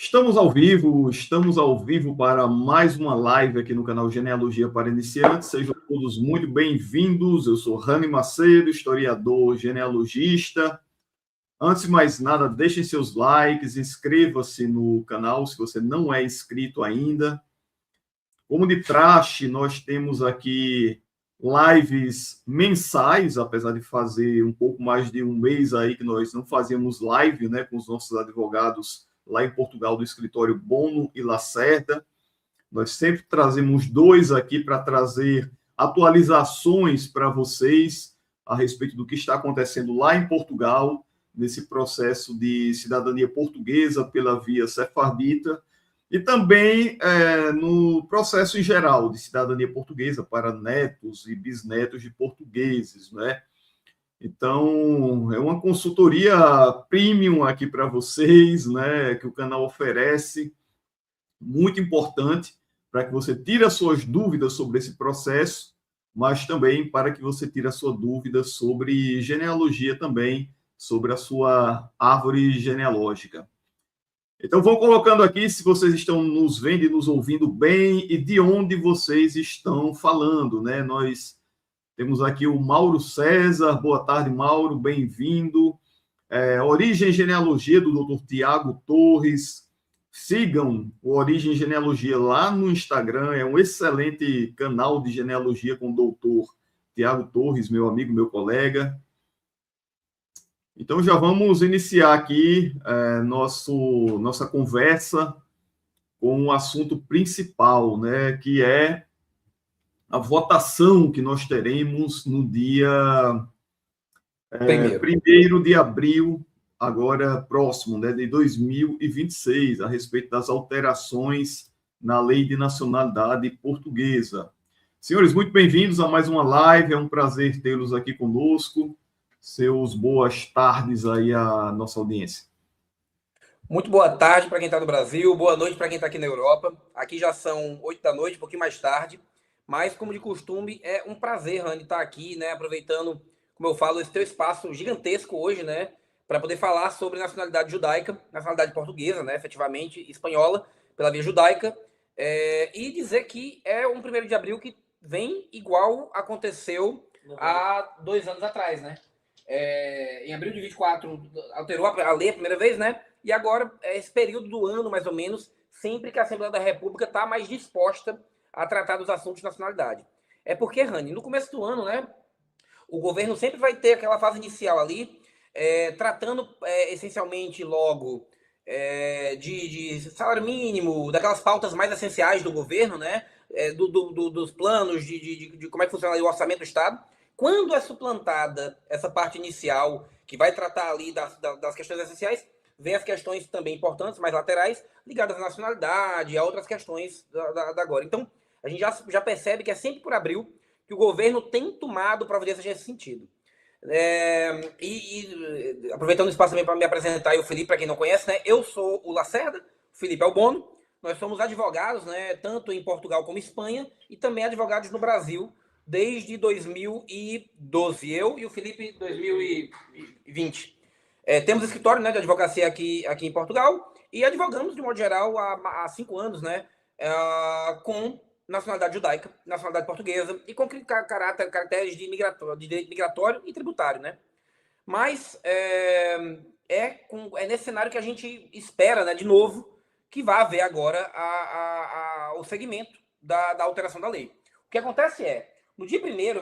Estamos ao vivo para mais uma live aqui no canal Genealogia para Iniciantes. Sejam todos muito bem-vindos. Eu sou Rani Macedo, historiador, genealogista. Antes de mais nada, deixem seus likes, inscreva-se no canal se você não é inscrito ainda. Como de praxe, nós temos aqui lives mensais, apesar de fazer um pouco mais de um mês aí que nós não fazíamos live, né, com os nossos advogados lá em Portugal, do escritório Bono e Lacerda. Nós sempre trazemos dois aqui para trazer atualizações para vocês a respeito do que está acontecendo lá em Portugal, nesse processo de cidadania portuguesa pela via sefardita, e também no processo em geral de cidadania portuguesa para netos e bisnetos de portugueses, né? Então, é uma consultoria premium aqui para vocês, né, que o canal oferece, muito importante para que você tire as suas dúvidas sobre esse processo, mas também para que você tire a sua dúvida sobre genealogia também, sobre a sua árvore genealógica. Então, vão colocando aqui se vocês estão nos vendo e nos ouvindo bem e de onde vocês estão falando, né? Nós temos aqui o Mauro César. Boa tarde, Mauro, bem-vindo. Origem e Genealogia, do Dr. Tiago Torres. Sigam o Origem e Genealogia lá no Instagram, é um excelente canal de genealogia com o doutor Tiago Torres, meu amigo, meu colega. Então, já vamos iniciar aqui nossa conversa com o assunto principal, né, que é a votação que nós teremos no dia 1º de abril, agora próximo, né, de 2026, a respeito das alterações na Lei de Nacionalidade Portuguesa. Senhores, muito bem-vindos a mais uma live, é um prazer tê-los aqui conosco. Seus boas tardes aí à nossa audiência. Muito boa tarde para quem está no Brasil, boa noite para quem está aqui na Europa. Aqui já são 8 da noite, um pouquinho mais tarde, mas como de costume, é um prazer, Rani, estar aqui, né, aproveitando, como eu falo, esse teu espaço gigantesco hoje, né, para poder falar sobre nacionalidade judaica, nacionalidade portuguesa, né, efetivamente espanhola, pela via judaica, e dizer que é um 1º de abril que vem igual aconteceu há 2 anos atrás, né? Em abril de 24, alterou a lei a primeira vez, né? E agora, esse período do ano, mais ou menos, sempre que a Assembleia da República está mais disposta a tratar dos assuntos de nacionalidade. É porque, Rani, no começo do ano, né, o governo sempre vai ter aquela fase inicial ali, tratando essencialmente logo de salário mínimo, daquelas pautas mais essenciais do governo, né, dos planos de como é que funciona o orçamento do Estado. Quando é suplantada essa parte inicial, que vai tratar ali das questões essenciais, vem as questões também importantes, mais laterais, ligadas à nacionalidade, a outras questões da agora. Então, a gente já percebe que é sempre por abril que o governo tem tomado providências nesse sentido. Aproveitando o espaço também para me apresentar, e o Felipe, para quem não conhece, né, eu sou o Lacerda, o Felipe é o Bono, nós somos advogados, né, tanto em Portugal como em Espanha, e também advogados no Brasil, desde 2012. Eu e o Felipe, 2020. Temos escritório, né, de advocacia aqui em Portugal e advogamos, de modo geral, há 5 anos, né, com nacionalidade judaica, nacionalidade portuguesa e com caracteres de direito migratório e tributário, né? Mas é nesse cenário que a gente espera, né, de novo, que vai haver agora o segmento da alteração da lei. O que acontece no dia 1º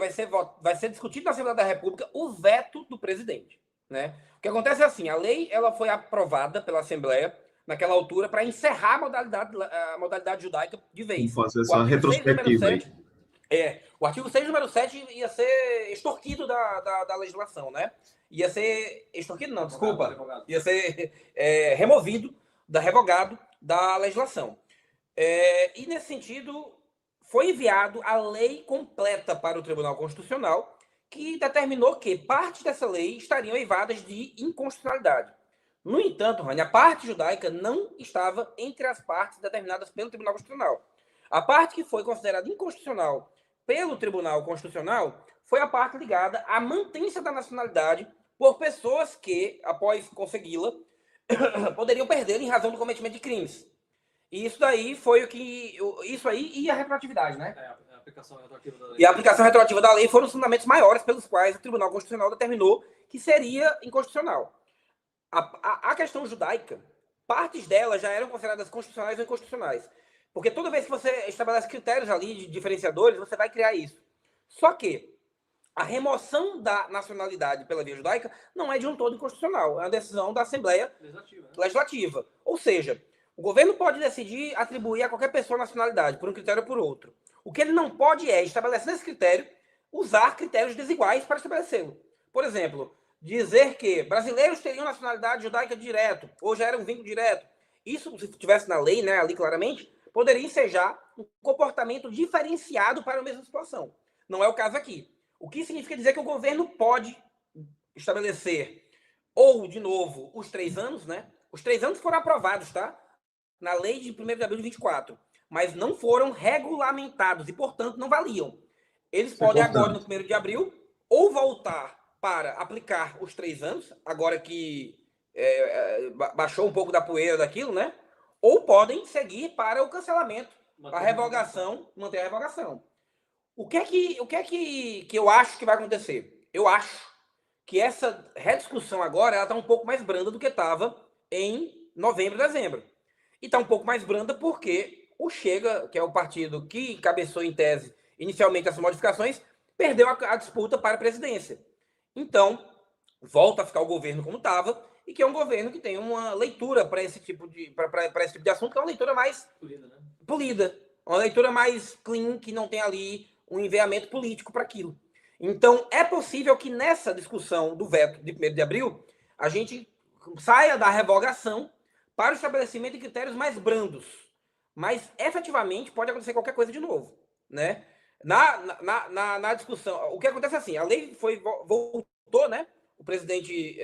vai ser discutido na Assembleia da República o veto do presidente, né? O que acontece é assim, a lei ela foi aprovada pela Assembleia naquela altura para encerrar a modalidade judaica de vez. Vamos fazer essa retrospectiva aí. O artigo 6, número 7 ia ser extorquido da legislação, né? Ia ser extorquido, não, desculpa. Revogado. Ia ser revogado da legislação. E nesse sentido, foi enviado a lei completa para o Tribunal Constitucional, que determinou que parte dessa lei estariam eivadas de inconstitucionalidade. No entanto, Rani, a parte judaica não estava entre as partes determinadas pelo Tribunal Constitucional. A parte que foi considerada inconstitucional pelo Tribunal Constitucional foi a parte ligada à mantença da nacionalidade por pessoas que, após consegui-la, poderiam perder em razão do cometimento de crimes. E isso daí foi o que... Isso aí e a retroatividade, né? A aplicação retroativa da lei. E a aplicação retroativa da lei foram os fundamentos maiores pelos quais o Tribunal Constitucional determinou que seria inconstitucional. A questão judaica, partes dela já eram consideradas constitucionais ou inconstitucionais. Porque toda vez que você estabelece critérios ali de diferenciadores, você vai criar isso. Só que a remoção da nacionalidade pela via judaica não é de um todo inconstitucional. É uma decisão da Assembleia Legislativa. Ou seja, o governo pode decidir atribuir a qualquer pessoa nacionalidade, por um critério ou por outro. O que ele não pode é, estabelecendo esse critério, usar critérios desiguais para estabelecê-lo. Por exemplo, dizer que brasileiros teriam nacionalidade judaica direto, ou já era um vínculo direto. Isso, se estivesse na lei, né, ali claramente, poderia ensejar um comportamento diferenciado para a mesma situação. Não é o caso aqui. O que significa dizer que o governo pode estabelecer, ou, de novo, os 3 anos, né? Os 3 anos foram aprovados, tá? Na lei de 1º de abril de 24, mas não foram regulamentados e, portanto, não valiam. Eles podem agora, no 1º de abril, ou voltar para aplicar os 3 anos, agora que baixou um pouco da poeira daquilo, né? Ou podem seguir para o cancelamento, a revogação, manter a revogação. O que é que eu acho que vai acontecer? Eu acho que essa rediscussão agora está um pouco mais branda do que estava em novembro e dezembro. E está um pouco mais branda porque o Chega, que é o partido que encabeçou em tese inicialmente essas modificações, perdeu a disputa para a presidência. Então, volta a ficar o governo como estava, e que é um governo que tem uma leitura para esse tipo de assunto, que é uma leitura mais polida, uma leitura mais clean, que não tem ali um enviamento político para aquilo. Então, é possível que nessa discussão do veto de 1º de abril, a gente saia da revogação para o estabelecimento de critérios mais brandos. Mas, efetivamente, pode acontecer qualquer coisa de novo, né? Na discussão, o que acontece é assim, a lei voltou, né? O presidente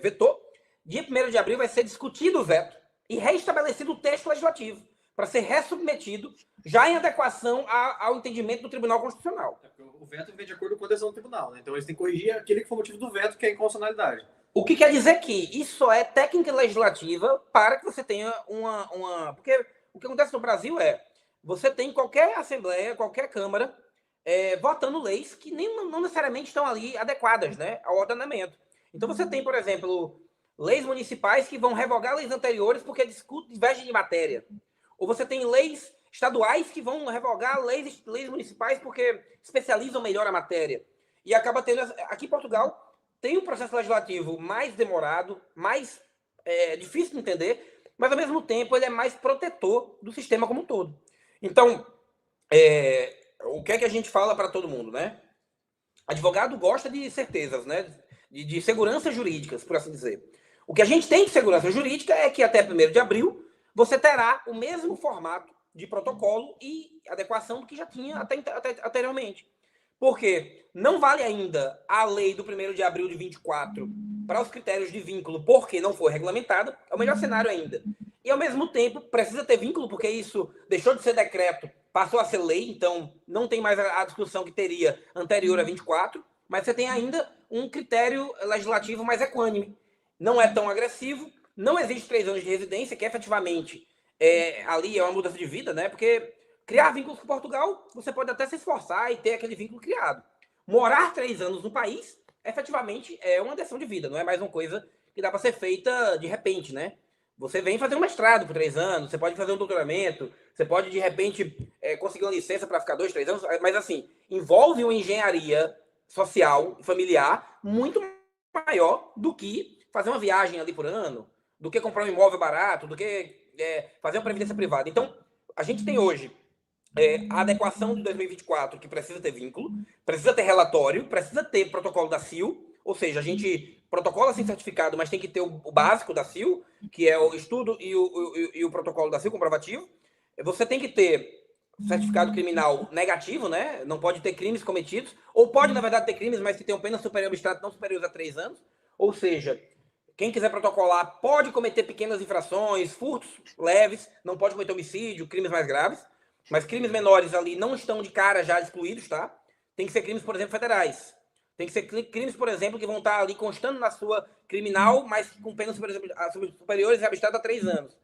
vetou. Dia 1º de abril vai ser discutido o veto e reestabelecido o texto legislativo para ser ressubmetido já em adequação ao entendimento do Tribunal Constitucional. O veto vem de acordo com a decisão do tribunal, né? Então eles têm que corrigir aquele que foi o motivo do veto, que é a inconstitucionalidade. O que quer dizer que isso é técnica legislativa para que você tenha uma... Porque o que acontece no Brasil é, você tem qualquer assembleia, qualquer câmara, votando leis que não necessariamente estão ali adequadas, né, ao ordenamento. Então você tem, por exemplo, leis municipais que vão revogar leis anteriores porque divergem de matéria. Ou você tem leis estaduais que vão revogar leis municipais porque especializam melhor a matéria. E acaba tendo... Aqui em Portugal tem um processo legislativo mais demorado, mais difícil de entender, mas ao mesmo tempo ele é mais protetor do sistema como um todo. Então, o que é que a gente fala para todo mundo, né? Advogado gosta de certezas, né? De seguranças jurídicas, por assim dizer. O que a gente tem de segurança jurídica é que até 1º de abril você terá o mesmo formato de protocolo e adequação do que já tinha até anteriormente. Porque não vale ainda a lei do 1º de abril de 24 para os critérios de vínculo, porque não foi regulamentada. É o melhor cenário ainda. E, ao mesmo tempo, precisa ter vínculo, porque isso deixou de ser decreto, passou a ser lei, então não tem mais a discussão que teria anterior a 24, mas você tem ainda um critério legislativo mais equânime. Não é tão agressivo, não existe 3 anos de residência, que efetivamente ali é uma mudança de vida, né? Porque criar vínculos com Portugal, você pode até se esforçar e ter aquele vínculo criado. Morar 3 anos no país, efetivamente, é uma decisão de vida, não é mais uma coisa que dá para ser feita de repente, né? Você vem fazer um mestrado por 3 anos, você pode fazer um doutoramento, você pode, de repente, conseguir uma licença para ficar 2, 3 anos, mas, assim, envolve uma engenharia social e familiar muito maior do que fazer uma viagem ali por ano, do que comprar um imóvel barato, do que fazer uma previdência privada. Então, a gente tem hoje a adequação de 2024, que precisa ter vínculo, precisa ter relatório, precisa ter protocolo da CIL, ou seja, a gente protocola sem certificado, mas tem que ter o básico da CIL, que é o estudo e o protocolo da CIL comprovativo. Você tem que ter certificado criminal negativo, né? Não pode ter crimes cometidos, ou pode, na verdade, ter crimes, mas que tenham pena superior ao abstrato, não superior a 3 anos. Ou seja, quem quiser protocolar pode cometer pequenas infrações, furtos leves, não pode cometer homicídio, crimes mais graves, mas crimes menores ali não estão de cara já excluídos, tá? Tem que ser crimes, por exemplo, federais. Tem que ser crimes, por exemplo, que vão estar ali constando na sua criminal, mas com penas superiores e reajustadas a 3 anos.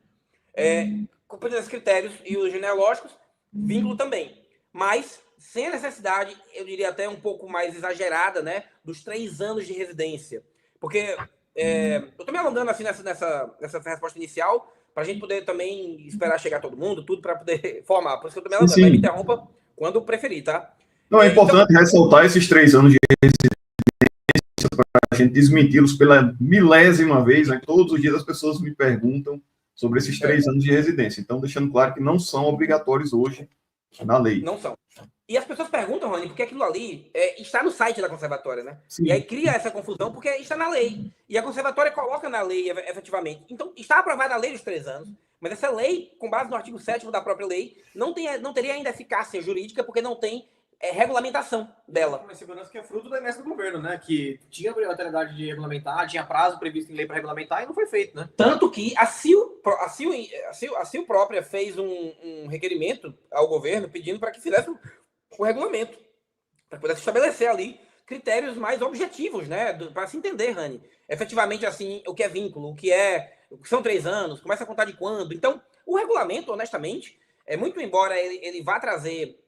Cumprindo esses critérios e os genealógicos, vínculo também. Mas sem a necessidade, eu diria até um pouco mais exagerada, né, dos 3 anos de residência. Porque eu estou me alongando assim nessa resposta inicial, para a gente poder também esperar chegar todo mundo, tudo para poder formar. Por isso que eu estou me alongando. Aí me interrompa quando preferir, tá? Não, é importante ressaltar esses 3 anos de residência para a gente desmenti-los pela milésima vez, né? Todos os dias as pessoas me perguntam sobre esses 3 anos de residência. Então, deixando claro que não são obrigatórios hoje na lei. Não são. E as pessoas perguntam, Rony, porque aquilo ali está no site da conservatória, né? Sim. E aí cria essa confusão porque está na lei. E a conservatória coloca na lei, efetivamente. Então, está aprovada a lei dos 3 anos, mas essa lei, com base no artigo 7º da própria lei, não teria ainda eficácia jurídica porque não tem regulamentação dela. Uma segurança que é fruto da inércia do governo, né? Que tinha obrigatoriedade de regulamentar, tinha prazo previsto em lei para regulamentar e não foi feito, né? Tanto que a CIL própria fez um requerimento ao governo pedindo para que fizesse o regulamento, para poder se estabelecer ali critérios mais objetivos, né? Para se entender, Rani. Efetivamente, assim, o que é vínculo, o que são 3 anos, começa a contar de quando. Então, o regulamento, honestamente, muito embora ele vá trazer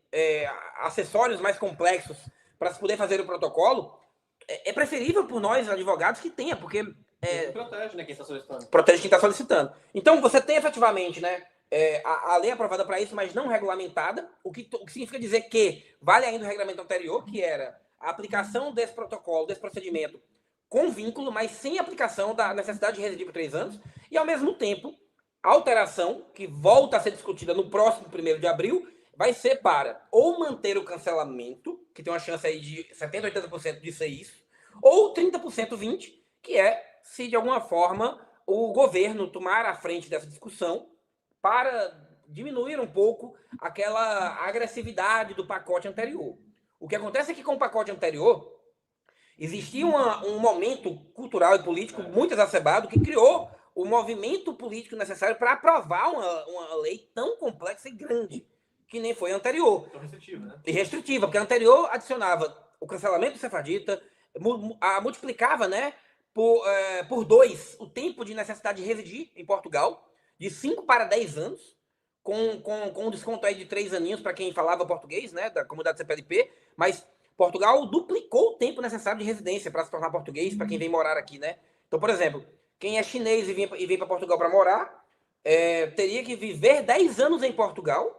acessórios mais complexos para se poder fazer o protocolo, é preferível por nós, advogados, que tenha, porque protege, né, quem está solicitando. Protege quem está solicitando. Então, você tem efetivamente, né, a lei aprovada para isso, mas não regulamentada, o que significa dizer que vale ainda o regulamento anterior, que era a aplicação desse protocolo, desse procedimento, com vínculo, mas sem aplicação da necessidade de residir por 3 anos, e ao mesmo tempo, a alteração, que volta a ser discutida no próximo 1º de abril, vai ser para ou manter o cancelamento, que tem uma chance aí de 70%, 80% de ser isso, ou 30%, 20%, que é se de alguma forma o governo tomar a frente dessa discussão para diminuir um pouco aquela agressividade do pacote anterior. O que acontece é que com o pacote anterior existia um momento cultural e político muito exacerbado que criou o movimento político necessário para aprovar uma lei tão complexa e grande, que nem foi a anterior. Então, restritiva, né? E restritiva, porque a anterior adicionava o cancelamento do sefardita, multiplicava, né, por 2 o tempo de necessidade de residir em Portugal, de 5 para 10 anos, com um desconto aí de 3 aninhos para quem falava português, né, da comunidade CPLP, mas Portugal duplicou o tempo necessário de residência para se tornar português, para quem vem morar aqui, né? Então, por exemplo, quem é chinês e vem para Portugal para morar, teria que viver 10 anos em Portugal,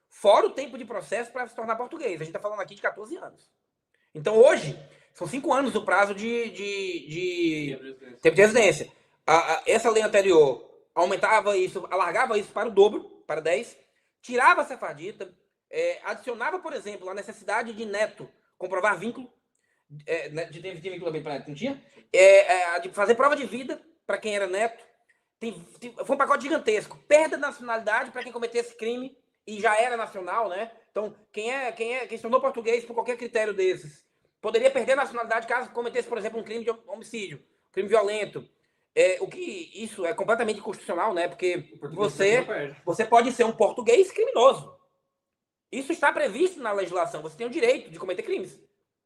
fora o tempo de processo para se tornar português. A gente está falando aqui de 14 anos. Então, hoje, são 5 anos o prazo de tempo de residência. Essa lei anterior aumentava isso, alargava isso para o dobro, para 10, tirava a sefardita, adicionava, por exemplo, a necessidade de neto comprovar vínculo, de ter vínculo bem para neto, não tinha? De fazer prova de vida para quem era neto. Foi um pacote gigantesco. Perda de nacionalidade para quem cometesse crime e já era nacional, né? Então, quem se tornou português por qualquer critério desses, poderia perder a nacionalidade caso cometesse, por exemplo, um crime de homicídio, crime violento. Isso é completamente inconstitucional, né? Porque você pode ser um português criminoso. Isso está previsto na legislação. Você tem o direito de cometer crimes.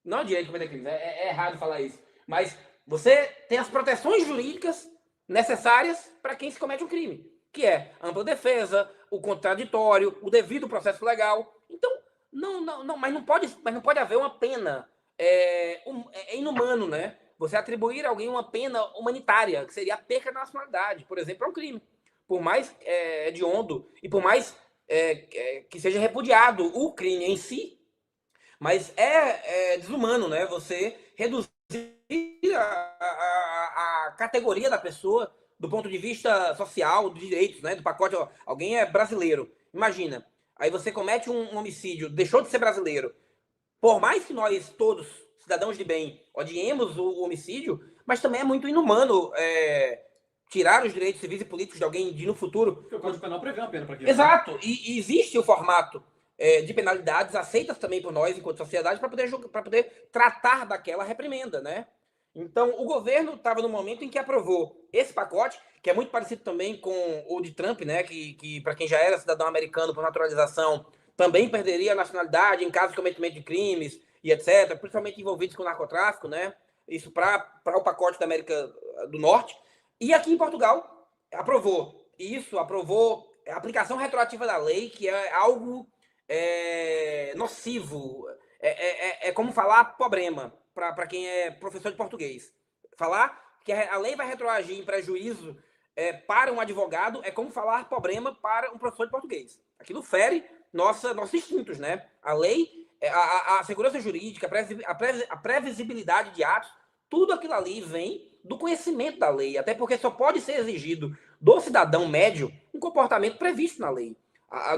Não é o direito de cometer crimes. É errado falar isso. Mas você tem as proteções jurídicas necessárias para quem se comete um crime, que é ampla defesa, o contraditório, o devido processo legal. Então, mas não pode haver uma pena. É inumano, né? Você atribuir a alguém uma pena humanitária, que seria a perca da nacionalidade, por exemplo, é um crime. Por mais hediondo e por mais que seja repudiado o crime em si, mas é desumano, né? Você reduzir a categoria da pessoa do ponto de vista social, dos direitos, né? Do pacote, alguém é brasileiro. Imagina, aí você comete um homicídio, deixou de ser brasileiro. Por mais que nós todos, cidadãos de bem, odiemos o homicídio, mas também é muito inumano tirar os direitos civis e políticos de alguém no futuro. Porque o Código Penal prevê uma pena para aquilo. Exato. E existe o formato de penalidades aceitas também por nós, enquanto sociedade, para poder tratar daquela reprimenda, né? Então, o governo estava no momento em que aprovou esse pacote, que é muito parecido também com o de Trump, né? Que para quem já era cidadão americano por naturalização, também perderia a nacionalidade em caso de cometimento de crimes e etc., principalmente envolvidos com narcotráfico, né? Isso para o pacote da América do Norte. E aqui em Portugal, aprovou a aplicação retroativa da lei, que é algo nocivo. É como falar problema para quem é professor de português. Falar que a lei vai retroagir em prejuízo para um advogado é como falar problema para um professor de português. Aquilo fere nossos instintos, né? A lei, a segurança jurídica, a previsibilidade de atos, tudo aquilo ali vem do conhecimento da lei, até porque só pode ser exigido do cidadão médio um comportamento previsto na lei.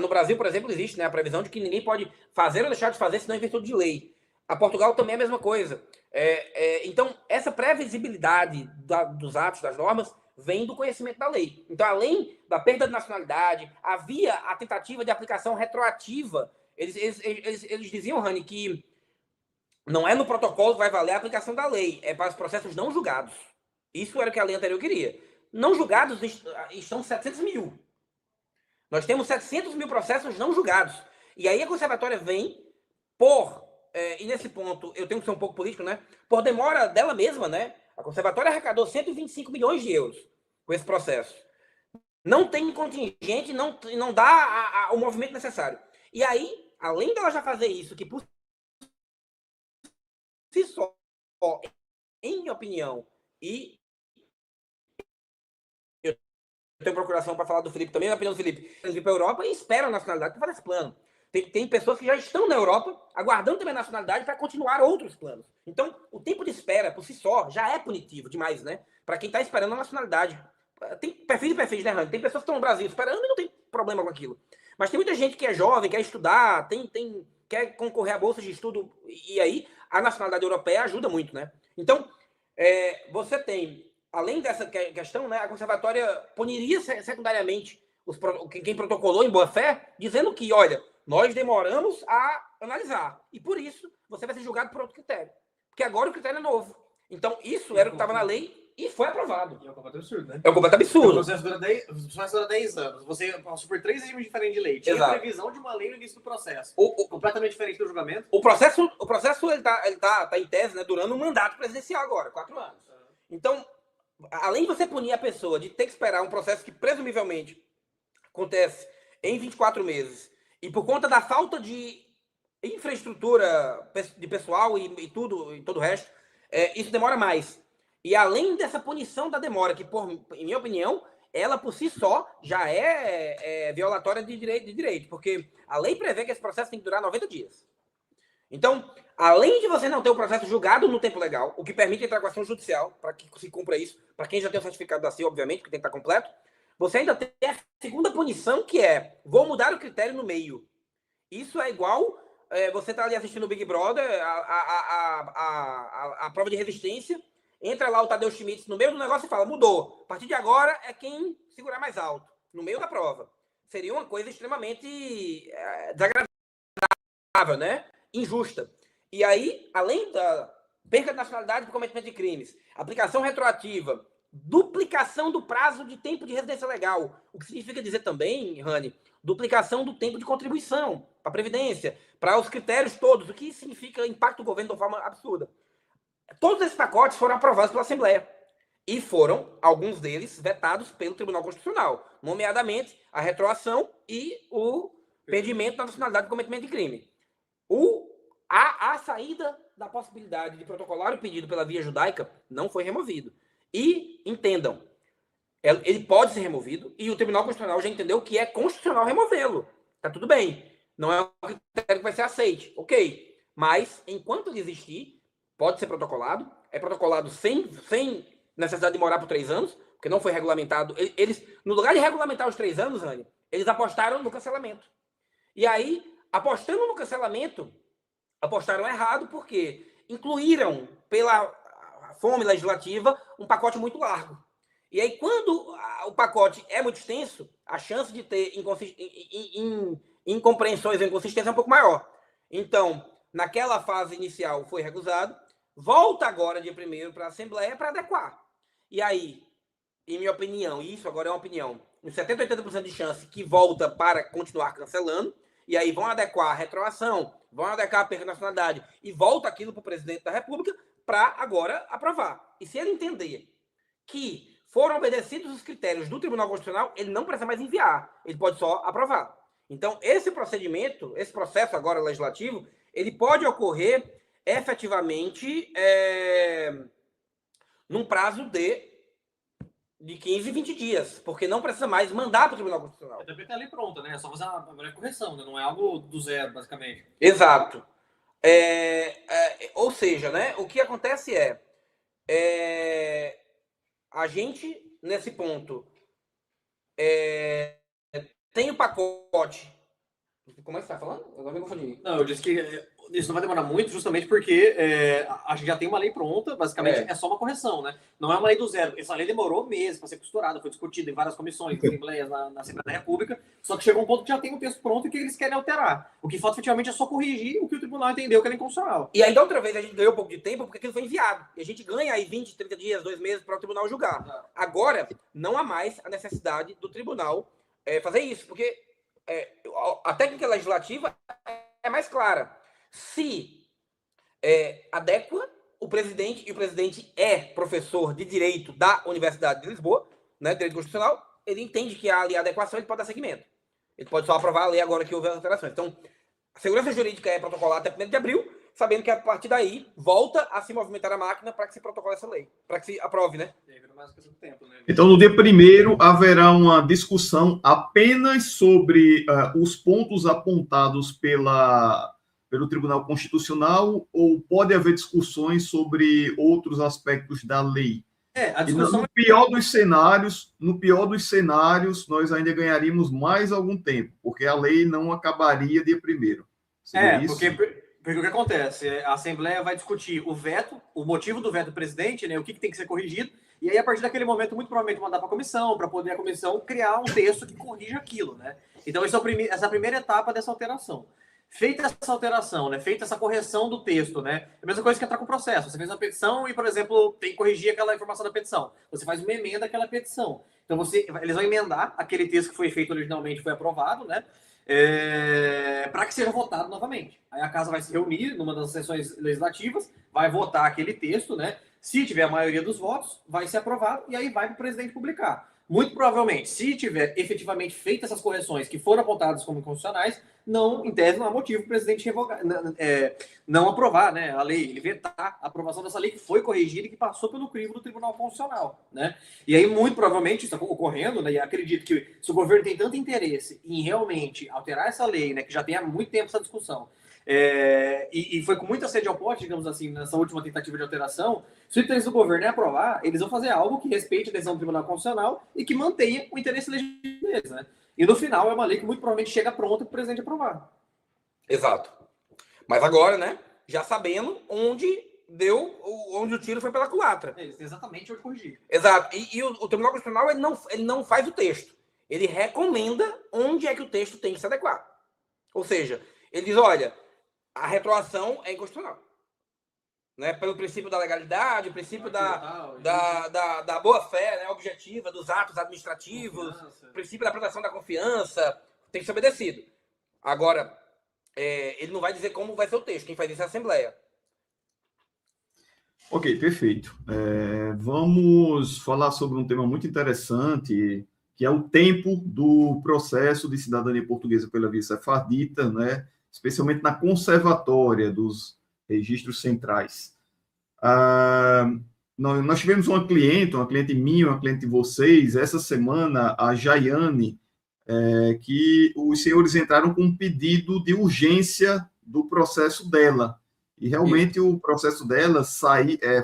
No Brasil, por exemplo, existe, né, a previsão de que ninguém pode fazer ou deixar de fazer senão em virtude de lei. A Portugal também é a mesma coisa. Então, essa previsibilidade dos atos, das normas, vem do conhecimento da lei. Então, além da perda de nacionalidade, havia a tentativa de aplicação retroativa. Eles diziam, Rani, que não é no protocolo que vai valer a aplicação da lei, é para os processos não julgados. Isso era o que a lei anterior queria. Não julgados estão 700 mil. Nós temos 700 mil processos não julgados. E aí a conservatória vem e nesse ponto eu tenho que ser um pouco político, né? Por demora dela mesma, né? A conservatória arrecadou 125 milhões de euros com esse processo. Não tem contingente, não dá o movimento necessário. E aí, além dela já fazer isso, que por si só, em minha opinião, e eu tenho procuração para falar do Felipe também, na opinião do Felipe, eles vêm para a Europa e esperam a nacionalidade para fazer esse plano. Tem pessoas que já estão na Europa, aguardando também a nacionalidade para continuar outros planos. Então, o tempo de espera, por si só, já é punitivo demais, né? Para quem está esperando a nacionalidade. Tem perfis e perfis, né, Rani? Tem pessoas que estão no Brasil esperando e não tem problema com aquilo. Mas tem muita gente que é jovem, quer estudar, quer concorrer a bolsas de estudo, e aí a nacionalidade europeia ajuda muito, né? Então, você tem, além dessa questão, né, a conservatória puniria secundariamente quem protocolou em boa fé, dizendo que, olha, nós demoramos a analisar. E por isso, você vai ser julgado por outro critério. Porque agora o critério é novo. Então, isso era o que estava na lei e foi aprovado. E é um completo absurdo, né? É um completo absurdo. O processo dura 10 anos. Você passou por 3 regimes diferentes de lei. Tinha Exato. previsão de uma lei no início do processo. Completamente diferente do julgamento. O processo ele tá em tese, né, durando um mandato presidencial agora, 4 anos. Então, além de você punir a pessoa de ter que esperar um processo que presumivelmente acontece em 24 meses, e por conta da falta de infraestrutura de pessoal e todo o resto, isso demora mais. E além dessa punição da demora, que, em minha opinião, ela por si só já é violatória de direito, porque a lei prevê que esse processo tem que durar 90 dias. Então, além de você não ter o processo julgado no tempo legal, o que permite entrar com ação judicial, para que se cumpra isso, para quem já tem o certificado da CIA, obviamente, que tem que estar completo, você ainda tem a segunda punição, que vou mudar o critério no meio. Isso é igual você tá ali assistindo o Big Brother, a prova de resistência, entra lá o Tadeu Schmidt no meio do negócio e fala, mudou. A partir de agora é quem segurar mais alto, no meio da prova. Seria uma coisa extremamente desagradável, né? Injusta. E aí, além da perda de nacionalidade por cometimento de crimes, aplicação retroativa, duplicação do prazo de tempo de residência legal, o que significa dizer também, Rani, duplicação do tempo de contribuição para a Previdência, para os critérios todos, o que significa impacto do governo de uma forma absurda. Todos esses pacotes foram aprovados pela Assembleia e foram, alguns deles, vetados pelo Tribunal Constitucional, nomeadamente a retroação e o perdimento da nacionalidade por cometimento de crime. A saída da possibilidade de protocolar o pedido pela via judaica não foi removido. E, entendam, ele pode ser removido e o Tribunal Constitucional já entendeu que é constitucional removê-lo. Tá tudo bem. Não é um critério que vai ser aceite. Ok. Mas, enquanto ele existir, pode ser protocolado. É protocolado sem necessidade de morar por 3 anos, porque não foi regulamentado. Eles, no lugar de regulamentar os 3 anos, Rani, eles apostaram no cancelamento. E aí, apostando no cancelamento, apostaram errado porque incluíram, pela fome legislativa, um pacote muito largo. E aí, quando o pacote é muito extenso, a chance de ter incompreensões ou inconsistência é um pouco maior. Então, naquela fase inicial foi recusado, volta agora dia 1º para a Assembleia para adequar. E aí, em minha opinião, e isso agora é uma opinião, uns 70% a 80% de chance que volta para continuar cancelando, e aí vão adequar a retroação, vão adequar a perda de nacionalidade e volta aquilo para o presidente da República para agora aprovar. E se ele entender que foram obedecidos os critérios do Tribunal Constitucional, ele não precisa mais enviar, ele pode só aprovar. Então, esse procedimento, esse processo agora legislativo, ele pode ocorrer efetivamente num prazo de 15, 20 dias, porque não precisa mais mandar para o Tribunal Constitucional. Até porque tá ali pronta, né? É só fazer uma breve correção, né? Não é algo do zero, basicamente. Exato. Ou seja, né, o que acontece a gente, nesse ponto, tem o pacote. Como é que você está falando? Agora me confundi. Não, eu disse que isso não vai demorar muito, justamente porque a gente já tem uma lei pronta, basicamente é só uma correção, né? Não é uma lei do zero. Essa lei demorou meses para ser costurada, foi discutida em várias comissões, assembleias na Assembleia da República, só que chegou um ponto que já tem um texto pronto e que eles querem alterar. O que falta efetivamente é só corrigir o que o tribunal entendeu que era inconstitucional. E ainda outra vez a gente ganhou um pouco de tempo porque aquilo foi enviado. E a gente ganha aí 20, 30 dias, 2 meses para o tribunal julgar. Agora, não há mais a necessidade do tribunal fazer isso, porque a técnica legislativa é mais clara. Se adequa o presidente, e o presidente é professor de Direito da Universidade de Lisboa, né, Direito Constitucional, ele entende que há ali a adequação, ele pode dar seguimento. Ele pode só aprovar a lei agora que houve as alterações. Então, a segurança jurídica é protocolar até 1º de abril, sabendo que a partir daí volta a se movimentar a máquina para que se protocole essa lei, para que se aprove, né? Então, no dia 1º, haverá uma discussão apenas sobre os pontos apontados pelo Tribunal Constitucional, ou pode haver discussões sobre outros aspectos da lei? A discussão... No pior dos cenários, nós ainda ganharíamos mais algum tempo, porque a lei não acabaria dia 1º. Porque o que acontece? A Assembleia vai discutir o veto, o motivo do veto do presidente, né, o que tem que ser corrigido, e aí, a partir daquele momento, muito provavelmente mandar para a comissão, para poder a comissão criar um texto que corrija aquilo, né? Então, essa é a primeira etapa dessa alteração. Feita essa alteração, né? Feita essa correção do texto, né? É a mesma coisa que entrar com o processo. Você fez uma petição e, por exemplo, tem que corrigir aquela informação da petição. Você faz uma emenda àquela petição. Então, eles vão emendar aquele texto que foi feito originalmente, foi aprovado, né? Para que seja votado novamente. Aí a casa vai se reunir numa das sessões legislativas, vai votar aquele texto, né? Se tiver a maioria dos votos, vai ser aprovado e aí vai para o presidente publicar. Muito provavelmente, se tiver efetivamente feito essas correções que foram apontadas como inconstitucionais, em tese, não há motivo para o presidente revogar, não aprovar, né, a lei, ele vetar a aprovação dessa lei que foi corrigida e que passou pelo crivo do Tribunal Constitucional, né? E aí, muito provavelmente, isso está ocorrendo, né, e acredito que se o governo tem tanto interesse em realmente alterar essa lei, né, que já tem há muito tempo essa discussão, e foi com muita sede ao pote, digamos assim, nessa última tentativa de alteração, se o interesse do governo é aprovar, eles vão fazer algo que respeite a decisão do Tribunal Constitucional e que mantenha o interesse legítimo deles, né? E no final é uma lei que muito provavelmente chega pronta para o presidente aprovar. Exato. Mas agora, né, já sabendo onde o tiro foi pela culatra. Eles têm exatamente onde corrigir. Exato. E o Tribunal Constitucional ele não faz o texto. Ele recomenda onde é que o texto tem que se adequar. Ou seja, ele diz, olha, a retroação é inconstitucional. Né? Pelo princípio da legalidade, o princípio da boa-fé, né? Objetiva, dos atos administrativos, o princípio da proteção da confiança, tem que ser obedecido. Agora, ele não vai dizer como vai ser o texto, quem faz isso é a Assembleia. Ok, perfeito. Vamos falar sobre um tema muito interessante, que é o tempo do processo de cidadania portuguesa pela via sefardita, né? Especialmente na conservatória dos registros centrais. Nós tivemos uma cliente minha, uma cliente de vocês, essa semana, a Jaiane, que os senhores entraram com um pedido de urgência do processo dela. E realmente o processo dela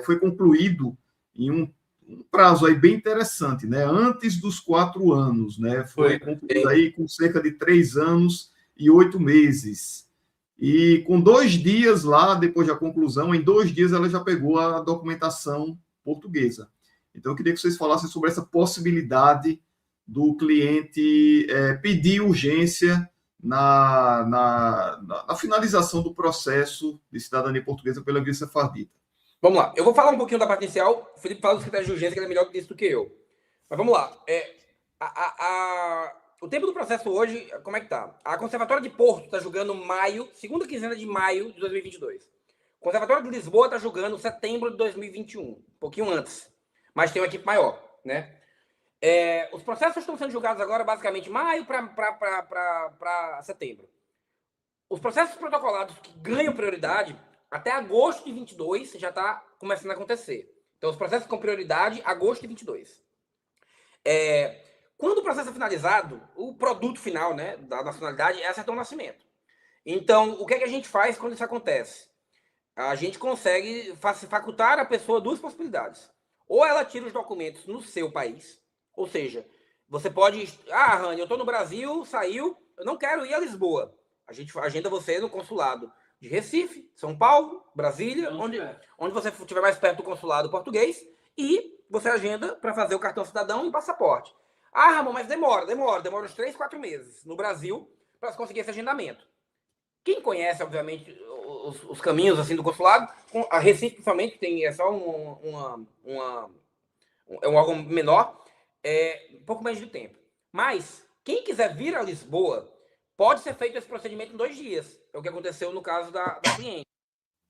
foi concluído em um prazo aí bem interessante, né? Antes dos 4 anos, né? Foi concluído aí com cerca de 3 anos e 8 meses. E com 2 dias lá, depois da conclusão, em 2 dias ela já pegou a documentação portuguesa. Então, eu queria que vocês falassem sobre essa possibilidade do cliente pedir urgência na finalização do processo de cidadania portuguesa pela via sefardita. Vamos lá. Eu vou falar um pouquinho da parte inicial. O Felipe fala dos critérios de urgência, que ele é melhor disso do que eu. Mas vamos lá. o tempo do processo hoje, como é que tá? A Conservatória de Porto está julgando maio, segunda quinzena de maio de 2022. O Conservatório de Lisboa está julgando setembro de 2021, um pouquinho antes. Mas tem uma equipe maior, né? Os processos estão sendo julgados agora, basicamente, maio para setembro. Os processos protocolados que ganham prioridade, até agosto de 22, já está começando a acontecer. Então, os processos com prioridade, agosto de 22. Quando o processo é finalizado, o produto final, né, da nacionalidade é a certidão de nascimento. Então, o que é que a gente faz quando isso acontece? A gente consegue facultar a pessoa duas possibilidades. Ou ela tira os documentos no seu país, ou seja, você pode... Rani, eu estou no Brasil, saiu, eu não quero ir a Lisboa. A gente agenda você no consulado de Recife, São Paulo, Brasília, onde você estiver mais perto do consulado português, e você agenda para fazer o cartão cidadão e passaporte. Ramon, mas demora uns 3, 4 meses no Brasil para conseguir esse agendamento. Quem conhece, obviamente, os caminhos assim do consulado, a Recife, principalmente, é só um órgão menor, um pouco menos de tempo. Mas, quem quiser vir a Lisboa, pode ser feito esse procedimento em 2 dias. É o que aconteceu no caso da cliente.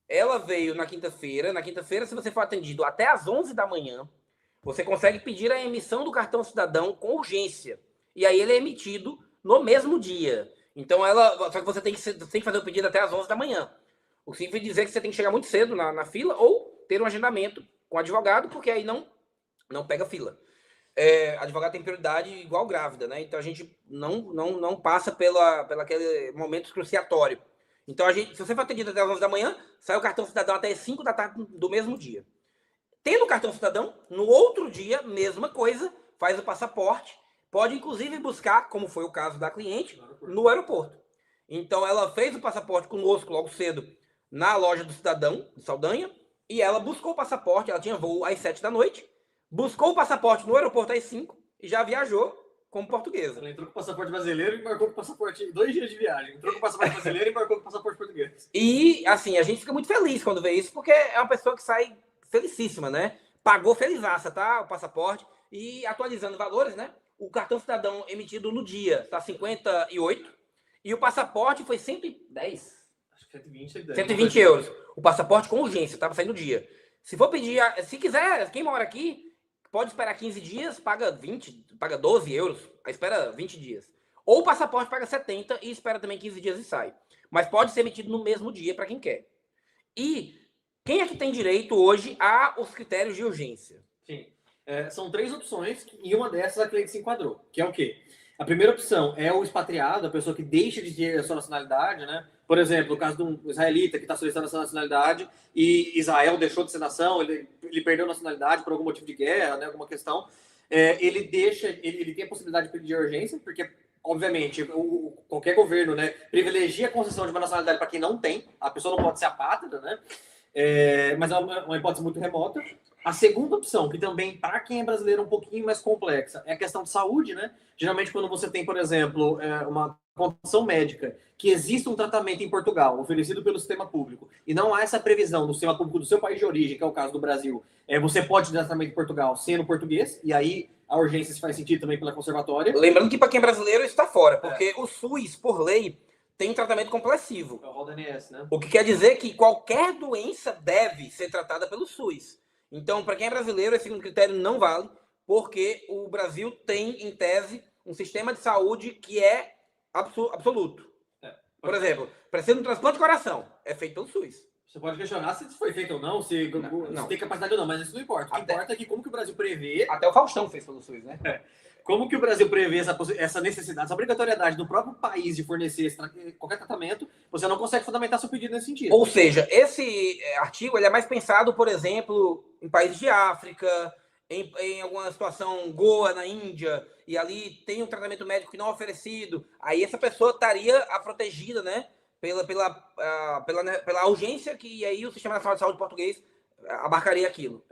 Ela veio na quinta-feira. Na quinta-feira, se você for atendido até às 11 da manhã, você consegue pedir a emissão do cartão cidadão com urgência. E aí ele é emitido no mesmo dia. Então, só que você tem que fazer o pedido até às 11 da manhã. O que significa dizer que você tem que chegar muito cedo na fila ou ter um agendamento com o advogado, porque aí não pega fila. Advogado tem prioridade igual grávida, né? Então a gente não passa pela aquele momento cruciatório. Então se você for atendido até as 11 da manhã, sai o cartão cidadão até as 5 da tarde do mesmo dia. Tendo o cartão cidadão, no outro dia, mesma coisa, faz o passaporte, pode inclusive buscar, como foi o caso da cliente, no aeroporto. Então ela fez o passaporte conosco logo cedo na loja do cidadão, de Saldanha, e ela buscou o passaporte, ela tinha voo às 7 da noite, buscou o passaporte no aeroporto às 5 e já viajou como portuguesa. Ela entrou com o passaporte brasileiro e embarcou com o passaporte 2 dias de viagem. Entrou com o passaporte brasileiro e embarcou com o passaporte português. E, assim, a gente fica muito feliz quando vê isso, porque é uma pessoa que sai felicíssima, né? Pagou felizaça, tá? O passaporte. E atualizando valores, né? O cartão cidadão emitido no dia tá 58 e o passaporte foi 110. Acho que 120, 120 euros. O passaporte com urgência, tá? Pra sair no dia. Se for pedir, se quiser, quem mora aqui, pode esperar 15 dias, paga 12 euros, aí espera 20 dias. Ou o passaporte paga 70 e espera também 15 dias e sai. Mas pode ser emitido no mesmo dia para quem quer. E quem é que tem direito hoje aos critérios de urgência? Sim. São 3 opções e uma dessas a cliente se enquadrou. Que é o quê? A primeira opção é o expatriado, a pessoa que deixa de ter a sua nacionalidade, né? Por exemplo, o caso de um israelita que está solicitando a sua nacionalidade e Israel deixou de ser nação, ele perdeu a nacionalidade por algum motivo de guerra, né, alguma questão, ele tem a possibilidade de pedir urgência, porque, obviamente, qualquer governo, né, privilegia a concessão de uma nacionalidade para quem não tem, a pessoa não pode ser apátrida, né? Mas é uma hipótese muito remota. A segunda opção, que também, para quem é brasileiro, é um pouquinho mais complexa, é a questão de saúde, né? Geralmente, quando você tem, por exemplo, uma condição médica, que existe um tratamento em Portugal, oferecido pelo sistema público, e não há essa previsão no sistema público do seu país de origem, que é o caso do Brasil, você pode ter tratamento em Portugal sendo português, e aí a urgência se faz sentido também pela conservatória. Lembrando que, para quem é brasileiro, isso está fora, porque o SUS, por lei, tem tratamento complessivo. É o RODNS, né? O que quer dizer que qualquer doença deve ser tratada pelo SUS. Então, para quem é brasileiro, esse segundo critério não vale, porque o Brasil tem, em tese, um sistema de saúde que é absoluto. Por exemplo, precisa de um transplante de coração, é feito pelo SUS. Você pode questionar se foi feito ou não, se tem capacidade ou não, mas isso não importa. O que importa é que como que o Brasil prevê... Até o Faustão fez pelo SUS, né? Como que o Brasil prevê essa necessidade, essa obrigatoriedade do próprio país de fornecer qualquer tratamento, você não consegue fundamentar seu pedido nesse sentido. Ou seja, esse artigo ele é mais pensado, por exemplo, em países de África, em alguma situação Goa, na Índia, e ali tem um tratamento médico que não é oferecido, aí essa pessoa estaria protegida, né, pela urgência, que aí o Sistema Nacional de Saúde português abarcaria aquilo.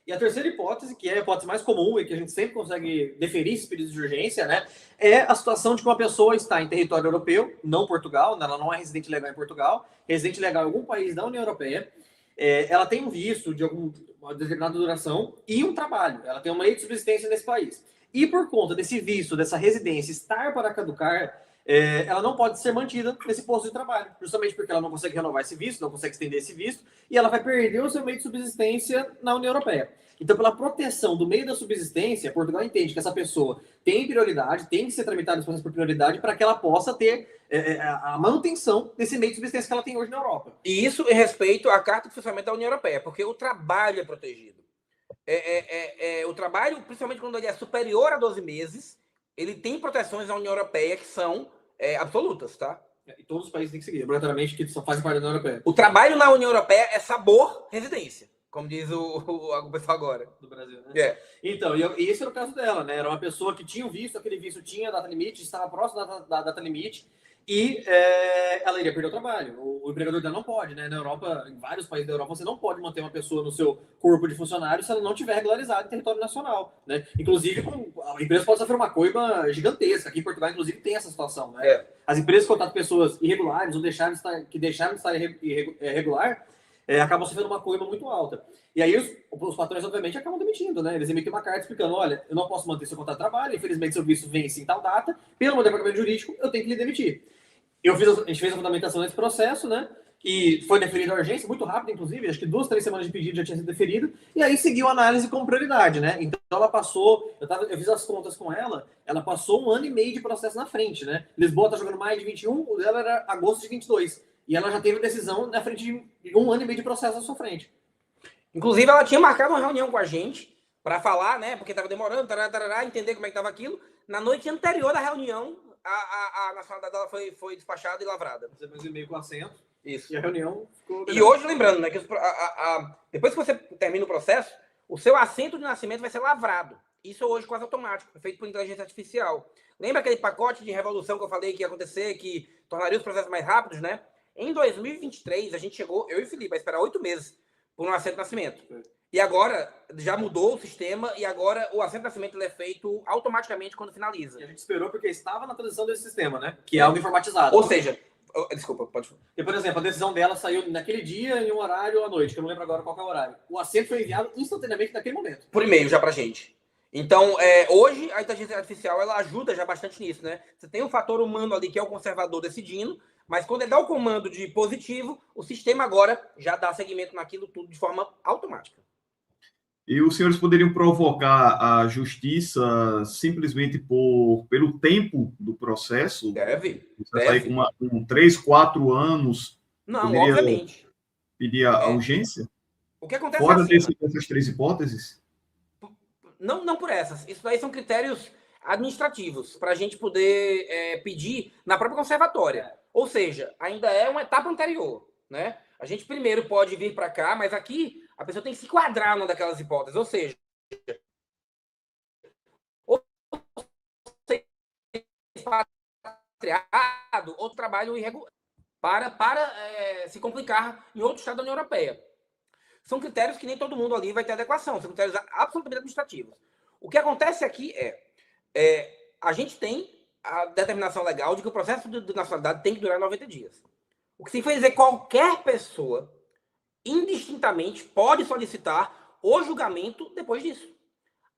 E a terceira hipótese, que é a hipótese mais comum e que a gente sempre consegue deferir esses pedidos de urgência, né, é a situação de que uma pessoa está em território europeu, não Portugal, ela não é residente legal em Portugal, residente legal em algum país da União Europeia, ela tem um visto de uma determinada duração e um trabalho, ela tem uma lei de subsistência nesse país. E por conta desse visto, dessa residência estar para caducar, ela não pode ser mantida nesse posto de trabalho, justamente porque ela não consegue renovar esse visto, não consegue estender esse visto, e ela vai perder o seu meio de subsistência na União Europeia. Então, pela proteção do meio da subsistência, Portugal entende que essa pessoa tem prioridade, tem que ser tramitada nesse processo por prioridade para que ela possa ter a manutenção desse meio de subsistência que ela tem hoje na Europa. E isso em respeito à Carta de Funcionamento da União Europeia, porque o trabalho é protegido. O trabalho, principalmente quando ele é superior a 12 meses, ele tem proteções da União Europeia que são absolutas, tá? E todos os países têm que seguir, obrigatoriamente, que só fazem parte da União Europeia. O trabalho na União Europeia é sabor residência, como diz o pessoal agora. Do Brasil, né? Então, e esse era o caso dela, né? Era uma pessoa que tinha o visto, aquele visto tinha data limite, estava próximo da data limite, e ela iria perder o trabalho. O empregador dela não pode, né? Na Europa, em vários países da Europa, você não pode manter uma pessoa no seu corpo de funcionários se ela não tiver regularizado em território nacional, né? Inclusive, a empresa pode sofrer uma coima gigantesca. Aqui em Portugal, inclusive, tem essa situação, né? As empresas que contratam pessoas irregulares ou deixaram de estar irregular, acabam sofrendo uma coima muito alta. E aí os patrões, obviamente, acabam demitindo, né? Eles emitem uma carta explicando, olha, eu não posso manter seu contrato de trabalho, infelizmente seu visto vence em tal data, pelo meu departamento jurídico, eu tenho que lhe demitir. A gente fez a fundamentação desse processo, né? E foi deferido a urgência, muito rápido, inclusive, acho que 2, 3 semanas de pedido já tinha sido deferido, e aí seguiu a análise como prioridade, né? Então ela passou, eu fiz as contas com ela passou 1 ano e meio de processo na frente, né? Lisboa tá jogando maio de 21, o dela era agosto de 22. E ela já teve a decisão na frente de 1 ano e meio de processo na sua frente. Inclusive, ela tinha marcado uma reunião com a gente para falar, né? Porque estava demorando, entender como é que estava aquilo. Na noite anterior da reunião, a nacionalidade dela foi despachada e lavrada. Você fez um e-mail com assento. Isso. E a reunião ficou... E hoje, lembrando, né, que depois que você termina o processo, o seu assento de nascimento vai ser lavrado. Isso hoje quase automático, feito por inteligência artificial. Lembra aquele pacote de revolução que eu falei que ia acontecer, que tornaria os processos mais rápidos, né? Em 2023, a gente chegou, eu e o Felipe, a esperar 8 meses por um assento de nascimento. E agora, já mudou o sistema, e agora o assento de nascimento ele é feito automaticamente quando finaliza. E a gente esperou porque estava na transição desse sistema, né? Que é algo informatizado. Ou seja... Desculpa, pode falar. E, por exemplo, a decisão dela saiu naquele dia, em um horário à noite, que eu não lembro agora qual é o horário. O assento foi enviado instantaneamente naquele momento. Por e-mail já pra gente. Então, hoje, a inteligência artificial, ela ajuda já bastante nisso, né? Você tem um fator humano ali, que é o conservador decidindo, mas quando ele dá o comando de positivo, o sistema agora já dá seguimento naquilo tudo de forma automática. E os senhores poderiam provocar a justiça simplesmente pelo tempo do processo? Deve. Você sair com 3, 4 anos? Não, obviamente. Pedir a urgência? O que acontece fora assim, dessas 3 hipóteses? Não por essas. Isso daí são critérios administrativos para a gente poder pedir na própria conservatória. Ou seja, ainda é uma etapa anterior, né? A gente primeiro pode vir para cá, mas aqui a pessoa tem que se enquadrar numa daquelas hipóteses. Ou seja, expatriado ou trabalho irregular para se complicar em outro estado da União Europeia. São critérios que nem todo mundo ali vai ter adequação, são critérios absolutamente administrativos. O que acontece aqui a gente tem a determinação legal de que o processo de nacionalidade tem que durar 90 dias. O que significa dizer que qualquer pessoa, indistintamente, pode solicitar o julgamento depois disso.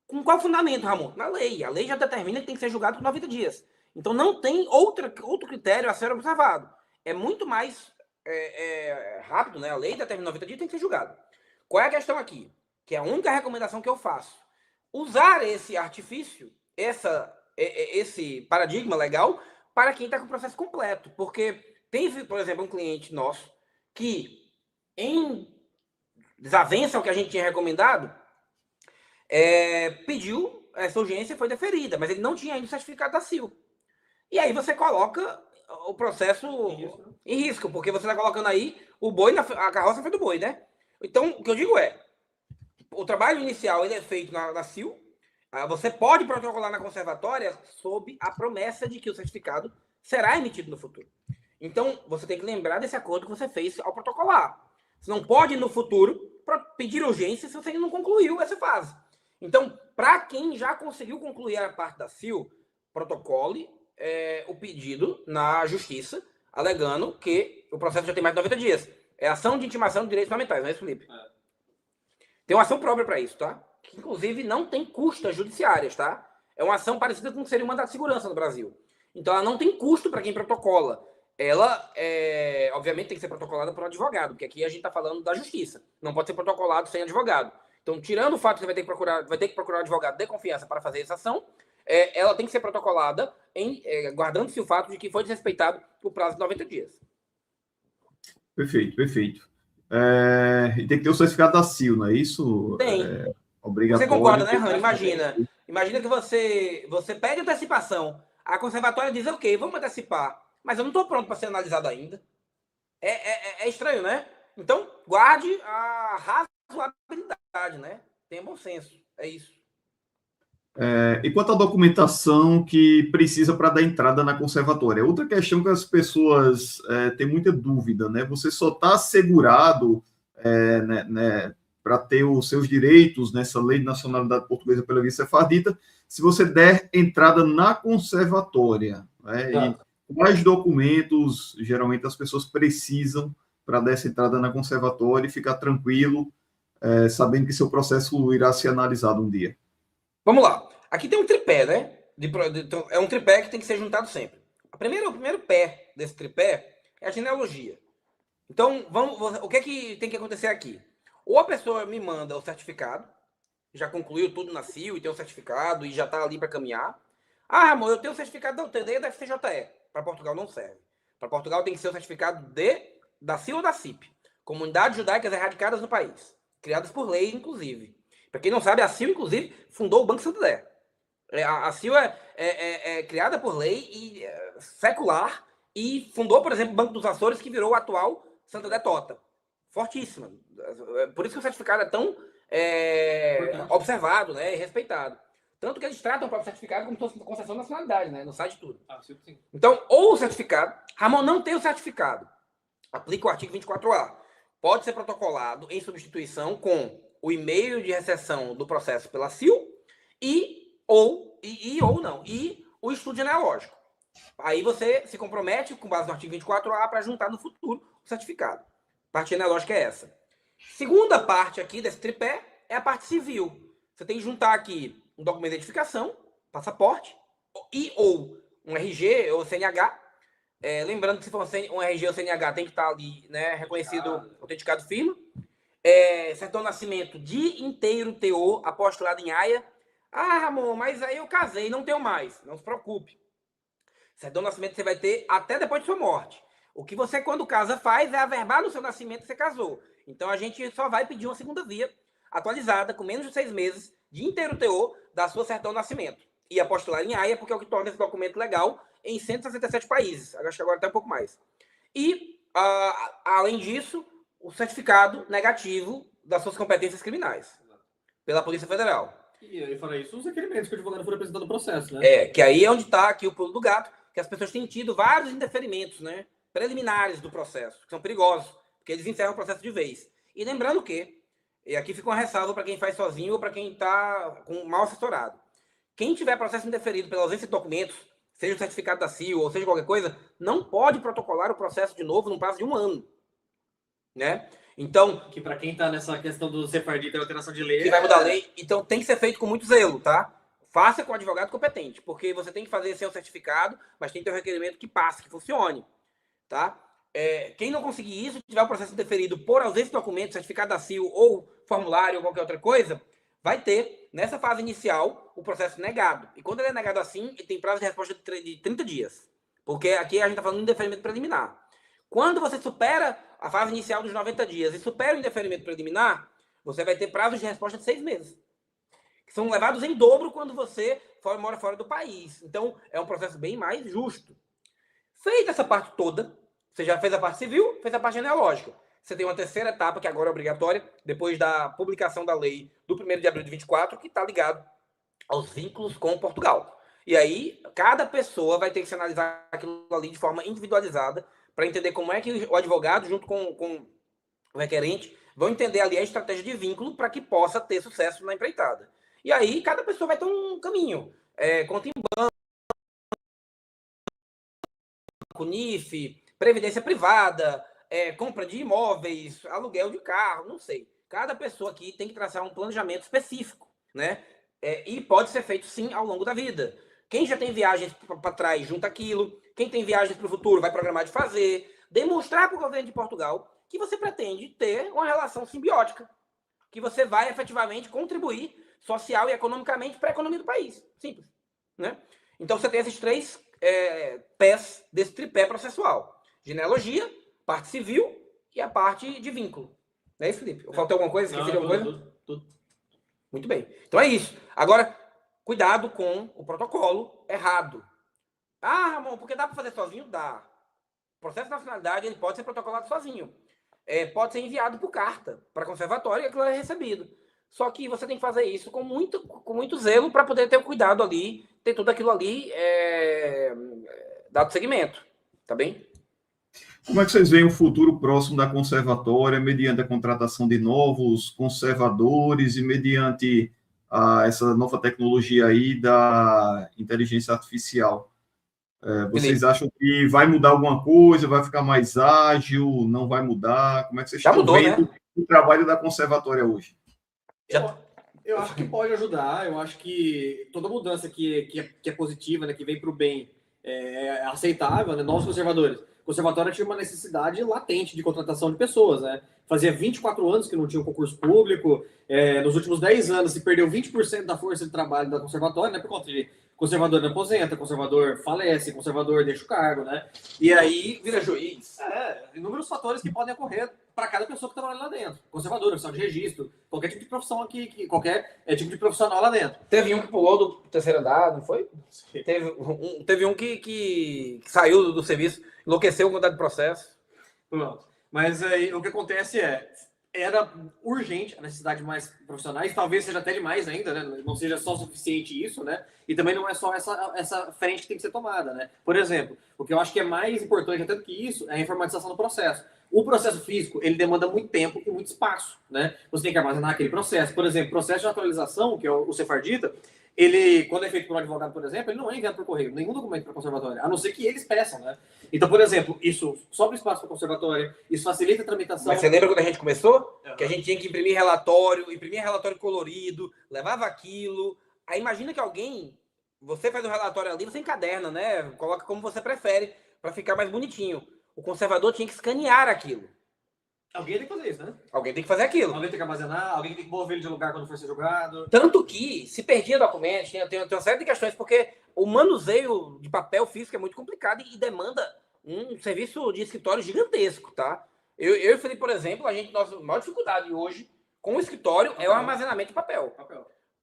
Com qual fundamento, Ramon? Na lei. A lei já determina que tem que ser julgado por 90 dias. Então não tem outro critério a ser observado. É muito mais rápido, né? A lei determina 90 dias, tem que ser julgado. Qual é a questão aqui? Que é a única recomendação que eu faço. Usar esse artifício, esse paradigma legal, para quem está com o processo completo. Porque tem, por exemplo, um cliente nosso que, em desavença ao que a gente tinha recomendado, pediu essa urgência, foi deferida, mas ele não tinha ainda o certificado da CIL. E aí você coloca o processo em risco, porque você está colocando aí o boi, a carroça foi do boi, né? Então, o que eu digo o trabalho inicial ele é feito na CIL, você pode protocolar na conservatória sob a promessa de que o certificado será emitido no futuro. Então, você tem que lembrar desse acordo que você fez ao protocolar. Você não pode, no futuro, pedir urgência se você ainda não concluiu essa fase. Então, para quem já conseguiu concluir a parte da CIL, protocole o pedido na justiça, alegando que o processo já tem mais de 90 dias. É ação de intimação de direitos fundamentais, não é isso, Felipe? Tem uma ação própria para isso, tá? Que, inclusive, não tem custas judiciárias, tá? É uma ação parecida com o que seria um mandato de segurança no Brasil. Então, ela não tem custo para quem protocola. Ela, obviamente, tem que ser protocolada por um advogado, porque aqui a gente está falando da justiça. Não pode ser protocolado sem advogado. Então, tirando o fato que você vai ter que procurar um advogado de confiança para fazer essa ação, ela tem que ser protocolada guardando-se o fato de que foi desrespeitado o prazo de 90 dias. Perfeito, perfeito. E tem que ter o certificado da CIL, não é isso? Tem. Obrigatório. Você concorda, né, Rani? Imagina que você pede antecipação. A conservatória diz, ok, vamos antecipar. Mas eu não estou pronto para ser analisado ainda. É estranho, né? Então, guarde a razoabilidade, né? Tenha bom senso. É isso. E quanto à documentação que precisa para dar entrada na conservatória? Outra questão que as pessoas têm muita dúvida, né? Você só está assegurado né, para ter os seus direitos nessa Lei de Nacionalidade Portuguesa pela Via Sefardita se você der entrada na conservatória. Né? E quais documentos, geralmente, as pessoas precisam para dar essa entrada na conservatória e ficar tranquilo, sabendo que seu processo irá ser analisado um dia? Vamos lá. Aqui tem um tripé, né? É um tripé que tem que ser juntado sempre. O primeiro pé desse tripé é a genealogia. Então, o que é que tem que acontecer aqui? Ou a pessoa me manda o certificado, já concluiu tudo na CIL e tem o certificado e já está ali para caminhar. Ah, amor, eu tenho o certificado da UTD e da FCJE. Para Portugal não serve. Para Portugal tem que ser o certificado da CIL ou da CIP. Comunidades Judaicas Erradicadas no País. Criadas por lei, inclusive. Para quem não sabe, a CIL, inclusive, fundou o Banco Santander. A CIL é criada por lei e secular e fundou, por exemplo, o Banco dos Açores, que virou o atual Santander Tota. Fortíssima. Por isso que o certificado é tão observado, né, e respeitado. Tanto que eles tratam o próprio certificado como se fosse concessão de nacionalidade, né, no site tudo. Sim. Então, ou o certificado, Ramon não tem o certificado, aplica o artigo 24A. Pode ser protocolado em substituição com o e-mail de recepção do processo pela CIL e o estudo genealógico. Aí você se compromete, com base no artigo 24A, para juntar no futuro o certificado. A parte genealógica é essa. Segunda parte aqui desse tripé é a parte civil. Você tem que juntar aqui um documento de identificação, passaporte, ou um RG ou CNH. Lembrando que se for um RG ou CNH tem que estar ali, né, reconhecido, autenticado firme. Certidão de nascimento de inteiro teor, apostolado em Haia. Ah, Ramon, mas aí eu casei, não tenho mais. Não se preocupe. Certidão de nascimento você vai ter até depois de sua morte. O que você, quando casa, faz é averbar no seu nascimento que você casou. Então, a gente só vai pedir uma segunda via atualizada, com menos de 6 meses, de inteiro teor da sua certidão de nascimento. E apostolar em Haia, porque é o que torna esse documento legal em 167 países. Acho que agora até um pouco mais. E, além disso, o certificado negativo das suas competências criminais pela Polícia Federal. E aí, fora isso, os requerimentos que o advogado for apresentando no processo, né? Que aí é onde está aqui o pulo do gato, que as pessoas têm tido vários indeferimentos, né, preliminares do processo, que são perigosos, porque eles encerram o processo de vez. E lembrando que, e aqui fica uma ressalva para quem faz sozinho ou para quem está mal assessorado. Quem tiver processo indeferido pela ausência de documentos, seja o certificado da CIL ou seja qualquer coisa, não pode protocolar o processo de novo no prazo de 1 ano. Né? Então, que para quem está nessa questão do sefardita e alteração de lei, que vai mudar a lei, então tem que ser feito com muito zelo, tá? Faça com o advogado competente, porque você tem que fazer seu certificado, mas tem que ter um requerimento que passe, que funcione, tá? Quem não conseguir isso, tiver o processo indeferido por ausência de documento, certificado da CIL ou formulário ou qualquer outra coisa, vai ter, nessa fase inicial, o processo negado. E quando ele é negado assim, ele tem prazo de resposta de 30 dias. Porque aqui a gente está falando de indeferimento preliminar. Quando você supera a fase inicial dos 90 dias e supera o indeferimento preliminar, você vai ter prazos de resposta de 6 meses. Que são levados em dobro quando você mora fora do país. Então, é um processo bem mais justo. Feita essa parte toda, você já fez a parte civil, fez a parte genealógica. Você tem uma terceira etapa, que agora é obrigatória, depois da publicação da lei do 1º de abril de 24, que está ligado aos vínculos com Portugal. E aí, cada pessoa vai ter que se analisar aquilo ali de forma individualizada, para entender como é que o advogado, junto com o requerente, vão entender ali a estratégia de vínculo para que possa ter sucesso na empreitada. E aí, cada pessoa vai ter um caminho. Conta em banco, NIF, previdência privada, compra de imóveis, aluguel de carro, não sei. Cada pessoa aqui tem que traçar um planejamento específico, né? E pode ser feito, sim, ao longo da vida. Quem já tem viagens para trás, junta aquilo. Quem tem viagens para o futuro, vai programar de fazer. Demonstrar para o governo de Portugal que você pretende ter uma relação simbiótica. Que você vai, efetivamente, contribuir social e economicamente para a economia do país. Simples. Né? Então, você tem esses 3 pés desse tripé processual. Genealogia, parte civil e a parte de vínculo. Não é isso, Felipe? Eu faltei alguma coisa? Esqueci de alguma coisa? Tudo. Muito bem. Então é isso. Agora, cuidado com o protocolo errado. Ah, Ramon, porque dá para fazer sozinho? Dá. O processo de nacionalidade ele pode ser protocolado sozinho. Pode ser enviado por carta para conservatório e aquilo é recebido. Só que você tem que fazer isso com muito zelo para poder ter o cuidado ali, ter tudo aquilo ali dado seguimento. Tá bem? Como é que vocês veem o futuro próximo da conservatória, mediante a contratação de novos conservadores e mediante essa nova tecnologia aí da inteligência artificial? Vocês acham que vai mudar alguma coisa, vai ficar mais ágil, não vai mudar? Como é que vocês estão vendo, né, o trabalho da conservatória hoje? Eu acho que pode ajudar, eu acho que toda mudança que é positiva, né, que vem para o bem, é aceitável, né? Novos conservadores. O conservatório tinha uma necessidade latente de contratação de pessoas, né? Fazia 24 anos que não tinha um concurso público, nos últimos 10 anos se perdeu 20% da força de trabalho da conservatória, né? Por conta de conservador não aposenta, conservador falece, conservador deixa o cargo, né? E aí vira juiz. Inúmeros fatores que podem ocorrer para cada pessoa que trabalha lá dentro. Conservador, oficial de registro, qualquer tipo de profissão aqui, qualquer tipo de profissional lá dentro. Teve um que pulou do terceiro andar, não foi? Teve um que saiu do serviço, enlouqueceu com o de processo. Pronto. Mas aí o que acontece era urgente a necessidade de mais profissionais, talvez seja até demais ainda, né? Não seja só suficiente isso, né? E também não é só essa frente que tem que ser tomada, né? Por exemplo, o que eu acho que é mais importante até do que isso é a informatização do processo. O processo físico, ele demanda muito tempo e muito espaço, né? Você tem que armazenar aquele processo. Por exemplo, processo de naturalização, que é o Sefardita, ele, quando é feito por um advogado, por exemplo, ele não é enviado por correio, nenhum documento para a conservatória, a não ser que eles peçam, né? Então, por exemplo, isso sobra espaço para a conservatória, isso facilita a tramitação. Mas você lembra quando a gente começou? Uhum. Que a gente tinha que imprimir relatório colorido, levava aquilo. Aí imagina que você faz um relatório ali, você encaderna, né? Coloca como você prefere, para ficar mais bonitinho. O conservador tinha que escanear aquilo. Alguém tem que fazer isso, né? Alguém tem que fazer aquilo. Alguém tem que armazenar, alguém tem que mover ele de lugar quando for ser julgado. Tanto que, se perdia documentos, tem uma série de questões, porque o manuseio de papel físico é muito complicado e demanda um serviço de escritório gigantesco, tá? Eu e o Felipe, por exemplo, nossa maior dificuldade hoje com o escritório é o armazenamento de papel.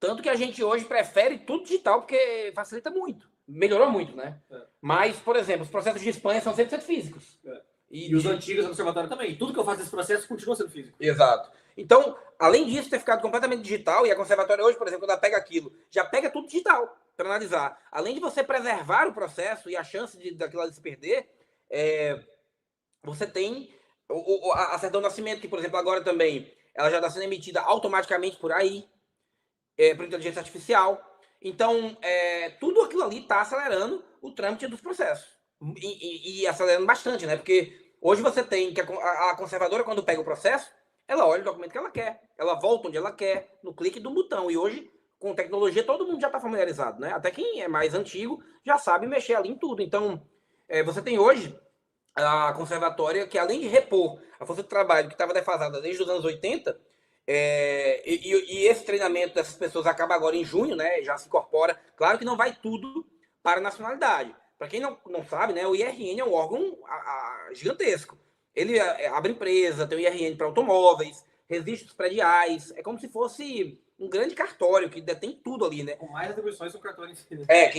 Tanto que a gente hoje prefere tudo digital, porque facilita muito. Melhorou muito, né? Mas, por exemplo, os processos de Espanha são 100% físicos. E os antigos do conservatório também. Tudo que eu faço nesse processo continua sendo físico. Exato. Então, além disso, ter ficado completamente digital, e a conservatória hoje, por exemplo, quando ela pega aquilo, já pega tudo digital para analisar. Além de você preservar o processo e a chance daquilo ali se perder, você tem a certidão de nascimento, que, por exemplo, agora também, ela já está sendo emitida automaticamente por aí, por inteligência artificial. Então, tudo aquilo ali está acelerando o trâmite dos processos. E acelerando bastante, né? Porque hoje você tem que a conservadora, quando pega o processo, ela olha o documento que ela quer, ela volta onde ela quer, no clique do botão. E hoje, com tecnologia, todo mundo já está familiarizado, né? Até quem é mais antigo já sabe mexer ali em tudo. Então, você tem hoje a conservatória que, além de repor a força de trabalho que estava defasada desde os anos 80, e esse treinamento dessas pessoas acaba agora em junho, né? Já se incorpora. Claro que não vai tudo para a nacionalidade. Para quem não sabe, né, o IRN é um órgão gigantesco. Ele abre empresa, tem o IRN para automóveis, registros prediais. É como se fosse um grande cartório que detém tudo ali, né? Com mais atribuições do cartório em si.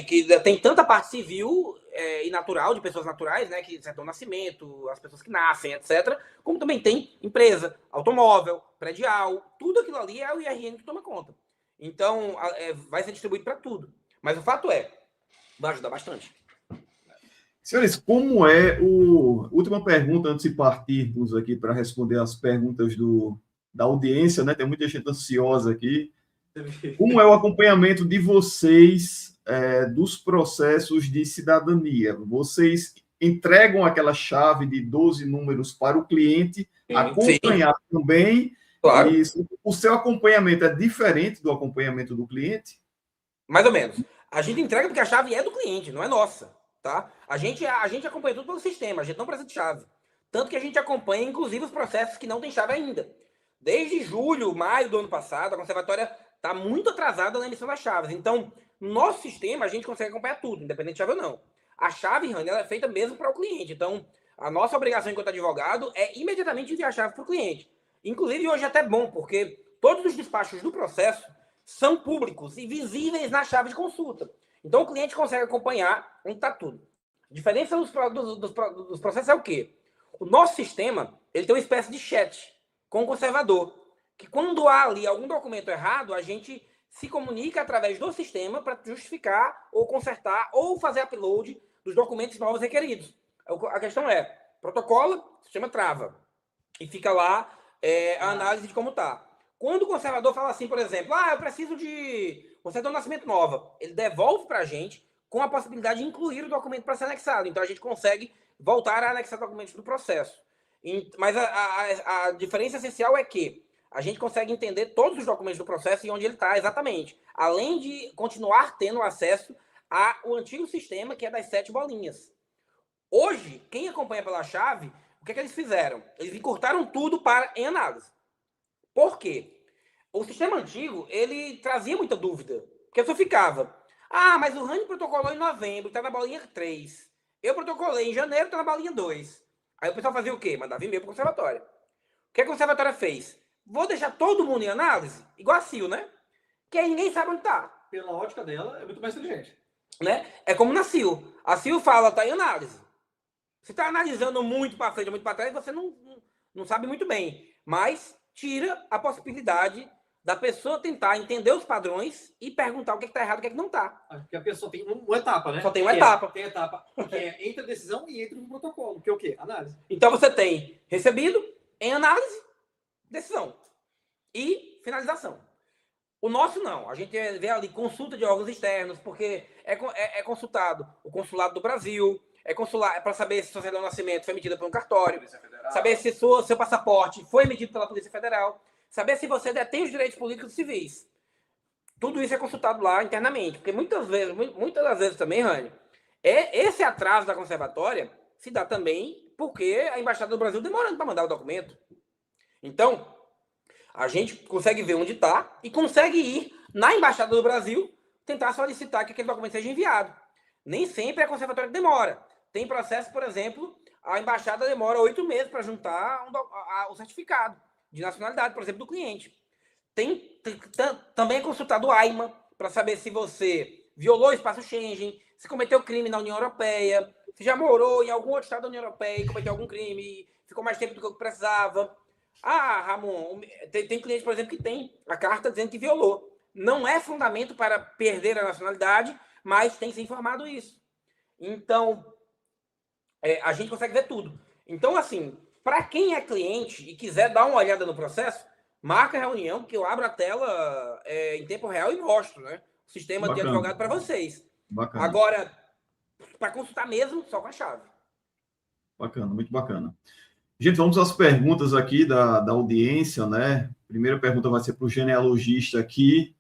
Que detém tanta parte civil e natural, de pessoas naturais, né? Que certão nascimento, as pessoas que nascem, etc. Como também tem empresa, automóvel, predial. Tudo aquilo ali é o IRN que toma conta. Então, vai ser distribuído para tudo. Mas o fato vai ajudar bastante. Senhores, última pergunta antes de partirmos aqui para responder as perguntas da audiência, né? Tem muita gente ansiosa aqui. Como é o acompanhamento de vocês dos processos de cidadania? Vocês entregam aquela chave de 12 números para o cliente acompanhar também? Claro. E o seu acompanhamento é diferente do acompanhamento do cliente? Mais ou menos. A gente entrega porque a chave é do cliente, não é nossa, tá? A gente acompanha tudo pelo sistema, a gente não precisa de chave. Tanto que a gente acompanha, inclusive, os processos que não tem chave ainda. Desde julho, maio do ano passado, a conservatória está muito atrasada na emissão das chaves. Então, no nosso sistema, a gente consegue acompanhar tudo, independente de chave ou não. A chave, Rani, ela é feita mesmo para o cliente. Então, a nossa obrigação enquanto advogado é imediatamente enviar a chave para o cliente. Inclusive, hoje é até bom, porque todos os despachos do processo são públicos e visíveis na chave de consulta. Então, o cliente consegue acompanhar onde está tudo. A diferença dos processos é o quê? O nosso sistema ele tem uma espécie de chat com o conservador, que quando há ali algum documento errado, a gente se comunica através do sistema para justificar ou consertar ou fazer upload dos documentos novos requeridos. A questão é, protocola, o sistema trava e fica lá a análise de como está. Quando o conservador fala assim, por exemplo, eu preciso de uma certidão de nascimento nova, ele devolve para a gente com a possibilidade de incluir o documento para ser anexado. Então, a gente consegue voltar a anexar documentos do processo. Mas a diferença essencial é que a gente consegue entender todos os documentos do processo e onde ele está exatamente, além de continuar tendo acesso ao antigo sistema, que é das 7 bolinhas. Hoje, quem acompanha pela chave, o que eles fizeram? Eles encurtaram tudo em análise. Por quê? O sistema antigo, ele trazia muita dúvida. Porque só ficava, mas o Rani protocolou em novembro, está na bolinha 3. Eu protocolei em janeiro, está na bolinha 2. Aí o pessoal fazia o quê? Mandava e-mail para o conservatório. O que a conservatória fez? Vou deixar todo mundo em análise, igual a CIL, né? Que aí ninguém sabe onde está. Pela ótica dela, é muito mais inteligente. Né? É como na CIL. A CIL fala, está em análise. Se está analisando muito para frente, muito para trás, você não sabe muito bem. Mas tira a possibilidade da pessoa tentar entender os padrões e perguntar o que está errado e o que não está. Porque a pessoa tem uma etapa, né? Só tem uma etapa. Tem etapa que é entre a decisão e entre o protocolo, que é o quê? Análise. Então você tem recebido, em análise, decisão e finalização. O nosso não. A gente vê ali consulta de órgãos externos, porque é consultado o Consulado do Brasil, é para saber se sua certidão de nascimento foi emitida por um cartório, saber se seu passaporte foi emitido pela Polícia Federal, saber se você detém os direitos políticos e civis. Tudo isso é consultado lá internamente, porque muitas das vezes também, Rani, esse atraso da conservatória se dá também porque a Embaixada do Brasil demorando para mandar o documento. Então, a gente consegue ver onde está e consegue ir na Embaixada do Brasil tentar solicitar que aquele documento seja enviado. Nem sempre a conservatória demora. Tem processo, por exemplo, a embaixada demora 8 meses para juntar o certificado de nacionalidade, por exemplo, do cliente. Também é consultado o AIMA para saber se você violou o espaço Schengen, se cometeu crime na União Europeia, se já morou em algum outro estado da União Europeia e cometeu algum crime, ficou mais tempo do que eu precisava. Ramon, tem cliente, por exemplo, que tem a carta dizendo que violou. Não é fundamento para perder a nacionalidade, mas tem que ser informado isso. Então, a gente consegue ver tudo. Então, assim, para quem é cliente e quiser dar uma olhada no processo, marca a reunião, que eu abro a tela em tempo real e mostro, né? O sistema de advogado para vocês. Bacana. Agora, para consultar mesmo, só com a chave. Bacana, muito bacana. Gente, vamos às perguntas aqui da audiência, né? Primeira pergunta vai ser para o genealogista aqui.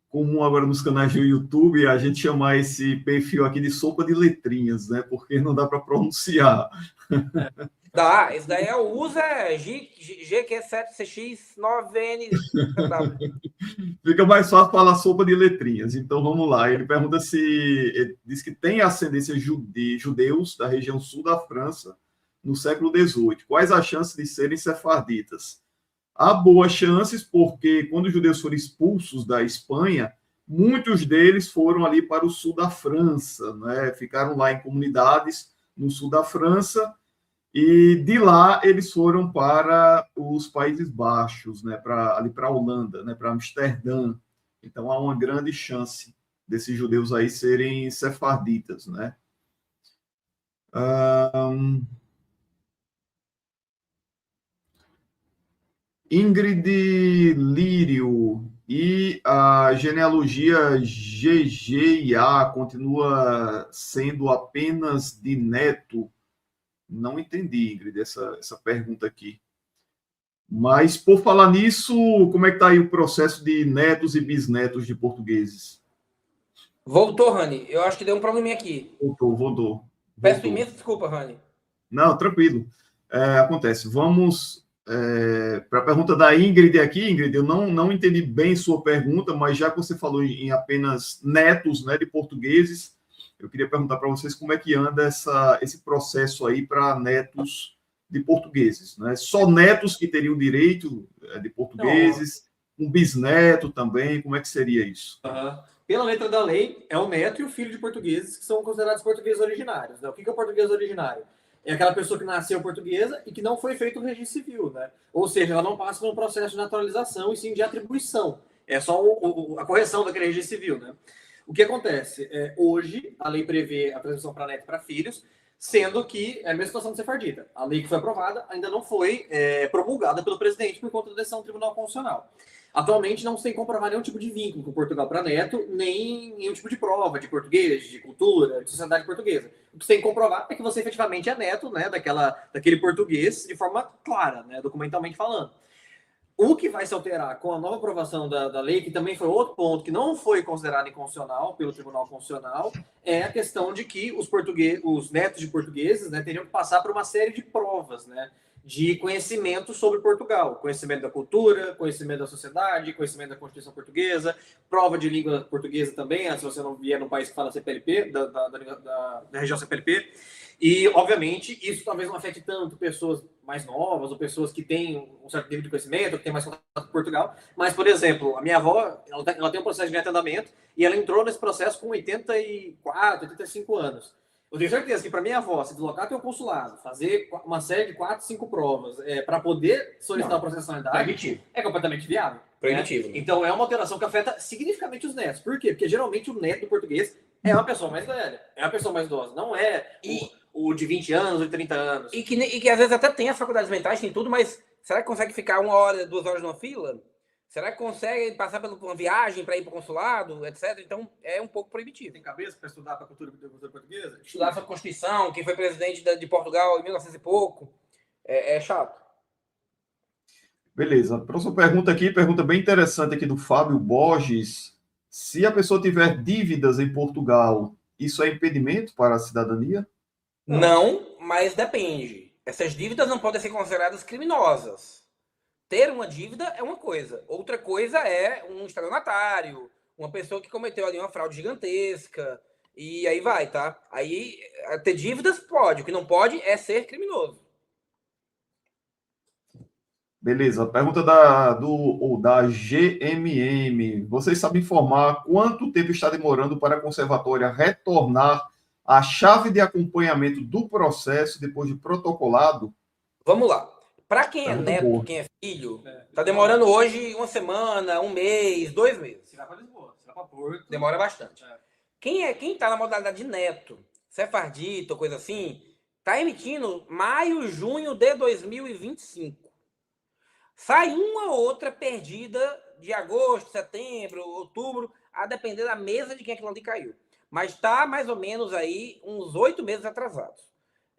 Comum agora nos canais do YouTube a gente chamar esse perfil aqui de sopa de letrinhas, né? Porque não dá para pronunciar. Dá, esse daí o uso é GQ7CX9N. Fica mais fácil falar sopa de letrinhas. Então vamos lá. Ele pergunta se ele diz que tem ascendência de judeus da região sul da França no século XVIII. Quais as chances de serem sefarditas? Há boas chances, porque quando os judeus foram expulsos da Espanha, muitos deles foram ali para o sul da França, né? Ficaram lá em comunidades no sul da França, e de lá eles foram para os Países Baixos, né? Ali para a Holanda, né? Para Amsterdã. Então há uma grande chance desses judeus aí serem sefarditas, né? Ingrid Lírio, e a genealogia GGIA continua sendo apenas de neto? Não entendi, Ingrid, essa pergunta aqui. Mas, por falar nisso, como é que está aí o processo de netos e bisnetos de portugueses? Voltou, Rani. Eu acho que deu um probleminha aqui. Voltou. Peço imensa desculpa, Rani. Não, tranquilo. Acontece. Vamos para a pergunta da Ingrid aqui. Ingrid, eu não entendi bem sua pergunta, mas já que você falou em apenas netos, né, de portugueses, eu queria perguntar para vocês como é que anda esse processo aí para netos de portugueses, né? Só netos que teriam direito de portugueses, um bisneto também, como é que seria isso? Uhum. Pela letra da lei, é o neto e o filho de portugueses que são considerados portugueses originários. Né? O que é o português originário? É aquela pessoa que nasceu portuguesa e que não foi feito o registro civil, né? Ou seja, ela não passa por um processo de naturalização e sim de atribuição. É só a correção daquele registro civil, né? O que acontece? Hoje, a lei prevê a transmissão para neto e para filhos, sendo que é a mesma situação do sefardita. A lei que foi aprovada ainda não foi promulgada pelo presidente por conta da decisão do Tribunal Constitucional. Atualmente não se tem que comprovar nenhum tipo de vínculo com Portugal para neto, nem nenhum tipo de prova de português, de cultura, de sociedade portuguesa. O que você tem que comprovar é que você efetivamente é neto, né, daquele português de forma clara, né, documentalmente falando. O que vai se alterar com a nova aprovação da lei, que também foi outro ponto que não foi considerado inconstitucional pelo Tribunal Constitucional, é a questão de que os netos de portugueses, né, teriam que passar por uma série de provas, né, de conhecimento sobre Portugal, conhecimento da cultura, conhecimento da sociedade, conhecimento da Constituição Portuguesa, prova de língua portuguesa também, se você não vier num país que fala CPLP, da região CPLP. E, obviamente, isso talvez não afete tanto pessoas mais novas ou pessoas que têm um certo nível de conhecimento, que têm mais contato com Portugal. Mas, por exemplo, a minha avó, ela tem um processo de andamento e ela entrou nesse processo com 84, 85 anos. Eu tenho certeza que para minha avó se deslocar até o consulado, fazer uma série de 4, 5 provas para poder solicitar o processo de nacionalidade, é completamente viável. Proibitivo. Né? Então, é uma alteração que afeta significativamente os netos. Por quê? Porque geralmente o neto do português é uma pessoa mais velha, é uma pessoa mais idosa, não é o de 20 anos, ou de 30 anos. E que às vezes até tem as faculdades mentais, tem tudo, mas será que consegue ficar 1 hora, 2 horas numa fila? Será que consegue passar por uma viagem para ir para o consulado, etc? Então, é um pouco proibitivo. Tem cabeça para estudar para a cultura portuguesa? Estudar sobre a Constituição, quem foi presidente de Portugal em 1900 e pouco, é chato. Beleza. A próxima pergunta aqui, pergunta bem interessante aqui do Fábio Borges. Se a pessoa tiver dívidas em Portugal, isso é impedimento para a cidadania? Não, mas depende. Essas dívidas não podem ser consideradas criminosas. Ter uma dívida é uma coisa. Outra coisa é um estelionatário, uma pessoa que cometeu ali uma fraude gigantesca. E aí vai, tá? Aí, ter dívidas pode. O que não pode é ser criminoso. Beleza. Pergunta da GMM. Vocês sabem informar quanto tempo está demorando para a conservatória retornar a chave de acompanhamento do processo depois de protocolado? Vamos lá. Para quem é Pergunta neto, boa. quem é filho, tá demorando hoje 1 semana, 1 mês, 2 meses. Se vai para Lisboa, se vai para Porto. Demora bastante. Quem tá na modalidade de neto, sefardita ou coisa assim, tá emitindo maio, junho de 2025. Sai uma ou outra perdida de agosto, setembro, outubro, a depender da mesa de quem aquilo ali caiu. Mas está mais ou menos aí uns 8 meses atrasados.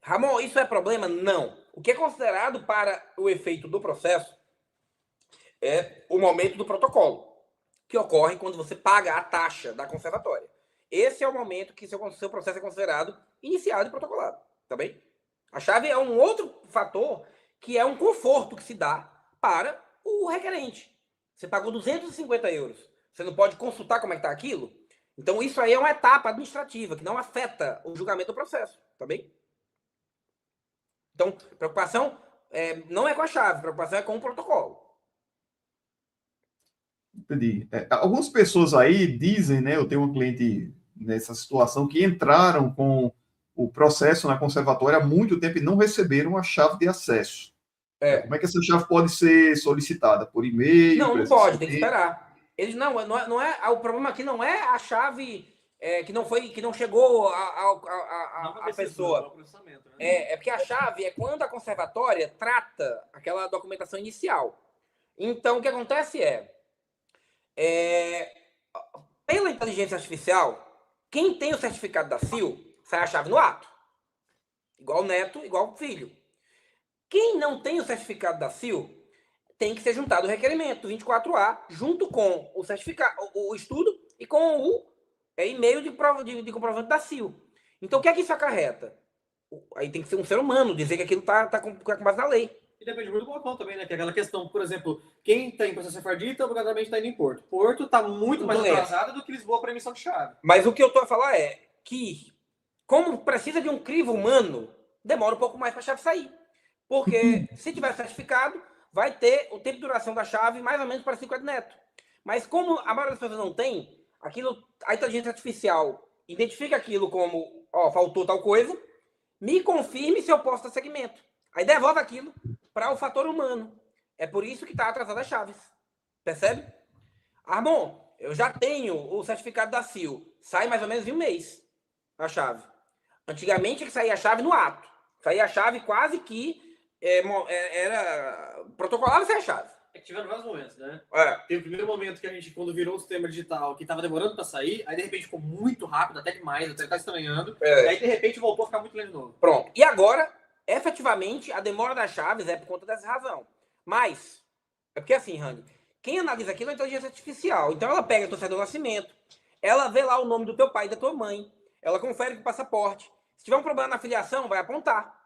Ramon, isso é problema? Não. O que é considerado para o efeito do processo é o momento do protocolo, que ocorre quando você paga a taxa da conservatória. Esse é o momento que seu processo é considerado iniciado e protocolado. Tá bem? A chave é um outro fator que é um conforto que se dá para o requerente. Você pagou 250 euros. Você não pode consultar como é que está aquilo? Então, isso aí é uma etapa administrativa que não afeta o julgamento do processo. Tá bem? Então, preocupação não é com a chave, preocupação é com o protocolo. Entendi. Algumas pessoas aí dizem, né? Eu tenho um cliente nessa situação que entraram com o processo na conservatória há muito tempo e não receberam a chave de acesso. Como é que essa chave pode ser solicitada? Por e-mail? Não pode, tem que esperar. Eles não é. O problema aqui não é a chave que não chegou a pessoa. É porque a chave é quando a conservatória trata aquela documentação inicial. Então, o que acontece pela inteligência artificial, quem tem o certificado da CIL, sai a chave no ato. Igual o neto, igual o filho. Quem não tem o certificado da CIL, tem que ser juntado o requerimento 24A junto com o certificado, o estudo e com o e-mail de prova de comprovante da CIL. Então, o que é que isso acarreta? Aí tem que ser um ser humano dizer que aquilo tá com base na lei. E depende muito do balcão também, né? Que é aquela questão, por exemplo, quem está em processo sefardita, obrigatoriamente está indo em Porto. Porto está muito mais atrasado do que Lisboa para emissão de chave. Mas o que eu estou a falar é que, como precisa de um crivo humano, demora um pouco mais para a chave sair. Porque se tiver certificado, vai ter o tempo de duração da chave mais ou menos parecido com a de Neto. Mas como a maioria das pessoas não tem, a inteligência artificial identifica aquilo como, faltou tal coisa, me confirme se eu posso dar segmento. Aí devolve aquilo para o fator humano. É por isso que está atrasada as chaves. Percebe? Armon, eu já tenho o certificado da CIL. Sai mais ou menos em um mês a chave. Antigamente que saía a chave no ato. Saía a chave quase que era protocolado sem a chave. É que tiveram vários momentos, né? Teve o primeiro momento que a gente, quando virou o sistema digital, que estava demorando para sair, aí de repente ficou muito rápido, até demais, até tá estranhando. Aí de repente voltou a ficar muito lento de novo. Pronto. E agora, efetivamente, a demora das chaves é por conta dessa razão. Mas, é porque assim, Rani, quem analisa aquilo é a inteligência artificial. Então ela pega o teu certidão de nascimento, ela vê lá o nome do teu pai e da tua mãe, ela confere com o passaporte. Se tiver um problema na filiação, vai apontar.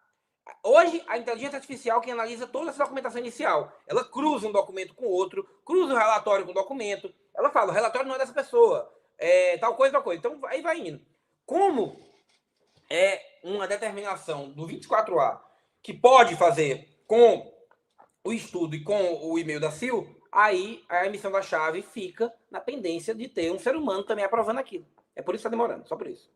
Hoje, a inteligência artificial que analisa toda essa documentação inicial. Ela cruza um documento com outro, cruza um relatório com o documento. Ela fala, o relatório não é dessa pessoa, tal coisa. Então, aí vai indo. Como é uma determinação do 24A que pode fazer com o estudo e com o e-mail da CIL, aí a emissão da chave fica na pendência de ter um ser humano também aprovando aquilo. É por isso que está demorando, só por isso.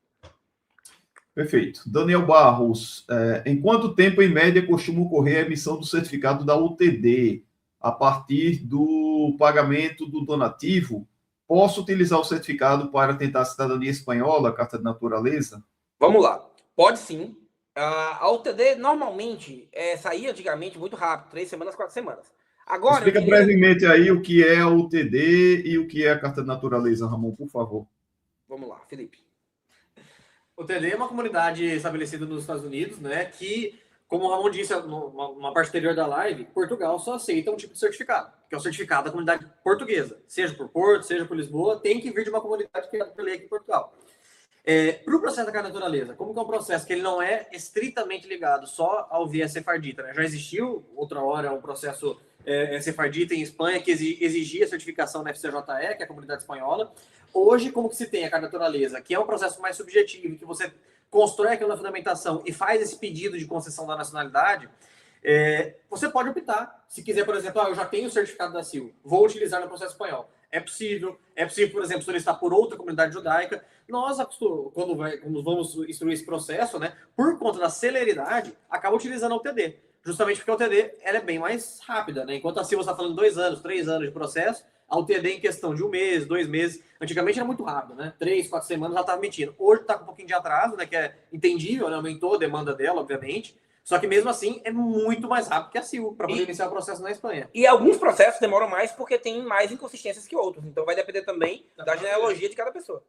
Perfeito. Daniel Barros, em quanto tempo, em média, costuma ocorrer a emissão do certificado da UTD? A partir do pagamento do donativo, posso utilizar o certificado para tentar a cidadania espanhola, a carta de natureza? Vamos lá. Pode sim. A UTD, normalmente, saía antigamente muito rápido, 3 semanas, 4 semanas. Agora, explica brevemente aí o que é a UTD e o que é a carta de natureza, Ramon, por favor. Vamos lá, Felipe. O TD é uma comunidade estabelecida nos Estados Unidos, né? Que, como o Ramon disse numa parte anterior da live, Portugal só aceita um tipo de certificado, que é o certificado da comunidade portuguesa. Seja por Porto, seja por Lisboa, tem que vir de uma comunidade criada por lei aqui em Portugal. Para o processo da carta de natureza, como que é um processo que ele não é estritamente ligado só ao viés sefardita, né? Já existiu, outra hora, um processo sefardita em Espanha que exigia certificação na FCJE, que é a comunidade espanhola. Hoje, como que se tem a carta de natureza, que é um processo mais subjetivo, que você constrói aquilo na fundamentação e faz esse pedido de concessão da nacionalidade, você pode optar. Se quiser, por exemplo, eu já tenho o certificado da CIL, vou utilizar no processo espanhol. É possível, por exemplo, solicitar por outra comunidade judaica. Nós, quando vamos instruir esse processo, né, por conta da celeridade, acaba utilizando a UTD. Justamente porque a UTD ela é bem mais rápida, né? Enquanto a CIL está falando 2 anos, 3 anos de processo, a UTD em questão de 1 mês, 2 meses. Antigamente era muito rápido, né? 3, 4 semanas ela estava mentindo. Hoje está com um pouquinho de atraso, né? Que é entendível, né? Aumentou a demanda dela, obviamente. Só que mesmo assim é muito mais rápido que a CIL para poder iniciar o processo na Espanha. E alguns processos demoram mais porque tem mais inconsistências que outros. Então vai depender também da genealogia de cada pessoa.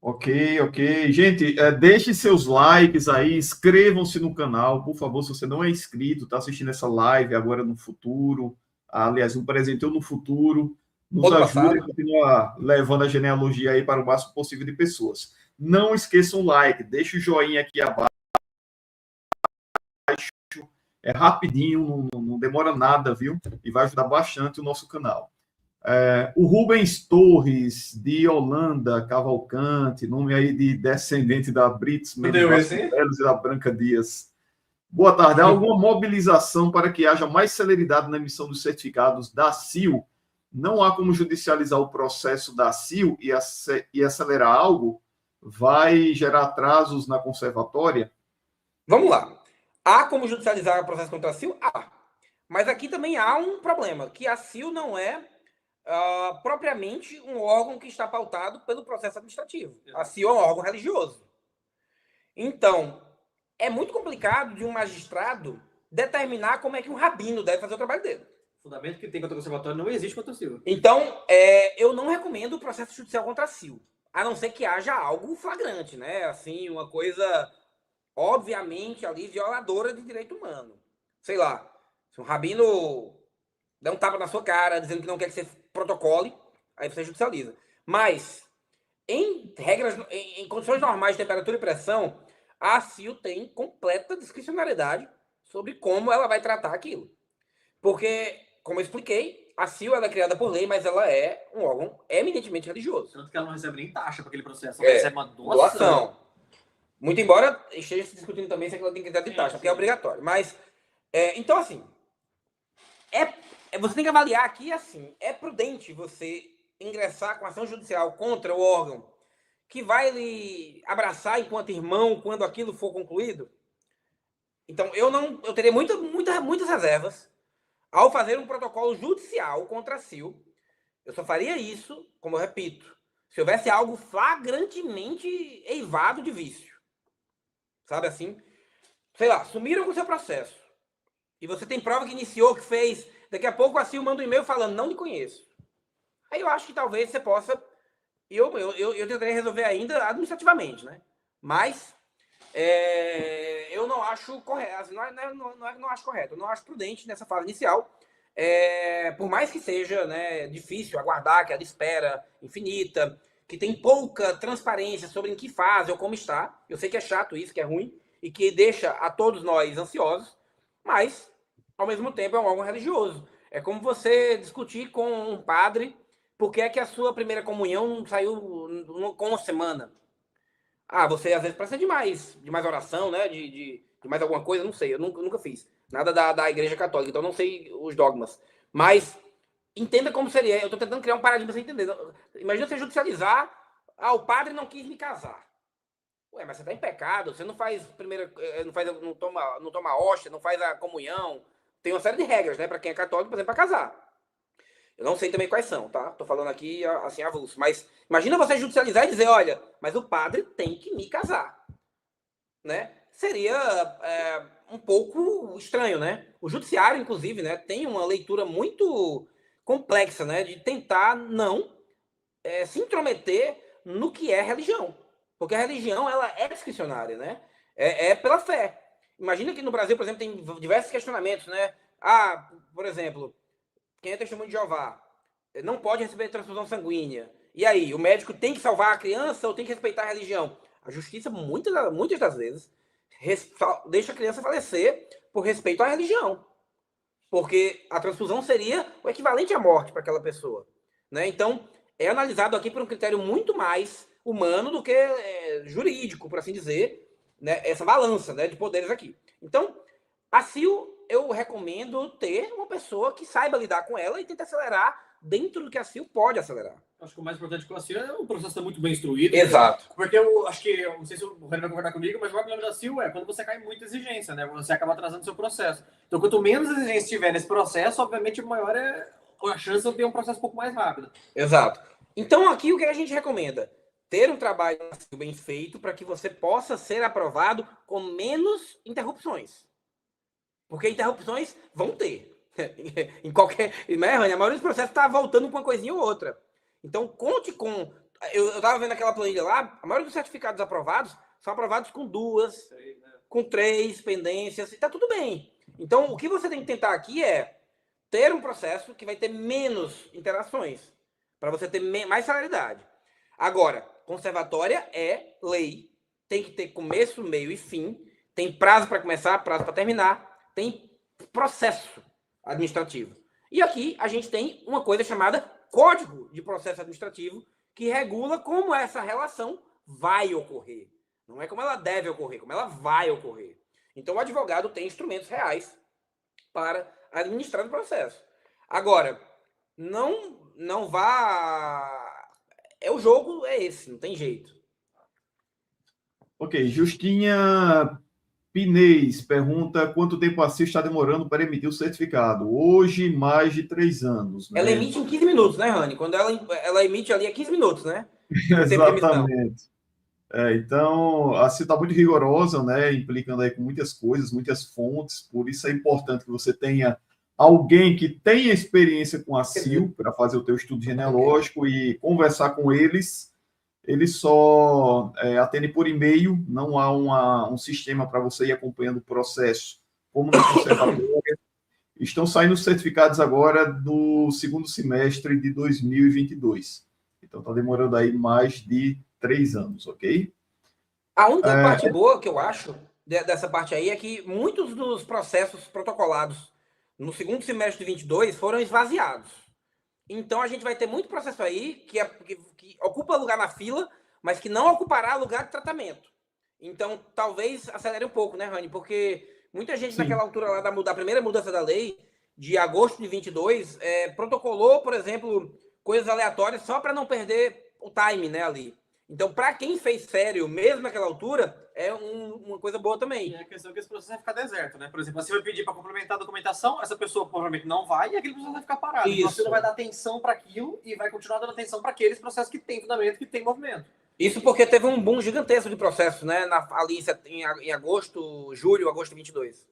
Ok. Gente, deixe seus likes aí, inscrevam-se no canal, por favor, se você não é inscrito, está assistindo essa live agora no futuro, aliás, um presente no futuro, nos ajude a continuar levando a genealogia aí para o máximo possível de pessoas. Não esqueçam o like, deixe o joinha aqui abaixo, é rapidinho, não demora nada, viu? E vai ajudar bastante o nosso canal. O Rubens Torres, de Holanda, Cavalcante, nome aí de descendente da Brits e da Branca Dias. Boa tarde. Há alguma mobilização para que haja mais celeridade na emissão dos certificados da CIL? Não há como judicializar o processo da CIL e acelerar algo? Vai gerar atrasos na conservatória? Vamos lá. Há como judicializar o processo contra a CIL? Há. Mas aqui também há um problema, que a CIL não é propriamente um órgão que está pautado pelo processo administrativo. A CIL é um órgão religioso. Então, é muito complicado de um magistrado determinar como é que um rabino deve fazer o trabalho dele. O fundamento que tem contra o conservatório não existe contra a CIL. Então, eu não recomendo o processo judicial contra a CIL, a não ser que haja algo flagrante, né? Assim, uma coisa, obviamente, ali, violadora de direito humano. Sei lá, Se um rabino der um tapa na sua cara, dizendo que não quer que você protocole, aí você judicializa. Mas, em regras, em condições normais de temperatura e pressão, a ACIL tem completa discricionariedade sobre como ela vai tratar aquilo. Porque, como eu expliquei, a ACIL ela é criada por lei, mas ela é um órgão eminentemente religioso. Tanto que ela não recebe nem taxa para aquele processo, ela recebe uma doação. Muito embora esteja se discutindo também se ela tem que ter de taxa, porque é obrigatório. Mas, então, assim, você tem que avaliar aqui, assim, é prudente você ingressar com ação judicial contra o órgão que vai lhe abraçar enquanto irmão quando aquilo for concluído? Então, eu teria muitas reservas ao fazer um protocolo judicial contra a CIL. Eu só faria isso, como eu repito, se houvesse algo flagrantemente eivado de vício. Sabe assim? Sei lá, sumiram com o seu processo. E você tem prova que iniciou, que fez. Daqui a pouco a CIL manda um e-mail falando, não me conheço. Aí eu acho que talvez você possa... Eu tentaria resolver ainda administrativamente, né? Mas eu não acho correto. Não acho correto. Eu não acho prudente nessa fase inicial. Por mais que seja, né, difícil aguardar aquela espera infinita, que tem pouca transparência sobre em que fase ou como está. Eu sei que é chato isso, que é ruim, e que deixa a todos nós ansiosos, mas, ao mesmo tempo, é um órgão religioso. É como você discutir com um padre por que é que a sua primeira comunhão saiu com uma semana. Você às vezes precisa de mais oração, né? De mais alguma coisa, não sei, eu nunca fiz. Nada da Igreja Católica, então não sei os dogmas. Mas entenda como seria. Eu estou tentando criar um paradigma para você entender. Imagina você judicializar, o padre não quis me casar. Ué, mas você está em pecado, você não faz não toma hóstia, não faz a comunhão. Tem uma série de regras, né, para quem é católico, por exemplo, para casar. Eu não sei também quais são, tá? Tô falando aqui assim avulso. Mas imagina você judicializar e dizer, olha, mas o padre tem que me casar, né? Seria um pouco estranho, né? O judiciário, inclusive, né, tem uma leitura muito complexa, né, de tentar não se intrometer no que é religião. Porque a religião, ela é discricionária, né? É pela fé. Imagina que no Brasil, por exemplo, tem diversos questionamentos, né? Por exemplo, quem é testemunho de Jeová não pode receber transfusão sanguínea. E aí, o médico tem que salvar a criança ou tem que respeitar a religião? A justiça, muitas das vezes, deixa a criança falecer por respeito à religião. Porque a transfusão seria o equivalente à morte para aquela pessoa, né? Então, é analisado aqui por um critério muito mais humano do que jurídico, por assim dizer, né? Essa balança, né, de poderes aqui. Então, a CIL, eu recomendo ter uma pessoa que saiba lidar com ela e tentar acelerar dentro do que a CIL pode acelerar. Acho que o mais importante com a CIL é o processo estar muito bem instruído. Exato. Porque eu acho que, não sei se o Renan vai concordar comigo, mas o problema da CIL é quando você cai em muita exigência, né? Você acaba atrasando o seu processo. Então, quanto menos exigência tiver nesse processo, obviamente, maior é a chance de ter um processo um pouco mais rápido. Exato. Então, aqui o que a gente recomenda? Ter um trabalho bem feito para que você possa ser aprovado com menos interrupções. Porque interrupções vão ter. Em qualquer. Né, a maioria dos processos está voltando com uma coisinha ou outra. Então, conte com. Eu estava vendo aquela planilha lá, a maioria dos certificados aprovados são aprovados com 2, com 3 pendências, e está tudo bem. Então, o que você tem que tentar aqui é ter um processo que vai ter menos interações, para você ter mais celeridade. Agora, conservatória é lei, tem que ter começo, meio e fim, tem prazo para começar, prazo para terminar, tem processo administrativo. E aqui a gente tem uma coisa chamada Código de Processo Administrativo, que regula como essa relação vai ocorrer. Não é como ela deve ocorrer, como ela vai ocorrer. Então o advogado tem instrumentos reais para administrar o processo. Agora, não vá... O jogo é esse, não tem jeito. Ok, Justinha Pinês pergunta quanto tempo a CIL está demorando para emitir o certificado. Hoje, mais de 3 anos. Né? Ela emite em 15 minutos, né, Rani? Quando ela emite ali é 15 minutos, né? Exatamente. Então, a CIL está muito rigorosa, né? Implicando aí com muitas coisas, muitas fontes. Por isso é importante que você tenha alguém que tenha experiência com a CIL para fazer o teu estudo genealógico e conversar com eles. Eles só atendem por e-mail, não há um sistema para você ir acompanhando o processo, como na conservatória. estão saindo os certificados agora do segundo semestre de 2022. Então, está demorando aí mais de 3 anos, ok? A única parte boa que eu acho dessa parte aí é que muitos dos processos protocolados no segundo semestre de 22 foram esvaziados. Então, a gente vai ter muito processo aí que ocupa lugar na fila, mas que não ocupará lugar de tratamento. Então, talvez acelere um pouco, né, Rani? Porque muita gente, naquela altura lá da primeira mudança da lei, de agosto de 22, protocolou, por exemplo, coisas aleatórias só para não perder o time, né, ali. Então, para quem fez sério, mesmo naquela altura, é uma coisa boa também. E a questão é que esse processo vai ficar deserto, né? Por exemplo, você vai pedir para complementar a documentação, essa pessoa provavelmente não vai e aquele processo vai ficar parado. Isso. Então, você não vai dar atenção para aquilo e vai continuar dando atenção para aqueles processos que têm fundamento, que têm movimento. Isso porque teve um boom gigantesco de processos, né? Ali em agosto, julho, agosto de 22.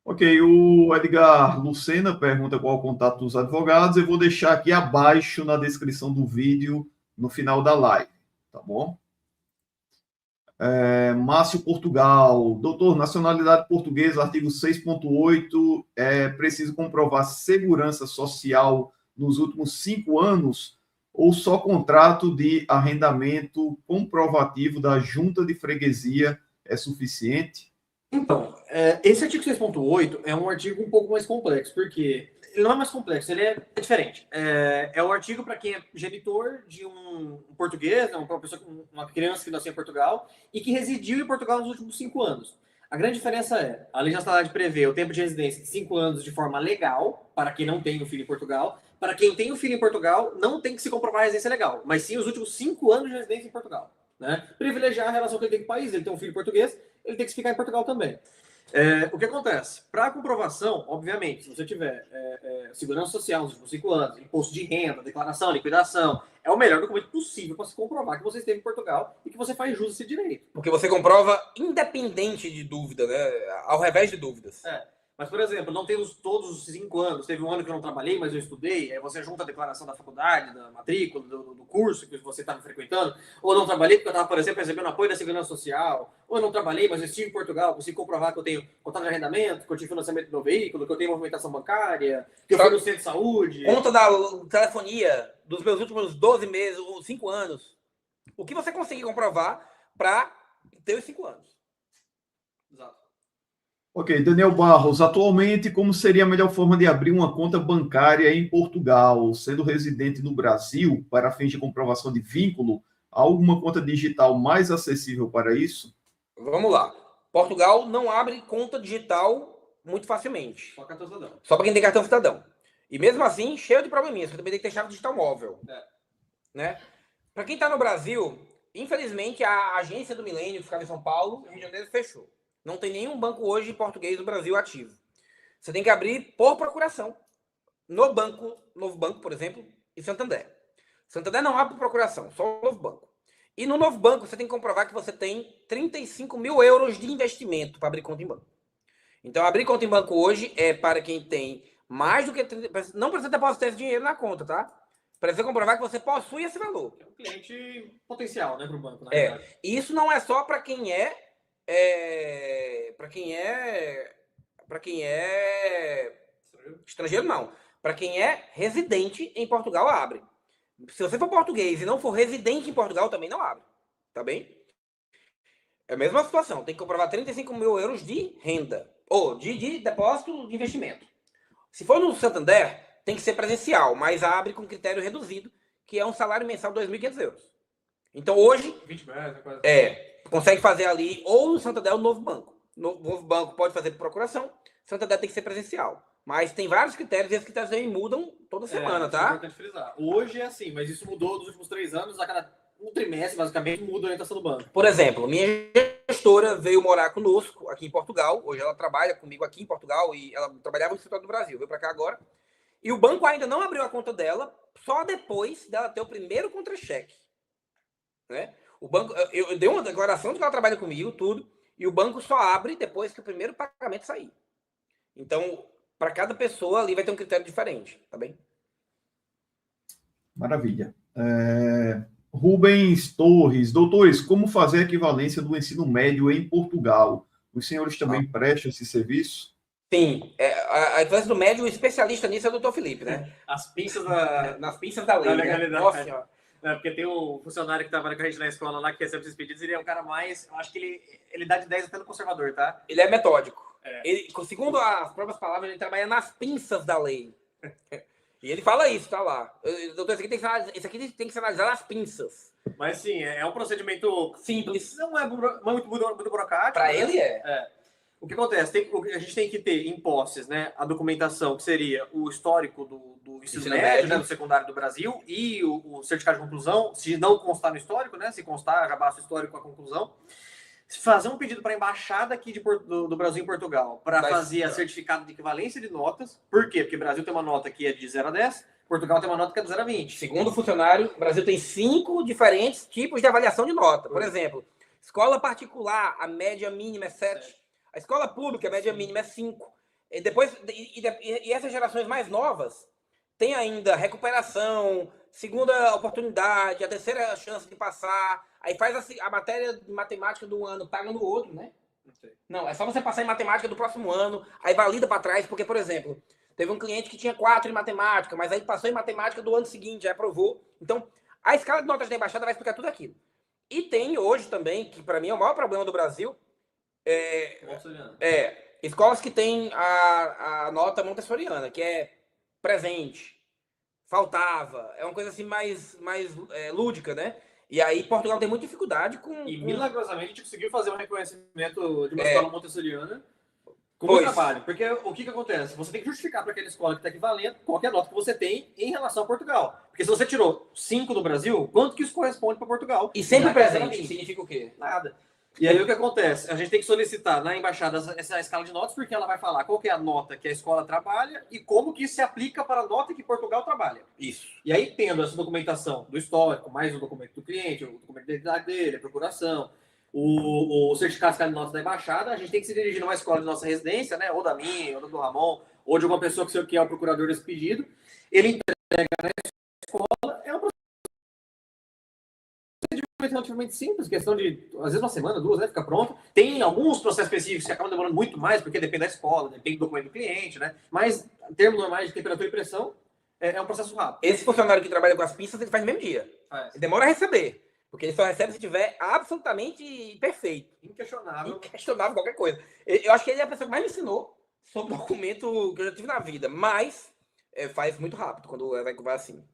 Ok, o Edgar Lucena pergunta qual é o contato dos advogados. Eu vou deixar aqui abaixo na descrição do vídeo, no final da live, tá bom? Márcio Portugal, doutor, nacionalidade portuguesa, artigo 6.8, é preciso comprovar segurança social nos últimos 5 anos ou só contrato de arrendamento comprovativo da junta de freguesia é suficiente? Então, esse artigo 6.8 é um artigo um pouco mais complexo, porque ele não é mais complexo, ele é diferente. É um artigo para quem é genitor de um português, uma criança que nasceu em Portugal e que residiu em Portugal nos últimos 5 anos. A grande diferença é, a lei de nacionalidade prevê o tempo de residência de 5 anos de forma legal, para quem não tem um filho em Portugal. Para quem tem um filho em Portugal, não tem que se comprovar a residência legal, mas sim os últimos 5 anos de residência em Portugal. Né? Privilegiar a relação que ele tem com o país, ele tem um filho português, ele tem que ficar em Portugal também. O que acontece? Para a comprovação, obviamente, se você tiver segurança social nos últimos 5 anos, imposto de renda, declaração, liquidação, é o melhor documento possível para se comprovar que você esteve em Portugal e que você faz jus a esse direito. Porque você comprova independente de dúvida, né? Ao revés de dúvidas. Mas, por exemplo, não temos todos os 5 anos, teve um ano que eu não trabalhei, mas eu estudei, aí você junta a declaração da faculdade, da matrícula, do curso que você estava frequentando, ou não trabalhei porque eu estava, por exemplo, recebendo apoio da Segurança Social, ou eu não trabalhei, mas eu estive em Portugal, consigo comprovar que eu tenho contrato de arrendamento, que eu tive financiamento do meu veículo, que eu tenho movimentação bancária, que eu fui no centro de saúde. Conta da telefonia dos meus últimos 12 meses ou 5 anos. O que você conseguir comprovar para ter os 5 anos. Exato. Ok, Daniel Barros, atualmente, como seria a melhor forma de abrir uma conta bancária em Portugal, sendo residente no Brasil, para fins de comprovação de vínculo? Há alguma conta digital mais acessível para isso? Vamos lá. Portugal não abre conta digital muito facilmente. Só cartão cidadão. Só para quem tem cartão cidadão. E mesmo assim, cheio de probleminhas. Você também tem que ter chave digital móvel. Né? Para quem está no Brasil, infelizmente, a agência do Milênio, que ficava em São Paulo, Rio de Janeiro, fechou. Não tem nenhum banco hoje português no Brasil ativo. Você tem que abrir por procuração. No banco, Novo Banco, por exemplo, e Santander. Santander não abre por procuração, só o Novo Banco. E no Novo Banco, você tem que comprovar que você tem 35 mil euros de investimento para abrir conta em banco. Então, abrir conta em banco hoje é para quem tem mais do que... Não precisa depositar esse dinheiro na conta, tá? Precisa comprovar que você possui esse valor. É um cliente potencial, né, para o banco, na verdade. Isso não é só para quem para quem é estrangeiro, não. Para quem é residente em Portugal, abre. Se você for português e não for residente em Portugal, também não abre. Tá bem? É a mesma situação. Tem que comprovar 35 mil euros de renda. Ou de depósito de investimento. Se for no Santander, tem que ser presencial, mas abre com critério reduzido, que é um salário mensal de 2.500 euros. Então, hoje... 20 reais, quase. Consegue fazer ali, ou no Santander ou no Novo Banco. No Novo Banco pode fazer por procuração, Santander tem que ser presencial. Mas tem vários critérios, e esses critérios aí mudam toda semana, tá? É importante frisar. Hoje é assim, mas isso mudou nos últimos 3 anos, a cada um trimestre, basicamente, muda a orientação do banco. Por exemplo, minha gestora veio morar conosco aqui em Portugal, hoje ela trabalha comigo aqui em Portugal, e ela trabalhava no escritório do Brasil, veio para cá agora, e o banco ainda não abriu a conta dela, só depois dela ter o primeiro contra-cheque. Né? O banco, eu dei uma declaração de que ela trabalha comigo, tudo, e o banco só abre depois que o primeiro pagamento sair. Então, para cada pessoa ali vai ter um critério diferente, tá bem? Maravilha. Rubens Torres, doutores, como fazer a equivalência do ensino médio em Portugal? Os senhores também prestam esse serviço? Sim, a influência do médio, o especialista nisso é o doutor Felipe, né? As pinças Nas pinças da lei, da né? legalidade. Nossa senhora. Porque tem um funcionário que trabalha com a gente na escola lá, que recebe esses pedidos, ele é um cara mais. Eu acho que ele dá de 10 até no conservador, tá? Ele é metódico. É. Ele, segundo as próprias palavras, ele trabalha nas pinças da lei. E ele fala isso, tá lá. Doutor, isso aqui tem que ser analisado nas pinças. Mas sim, é um procedimento Simples. não é muito burocrático. Para né? ele é. O que acontece? A gente tem que ter em posses, né, a documentação, que seria o histórico do ensino médio, né, do secundário do Brasil, e o certificado de conclusão, se não constar no histórico, né, se constar, já basta o histórico com a conclusão. Fazer um pedido para a embaixada aqui do Brasil em Portugal, para fazer a certificado de equivalência de notas. Por quê? Porque o Brasil tem uma nota que é de 0 a 10, Portugal tem uma nota que é de 0 a 20. Segundo o funcionário, o Brasil tem 5 diferentes tipos de avaliação de nota. Por exemplo, escola particular, a média mínima é 7. A escola pública, a média mínima é 5. E depois, e essas gerações mais novas têm ainda recuperação, segunda oportunidade, a terceira chance de passar. Aí faz a matéria de matemática do ano, paga no outro, né? Não, é só você passar em matemática do próximo ano, aí valida para trás, porque, por exemplo, teve um cliente que tinha 4 em matemática, mas aí passou em matemática do ano seguinte, já aprovou. Então, a escala de notas da embaixada vai explicar tudo aquilo. E tem hoje também, que para mim é o maior problema do Brasil, escolas que têm a nota montessoriana, que é presente, faltava, é uma coisa assim mais lúdica, né? E aí Portugal tem muita dificuldade com... E milagrosamente a gente conseguiu fazer um reconhecimento de uma escola montessoriana com muito trabalho. Porque o que acontece? Você tem que justificar para aquela escola que está equivalente qualquer nota que você tem em relação a Portugal. Porque se você tirou 5 do Brasil, quanto que isso corresponde para Portugal? E sempre presente significa o quê? Nada. E aí o que acontece? A gente tem que solicitar na embaixada essa escala de notas, porque ela vai falar qual que é a nota que a escola trabalha e como que isso se aplica para a nota que Portugal trabalha. Isso. E aí, tendo essa documentação do histórico, mais o documento do cliente, o documento de identidade dele, a procuração, o certificado de notas da embaixada, a gente tem que se dirigir numa escola de nossa residência, né? Ou da minha, ou do Ramon, ou de alguma pessoa que é o procurador desse pedido. Ele entrega na escola, é um relativamente simples, questão de, às vezes, uma semana, 2, né? Fica pronto. Tem alguns processos específicos que acabam demorando muito mais, porque depende da escola, depende do documento do cliente, né? Mas, em termos normais de temperatura e pressão, é um processo rápido. Esse funcionário que trabalha com as pinças, ele faz no mesmo dia. Ele demora a receber, porque ele só recebe se tiver absolutamente perfeito. Inquestionável qualquer coisa. Eu acho que ele é a pessoa que mais me ensinou sobre documento que eu já tive na vida, mas faz muito rápido quando vai assim.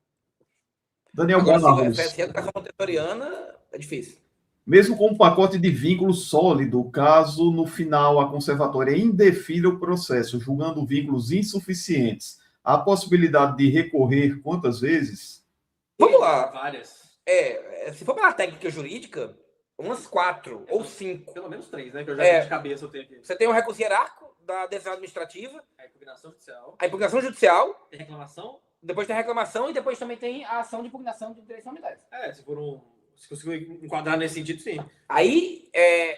Daniel Agora, Barros. se a educação montessoriana, é difícil. Mesmo com um pacote de vínculo sólido, caso no final a conservatória indefira o processo, julgando vínculos insuficientes, há possibilidade de recorrer quantas vezes? Vamos lá. Várias. Se for pela técnica jurídica, umas 4 ou 5. Pelo menos 3, né? Que eu já vi de cabeça eu tenho aqui. Você tem um recurso hierárquico da decisão administrativa. A impugnação judicial. A impugnação judicial. Tem reclamação. Depois tem a reclamação e depois também tem a ação de impugnação de direitos familiares. Se conseguir enquadrar nesse sentido, sim. Aí,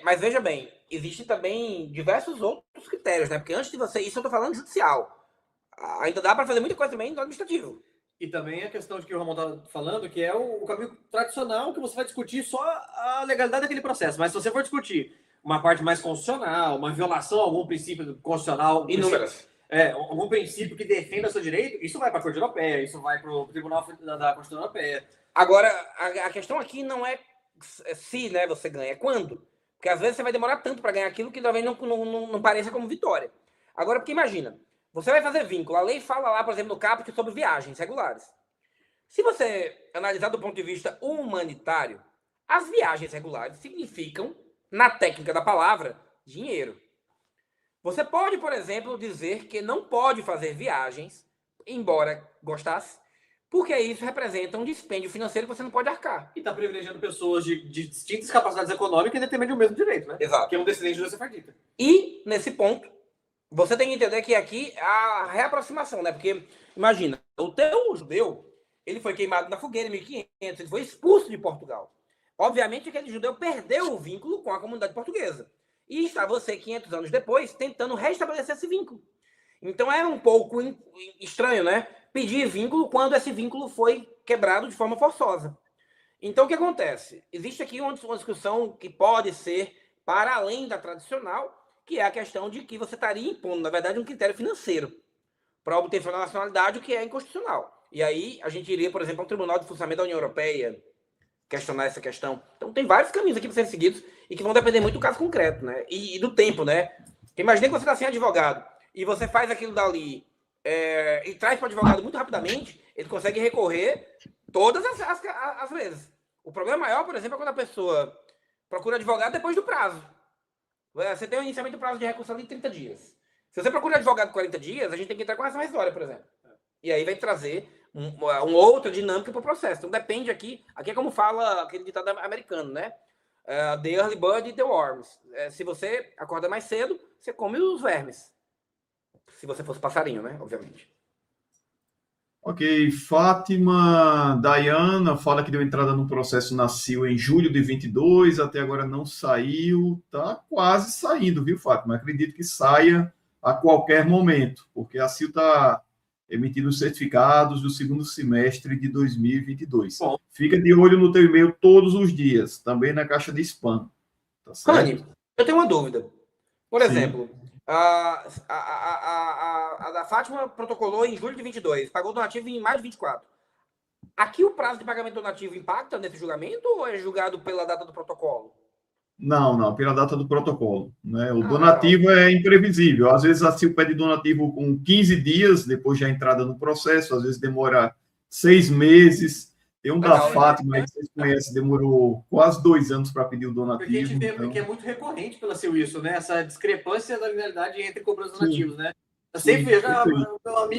mas veja bem, existem também diversos outros critérios, né? Porque antes de você... Isso eu tô falando judicial. Ainda dá para fazer muita coisa também no administrativo. E também a questão de que o Ramon está falando, que é o caminho tradicional, que você vai discutir só a legalidade daquele processo. Mas se você for discutir uma parte mais constitucional, uma violação a algum princípio constitucional... Inúmeras. Algum princípio que defenda o seu direito, isso vai para a Corte Europeia, isso vai para o Tribunal da Constituição Europeia. Agora, a questão aqui não é se, né, você ganha, é quando. Porque às vezes você vai demorar tanto para ganhar aquilo que talvez não pareça como vitória. Agora, porque imagina, você vai fazer vínculo, a lei fala lá, por exemplo, no caput sobre viagens regulares. Se você analisar do ponto de vista humanitário, as viagens regulares significam, na técnica da palavra, dinheiro. Você pode, por exemplo, dizer que não pode fazer viagens, embora gostasse, porque isso representa um dispêndio financeiro que você não pode arcar. E está privilegiando pessoas de distintas capacidades econômicas e detendendo o mesmo direito, né? Exato. Que é um descendente do sefardita. E, nesse ponto, você tem que entender que aqui a reaproximação, né? Porque, imagina, o teu judeu, ele foi queimado na fogueira em 1500, ele foi expulso de Portugal. Obviamente, aquele judeu perdeu o vínculo com a comunidade portuguesa. E está você, 500 anos depois, tentando restabelecer esse vínculo. Então é um pouco estranho, né? Pedir vínculo quando esse vínculo foi quebrado de forma forçosa. Então o que acontece? Existe aqui uma discussão que pode ser para além da tradicional, que é a questão de que você estaria impondo, na verdade, um critério financeiro para obtenção da nacionalidade, o que é inconstitucional. E aí a gente iria, por exemplo, ao Tribunal de Funcionamento da União Europeia questionar essa questão. Então tem vários caminhos aqui para serem seguidos e que vão depender muito do caso concreto, né? E do tempo, né? Imagina que você está sem advogado e você faz aquilo dali e traz para o advogado muito rapidamente, ele consegue recorrer todas as vezes. O problema maior, por exemplo, é quando a pessoa procura advogado depois do prazo. Você tem inicialmente o prazo de recurso ali de 30 dias. Se você procura advogado 40 dias, a gente tem que entrar com ação rescisória, por exemplo. E aí vai trazer uma outra dinâmica para o processo. Então depende aqui é como fala aquele ditado americano, né? The early bird eat the worms. Se você acorda mais cedo, você come os vermes. Se você fosse passarinho, né? Obviamente. Ok, Fátima Dayana fala que deu entrada no processo na CIL em julho de 22, até agora não saiu, tá quase saindo, viu, Fátima? Acredito que saia a qualquer momento, porque a CIL está emitindo os certificados do segundo semestre de 2022. Bom, fica de olho no teu e-mail todos os dias, também na caixa de spam. Tá certo? Rani, eu tenho uma dúvida. Por exemplo, a da Fátima protocolou em julho de 22, pagou o donativo em maio de 24. Aqui o prazo de pagamento do donativo impacta nesse julgamento ou é julgado pela data do protocolo? Não, pela data do protocolo. Né? O donativo é imprevisível. Às vezes a CIL pede donativo com 15 dias depois da entrada no processo, às vezes demora 6 meses. Tem um da Fátima, que vocês conhecem, demorou quase 2 anos para pedir o donativo. Porque a gente vê, porque é muito recorrente pela CIL isso, né? Essa discrepância da linearidade entre cobranças donativos, né? Eu sempre vejo,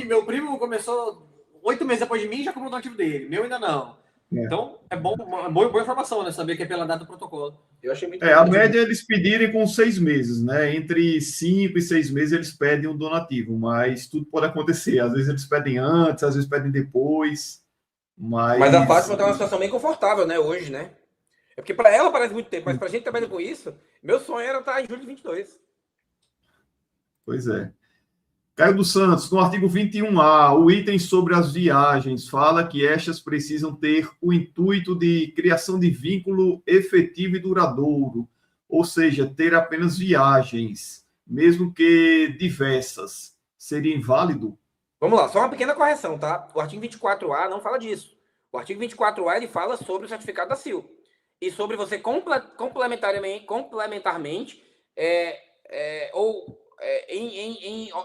meu primo começou 8 meses depois de mim, já cobrou o donativo dele. Meu ainda não. Então, é boa informação, né? Saber que é pela data do protocolo. Eu achei muito a média é eles pedirem com 6 meses, né? Entre 5 e 6 meses eles pedem um donativo, mas tudo pode acontecer. Às vezes eles pedem antes, às vezes pedem depois. Mas a Fátima está numa situação bem confortável, né? Hoje, né? É porque para ela parece muito tempo, mas para a gente que trabalha com isso, meu sonho era estar em julho de 22. Pois é. Caio dos Santos, no artigo 21A, o item sobre as viagens fala que estas precisam ter o intuito de criação de vínculo efetivo e duradouro, ou seja, ter apenas viagens, mesmo que diversas. Seria inválido? Vamos lá, só uma pequena correção, tá? O artigo 24A não fala disso. O artigo 24A ele fala sobre o certificado da CIL e sobre você complementarmente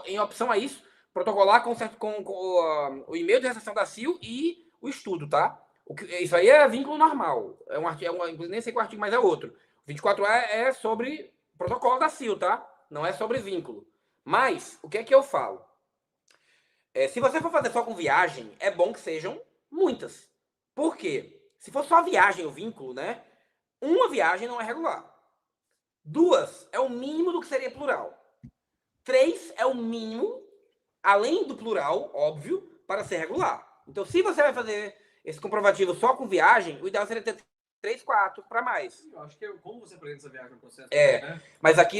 em opção a isso, protocolar com o e-mail de recepção da CIL e o estudo, tá? Isso aí é vínculo normal. Nem sei qual artigo, mas é outro. O 24A é sobre protocolo da CIL, tá? Não é sobre vínculo. Mas, o que é que eu falo? Se você for fazer só com viagem, é bom que sejam muitas. Por quê? Se for só viagem o vínculo, né? Uma viagem não é regular. 2 é o mínimo do que seria plural. 3 é o mínimo, além do plural, óbvio, para ser regular. Então, se você vai fazer esse comprovativo só com viagem, o ideal seria ter 3, 4 para mais. Eu acho que como você apresenta essa viagem no processo. Né? Mas aqui,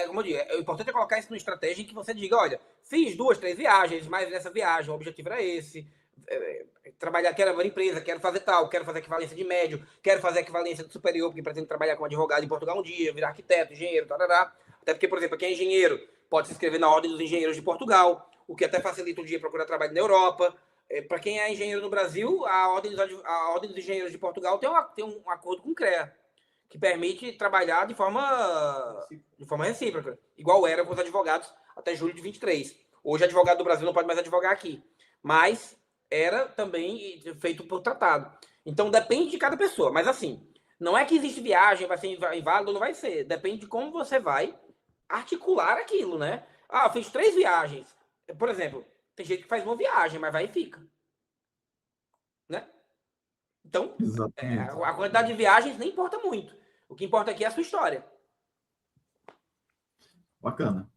como eu digo, é importante colocar isso numa estratégia em que você diga, olha, fiz 2, 3 viagens, mas nessa viagem o objetivo era esse, trabalhar, quero abrir empresa, quero fazer tal, quero fazer equivalência de médio, quero fazer equivalência de superior, porque pretendo trabalhar como advogado em Portugal um dia, virar arquiteto, engenheiro, tarará. Até porque, por exemplo, quem é engenheiro pode se inscrever na Ordem dos Engenheiros de Portugal, o que até facilita o dia procurar trabalho na Europa. Para quem é engenheiro no Brasil, a Ordem dos Engenheiros de Portugal tem um acordo com o CREA, que permite trabalhar de forma recíproca, igual era com os advogados até julho de 23. Hoje, advogado do Brasil não pode mais advogar aqui, mas era também feito por tratado. Então, depende de cada pessoa. Mas, assim, não é que existe viagem, vai ser inválido ou não vai ser. Depende de como você vai articular aquilo, né? Eu fiz 3 viagens. Por exemplo, tem gente que faz uma viagem, mas vai e fica. Né? Então, a quantidade de viagens nem importa muito. O que importa aqui é a sua história. Bacana.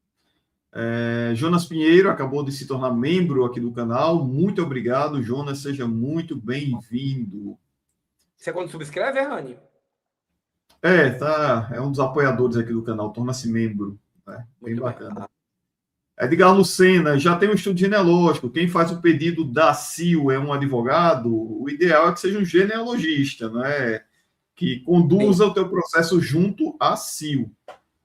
Jonas Pinheiro acabou de se tornar membro aqui do canal. Muito obrigado, Jonas. Seja muito bem-vindo. Você quando subscreve, Rani? É um dos apoiadores aqui do canal. Torna-se membro. Bem bacana. Edgar Lucena, já tem um estudo genealógico. Quem faz o pedido da CIL é um advogado? O ideal é que seja um genealogista, né? Que conduza o teu processo junto à CIL.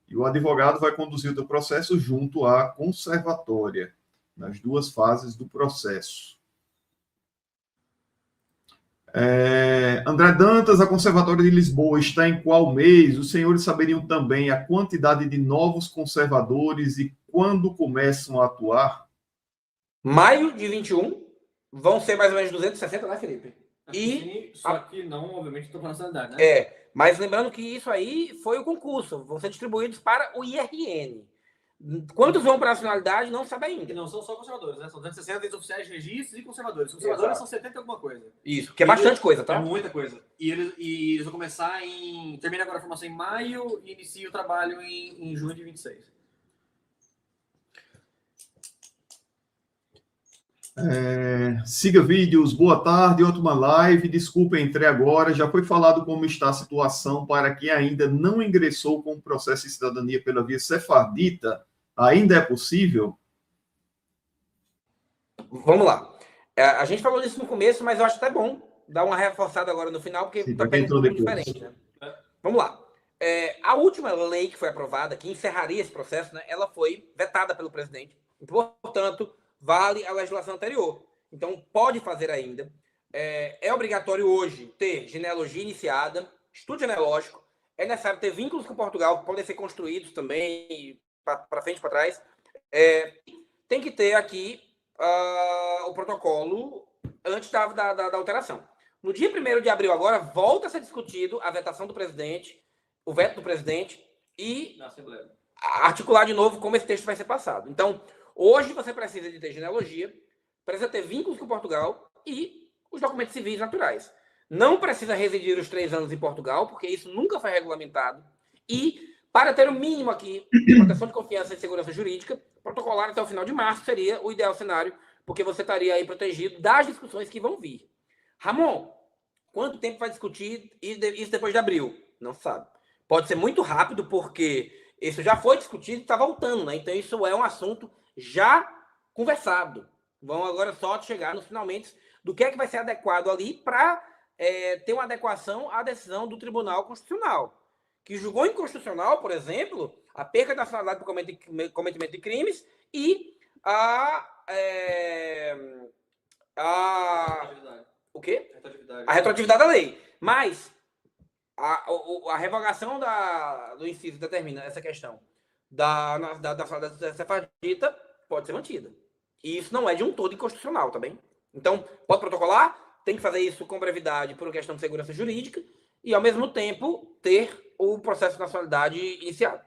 E o advogado vai conduzir o teu processo junto à conservatória, nas duas fases do processo. André Dantas, a Conservatória de Lisboa está em qual mês? Os senhores saberiam também a quantidade de novos conservadores e quando começam a atuar? Maio de 21, vão ser mais ou menos 260, né, Felipe? E só que não, obviamente, estou com nacionalidade, né? Mas lembrando que isso aí foi o concurso, vão ser distribuídos para o IRN. Quantos vão para a nacionalidade, não sabe ainda. E não são só conservadores, né? São 260 oficiais de registros e conservadores. Conservadores são 70 e alguma coisa. Isso, que é bastante coisa, tá? É muita coisa. E eles vão começar termina agora a formação em maio e inicia o trabalho em junho de 26. Siga vídeos, boa tarde, ótima live. Desculpa, entrei agora. Já foi falado como está a situação para quem ainda não ingressou com o processo de cidadania pela via sefardita? Ainda é possível? Vamos lá. A gente falou disso no começo, mas eu acho até bom dar uma reforçada agora no final, porque está pegando um pouco diferente, né? Vamos lá. A última lei que foi aprovada, que encerraria esse processo, né, ela foi vetada pelo presidente. Portanto, vale a legislação anterior. Então, pode fazer ainda. É obrigatório hoje ter genealogia iniciada, estudo genealógico. É necessário ter vínculos com Portugal, que podem ser construídos também, para frente e para trás. Tem que ter aqui o protocolo antes da alteração. No dia 1º de abril, agora, volta a ser discutido a vetação do presidente, o veto do presidente e na Assembleia. Articular de novo como esse texto vai ser passado. Então, hoje você precisa de ter genealogia, precisa ter vínculos com Portugal e os documentos civis naturais. Não precisa residir os 3 anos em Portugal, porque isso nunca foi regulamentado. E, para ter o mínimo aqui, proteção de confiança e segurança jurídica, protocolar até o final de março seria o ideal cenário, porque você estaria aí protegido das discussões que vão vir. Ramon, quanto tempo vai discutir isso depois de abril? Não sabe. Pode ser muito rápido, porque isso já foi discutido e está voltando, né? Então, isso é um assunto já conversado. Vão agora só chegar nos finalmente do que é que vai ser adequado ali para ter uma adequação à decisão do Tribunal Constitucional, que julgou inconstitucional, por exemplo, a perda da nacionalidade por cometimento de crimes e o quê? A retroatividade da lei. Mas a revogação do inciso determina essa questão da sefardita pode ser mantida. E isso não é de um todo inconstitucional, tá bem? Então, pode protocolar, tem que fazer isso com brevidade por uma questão de segurança jurídica e, ao mesmo tempo, ter o processo de nacionalidade iniciado.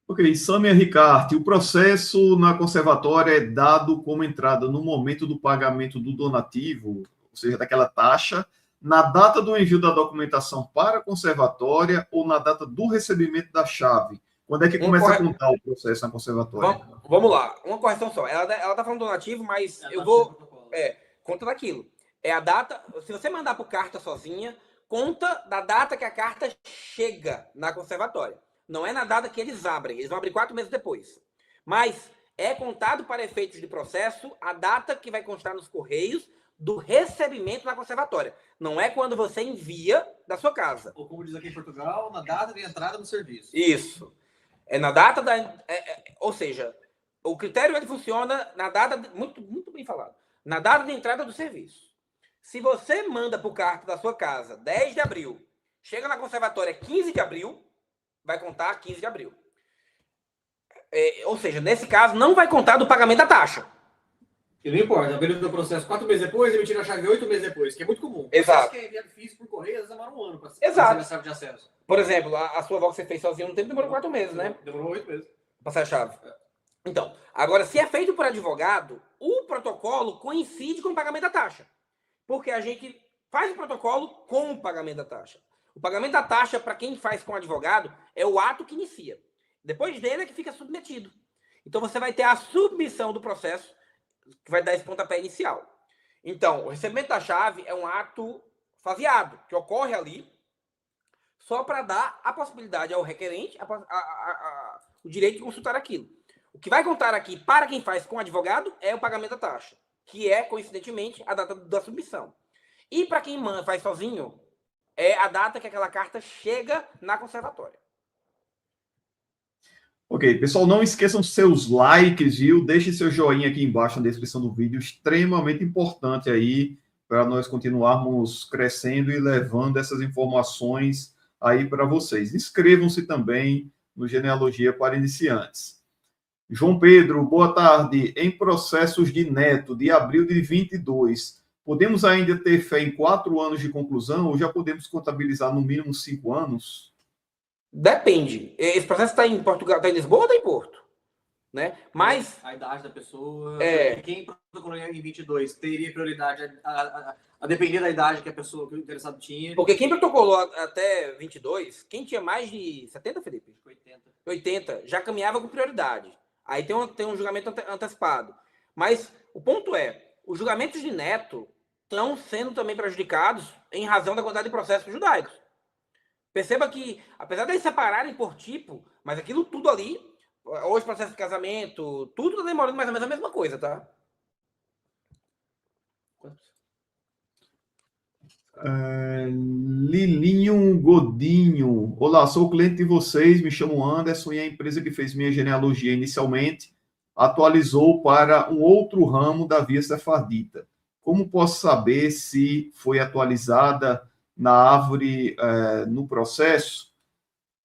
Ok, Samia Ricarte, o processo na conservatória é dado como entrada no momento do pagamento do donativo, ou seja, daquela taxa, na data do envio da documentação para a conservatória ou na data do recebimento da chave? Quando é que começa a contar o processo na conservatória? Vamos lá, uma correção só. Ela está falando donativo, mas eu vou... conta daquilo. É a data... Se você mandar por carta sozinha, conta da data que a carta chega na conservatória. Não é na data que eles abrem. Eles vão abrir 4 meses depois. Mas é contado para efeitos de processo a data que vai constar nos correios do recebimento na conservatória. Não é quando você envia da sua casa. Ou como diz aqui em Portugal, na data de entrada no serviço. Isso. É na data da... ou seja, o critério ele funciona na data... Muito, muito bem falado. Na data de entrada do serviço. Se você manda por carta da sua casa 10 de abril, chega na conservatória 15 de abril, vai contar 15 de abril. Ou seja, nesse caso, não vai contar do pagamento da taxa. E não importa, abrindo o processo 4 meses depois, emitir a chave 8 meses depois, que é muito comum. Exato. Que é enviado físico por correio, às vezes demora 1 ano para Exato. a chave de acesso. Por exemplo, a sua avó que você fez sozinho no tempo demorou 4 meses, né? Demorou 8 meses. Passar a chave. Então, agora, se é feito por advogado, o protocolo coincide com o pagamento da taxa. Porque a gente faz o protocolo com o pagamento da taxa. O pagamento da taxa, para quem faz com advogado, é o ato que inicia. Depois dele é que fica submetido. Então, você vai ter a submissão do processo, que vai dar esse pontapé inicial. Então, o recebimento da chave é um ato faseado, que ocorre ali, só para dar a possibilidade ao requerente, o direito de consultar aquilo. O que vai contar aqui, para quem faz com advogado, é o pagamento da taxa, que é, coincidentemente, a data da submissão. E para quem faz sozinho, é a data que aquela carta chega na conservatória. Ok, pessoal, não esqueçam seus likes, viu? Deixe seu joinha aqui embaixo na descrição do vídeo, extremamente importante aí para nós continuarmos crescendo e levando essas informações aí para vocês. Inscrevam-se também no Genealogia para Iniciantes. João Pedro, boa tarde. Em processos de neto de abril de 22, podemos ainda ter fé em 4 anos de conclusão ou já podemos contabilizar no mínimo 5 anos? Depende. Esse processo está em Portugal, está em Lisboa ou está em Porto? Né? Mas a idade da pessoa, É. quem protocolou em 22 teria prioridade a depender da idade que a pessoa, que o interessado tinha. Porque quem protocolou até 22, quem tinha mais de 70, Felipe? 80, já caminhava com prioridade. Aí tem um julgamento antecipado. Mas o ponto é, os julgamentos de neto estão sendo também prejudicados em razão da quantidade de processos judaicos. Perceba que, apesar de eles separarem por tipo, mas aquilo tudo ali, hoje processo de casamento, tudo está demorando mais ou menos a mesma coisa, tá? Lilinho Godinho. Olá, sou cliente de vocês, me chamo Anderson e a empresa que fez minha genealogia inicialmente atualizou para um outro ramo da via sefardita. Como posso saber se foi atualizada na árvore no processo?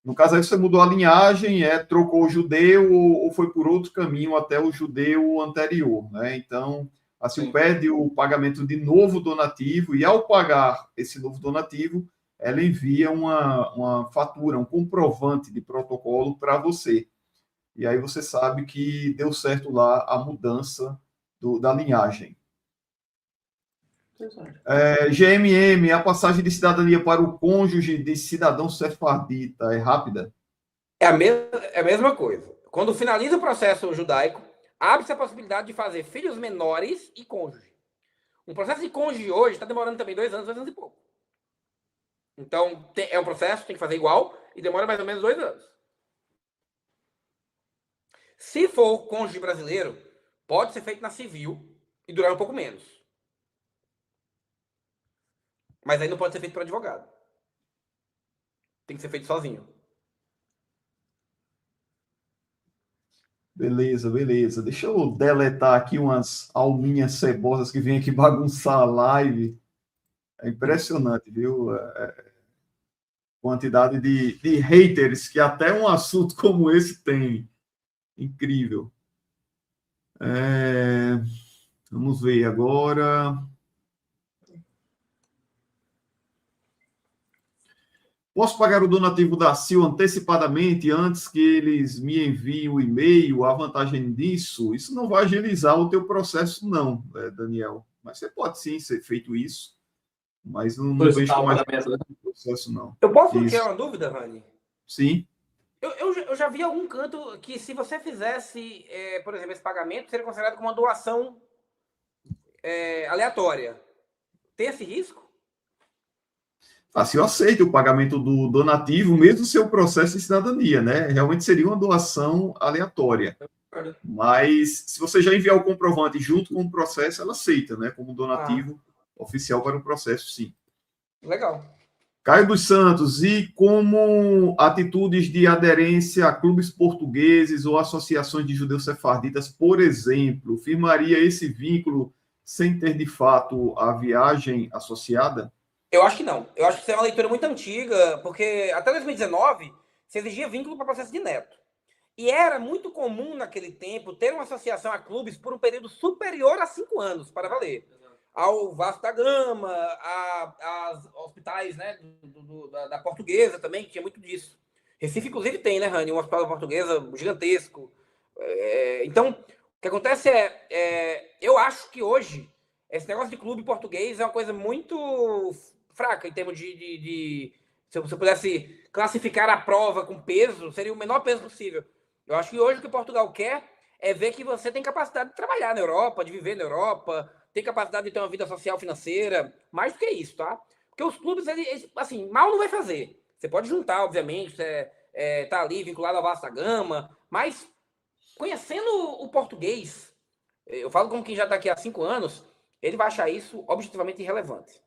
No caso aí você mudou a linhagem, trocou o judeu ou foi por outro caminho até o judeu anterior, né? Então, assim, pede o pagamento de novo donativo e ao pagar esse novo donativo, ela envia uma fatura, um comprovante de protocolo para você. E aí você sabe que deu certo lá a mudança da linhagem. GMM, a passagem de cidadania para o cônjuge de cidadão sefardita é rápida? É a mesma coisa. Quando finaliza o processo judaico, abre-se a possibilidade de fazer filhos menores e cônjuge. Um processo de cônjuge hoje está demorando também 2 anos e pouco. Então, é um processo, tem que fazer igual, e demora mais ou menos 2 anos. Se for cônjuge brasileiro, pode ser feito na civil e durar um pouco menos. Mas aí não pode ser feito por advogado. Tem que ser feito sozinho. Beleza, beleza. Deixa eu deletar aqui umas alminhas cebosas que vêm aqui bagunçar a live. É impressionante, viu? Quantidade de haters que até um assunto como esse tem. Incrível. Vamos ver agora. Posso pagar o donativo da CIL antecipadamente antes que eles me enviem o e-mail? A vantagem disso, isso não vai agilizar o teu processo, não, Daniel. Mas você pode sim ser feito isso, mas não vejo como o processo, não. Eu posso tirar uma dúvida, Rani? Sim. Eu já vi algum canto que se você fizesse, por exemplo, esse pagamento, seria considerado como uma doação aleatória. Tem esse risco? Assim, eu aceito o pagamento do donativo, mesmo seu processo de cidadania, né? Realmente seria uma doação aleatória. Mas, se você já enviar o comprovante junto com o processo, ela aceita, né? Como donativo oficial para o processo, sim. Legal. Caio dos Santos, e como atitudes de aderência a clubes portugueses ou associações de judeus sefarditas, por exemplo, firmaria esse vínculo sem ter, de fato, a viagem associada? Eu acho que não. Eu acho que isso é uma leitura muito antiga, porque até 2019 se exigia vínculo para processo de neto. E era muito comum naquele tempo ter uma associação a clubes por um período superior a 5 anos, para valer. Ao Vasco da Gama, aos hospitais, né, da Portuguesa também, que tinha muito disso. Recife, inclusive, tem, né, Rani? Um hospital da Portuguesa gigantesco. Então, o que acontece eu acho que hoje esse negócio de clube português é uma coisa muito fraca em termos se você pudesse classificar a prova com peso, seria o menor peso possível. Eu acho que hoje o que Portugal quer é ver que você tem capacidade de trabalhar na Europa, de viver na Europa, tem capacidade de ter uma vida social financeira, mais do que isso, tá? Porque os clubes, eles assim, mal não vai fazer. Você pode juntar, obviamente, tá ali vinculado ao Vasco da Gama, mas conhecendo o português, eu falo como quem já está aqui há 5 anos, ele vai achar isso objetivamente irrelevante.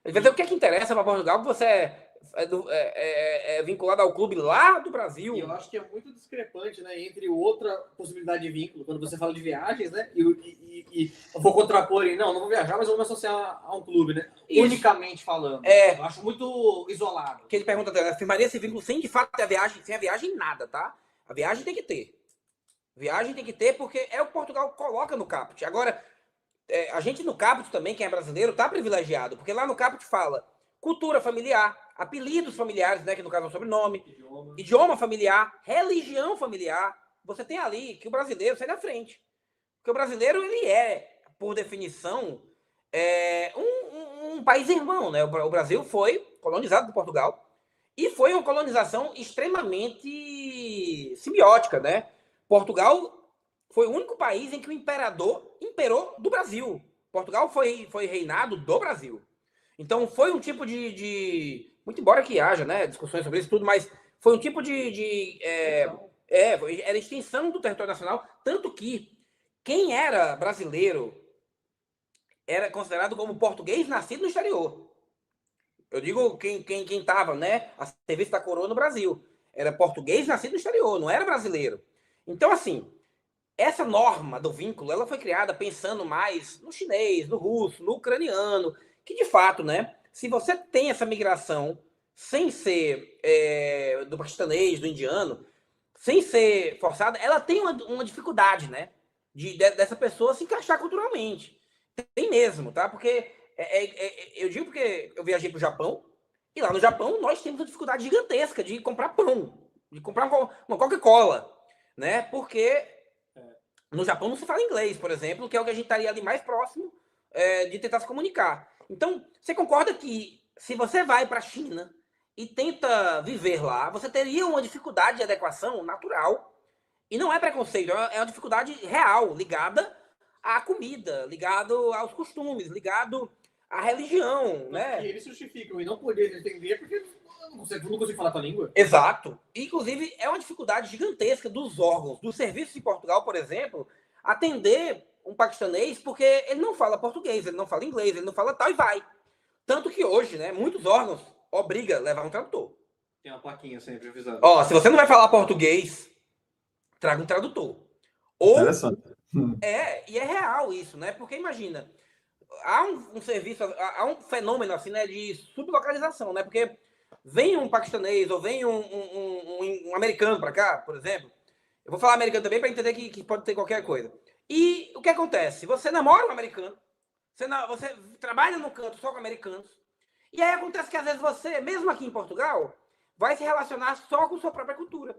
Ele vai dizer o que é que interessa para Portugal, que você é vinculado ao clube lá do Brasil. E eu acho que é muito discrepante, né, entre outra possibilidade de vínculo, quando você fala de viagens, né, e eu vou contrapor, não vou viajar, mas eu vou me associar a um clube, né, Isso. unicamente falando. É. Eu acho muito isolado. Que ele pergunta, afirmaria esse vínculo sem de fato ter a viagem, sem a viagem nada, tá? A viagem tem que ter. Viagem tem que ter porque é o que Portugal coloca no caput. Agora, a gente no caput também, quem é brasileiro, tá privilegiado, porque lá no caput fala cultura familiar, apelidos familiares, né, que no caso é o sobrenome, idioma familiar, religião familiar. Você tem ali que o brasileiro sai na frente. Porque o brasileiro, ele é, por definição, um país irmão, né? O Brasil foi colonizado por Portugal e foi uma colonização extremamente simbiótica, né? Portugal foi o único país em que o imperador imperou do Brasil. Portugal foi reinado do Brasil. Então foi um tipo muito embora que haja, né, discussões sobre isso tudo, mas foi um tipo era extensão do território nacional, tanto que quem era brasileiro era considerado como português nascido no exterior. Eu digo quem estava, né, a serviço da coroa no Brasil. Era português nascido no exterior, não era brasileiro. Então, assim, essa norma do vínculo, ela foi criada pensando mais no chinês, no russo, no ucraniano, que de fato, né, se você tem essa migração sem ser do paquistanês, do indiano, sem ser forçada, ela tem uma dificuldade, né, dessa pessoa se encaixar culturalmente. Tem mesmo, tá? Porque eu digo porque eu viajei pro Japão e lá no Japão nós temos uma dificuldade gigantesca de comprar pão, de comprar uma Coca-Cola, né? Porque no Japão não se fala inglês, por exemplo, que é o que a gente estaria ali mais próximo de tentar se comunicar. Então, você concorda que se você vai para a China e tenta viver lá, você teria uma dificuldade de adequação natural. E não é preconceito, é uma dificuldade real, ligada à comida, ligado aos costumes, ligado à religião, né? E eles justificam e não poder entender porque não consigo falar a tua língua. Exato. Inclusive, é uma dificuldade gigantesca dos órgãos, dos serviços em Portugal, por exemplo, atender um paquistanês porque ele não fala português, ele não fala inglês, ele não fala tal e vai. Tanto que hoje, né, muitos órgãos obrigam a levar um tradutor. Tem uma plaquinha sempre avisando. Ó, se você não vai falar português, traga um tradutor. Ou, interessante. E é real isso, né? Porque imagina, há um serviço, há um fenômeno assim, né, de sublocalização, né? Porque vem um paquistanês ou vem um americano para cá, por exemplo. Eu vou falar americano também para entender que pode ter qualquer coisa. E o que acontece? Você namora um americano, você trabalha no canto só com americanos, e aí acontece que às vezes você, mesmo aqui em Portugal, vai se relacionar só com sua própria cultura.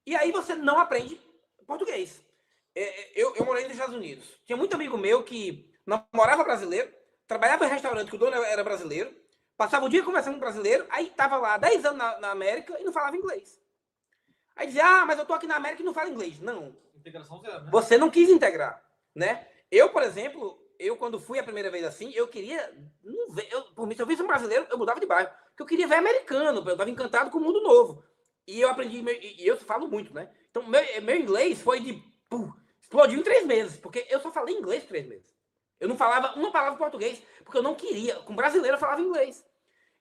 E aí você não aprende português. Eu morei nos Estados Unidos. Tinha muito amigo meu que namorava brasileiro, trabalhava em restaurante que o dono era brasileiro, passava o dia conversando com brasileiro, aí estava lá 10 anos na América e não falava inglês. Aí dizia, mas eu tô aqui na América e não falo inglês. Não. Integração zero, né? Você não quis integrar, né? Eu, por exemplo, quando fui a primeira vez assim, eu queria não ver, por mim, se eu visse um brasileiro, eu mudava de bairro, porque eu queria ver americano, eu estava encantado com o mundo novo. E eu aprendi, e eu falo muito, né? Então, meu inglês foi explodiu em 3 meses, porque eu só falei inglês 3 meses. Eu não falava uma palavra português, porque eu não queria. Com brasileiro eu falava inglês.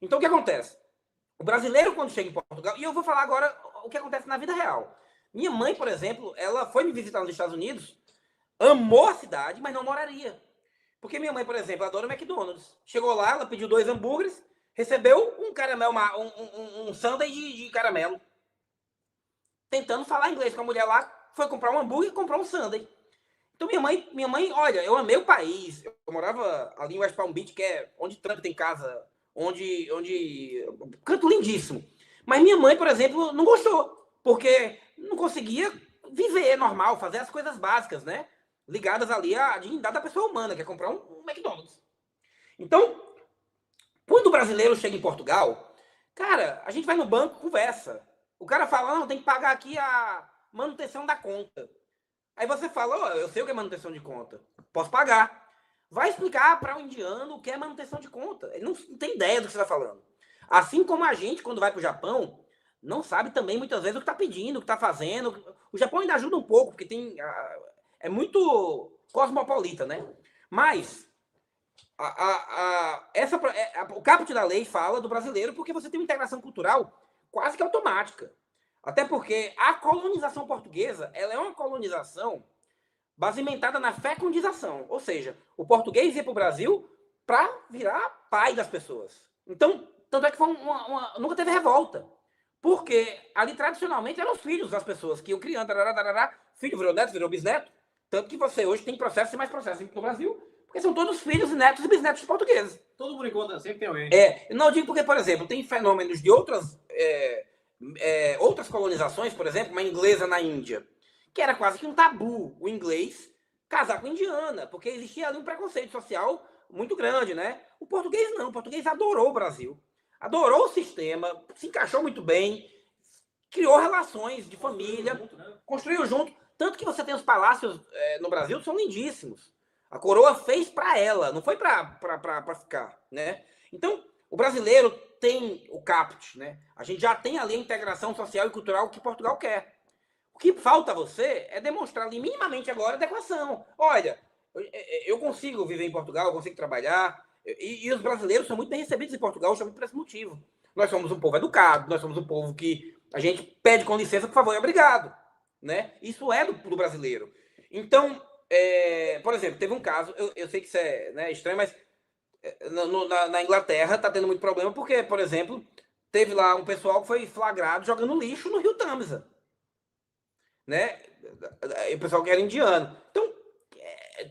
Então, o que acontece? O brasileiro, quando chega em Portugal, e eu vou falar agora o que acontece na vida real. Minha mãe, por exemplo, ela foi me visitar nos Estados Unidos, amou a cidade, mas não moraria. Porque minha mãe, por exemplo, adora o McDonald's. Chegou lá, ela pediu 2 hambúrgueres, recebeu um caramelo, um sundae de caramelo. Tentando falar inglês com a mulher lá, foi comprar um hambúrguer e comprou um sundae. Então minha mãe, olha, eu amei o país. Eu morava ali em West Palm Beach, que é onde Trump tem casa, onde canto lindíssimo. Mas minha mãe, por exemplo, não gostou, porque não conseguia viver normal, fazer as coisas básicas, né? Ligadas ali à dignidade da pessoa humana, que é comprar um McDonald's. Então, quando o brasileiro chega em Portugal, cara, a gente vai no banco, conversa. O cara fala, não, tem que pagar aqui a manutenção da conta. Aí você fala, eu sei o que é manutenção de conta, posso pagar. Vai explicar para o indiano o que é manutenção de conta. Ele não tem ideia do que você está falando. Assim como a gente, quando vai para o Japão, não sabe também muitas vezes o que está pedindo, o que está fazendo. O Japão ainda ajuda um pouco, porque é muito cosmopolita, né? Mas o caput da lei fala do brasileiro porque você tem uma integração cultural quase que automática. Até porque a colonização portuguesa, ela é uma colonização basementada na fecundização. Ou seja, o português ia para o Brasil para virar pai das pessoas. Então, tanto é que nunca teve revolta. Porque ali, tradicionalmente, eram os filhos das pessoas que iam criando. Filho virou neto, virou bisneto. Tanto que você hoje tem processos e mais processos no Brasil, porque são todos filhos, netos e bisnetos portugueses. Todo mundo encontra, sempre tem alguém. Não digo porque, por exemplo, tem fenômenos de outras colonizações, por exemplo, uma inglesa na Índia, que era quase que um tabu o inglês casar com a indiana, porque existia ali um preconceito social muito grande, né? O português não, o português adorou o Brasil, adorou o sistema, se encaixou muito bem, criou relações de família, construiu junto, tanto que você tem os palácios no Brasil que são lindíssimos. A coroa fez para ela, não foi para ficar, né? Então, o brasileiro tem o caput, né? A gente já tem ali a integração social e cultural que Portugal quer. O que falta a você é demonstrar ali minimamente agora adequação. Olha, eu consigo viver em Portugal, eu consigo trabalhar, e os brasileiros são muito bem recebidos em Portugal, justamente por esse motivo. Nós somos um povo educado, nós somos um povo que a gente pede com licença, por favor e obrigado, né? Isso é do brasileiro. Então, por exemplo, teve um caso, eu sei que isso é, né, estranho, mas na Inglaterra está tendo muito problema, porque, por exemplo, teve lá um pessoal que foi flagrado jogando lixo no rio Tâmisa, né? O pessoal que era indiano. Então,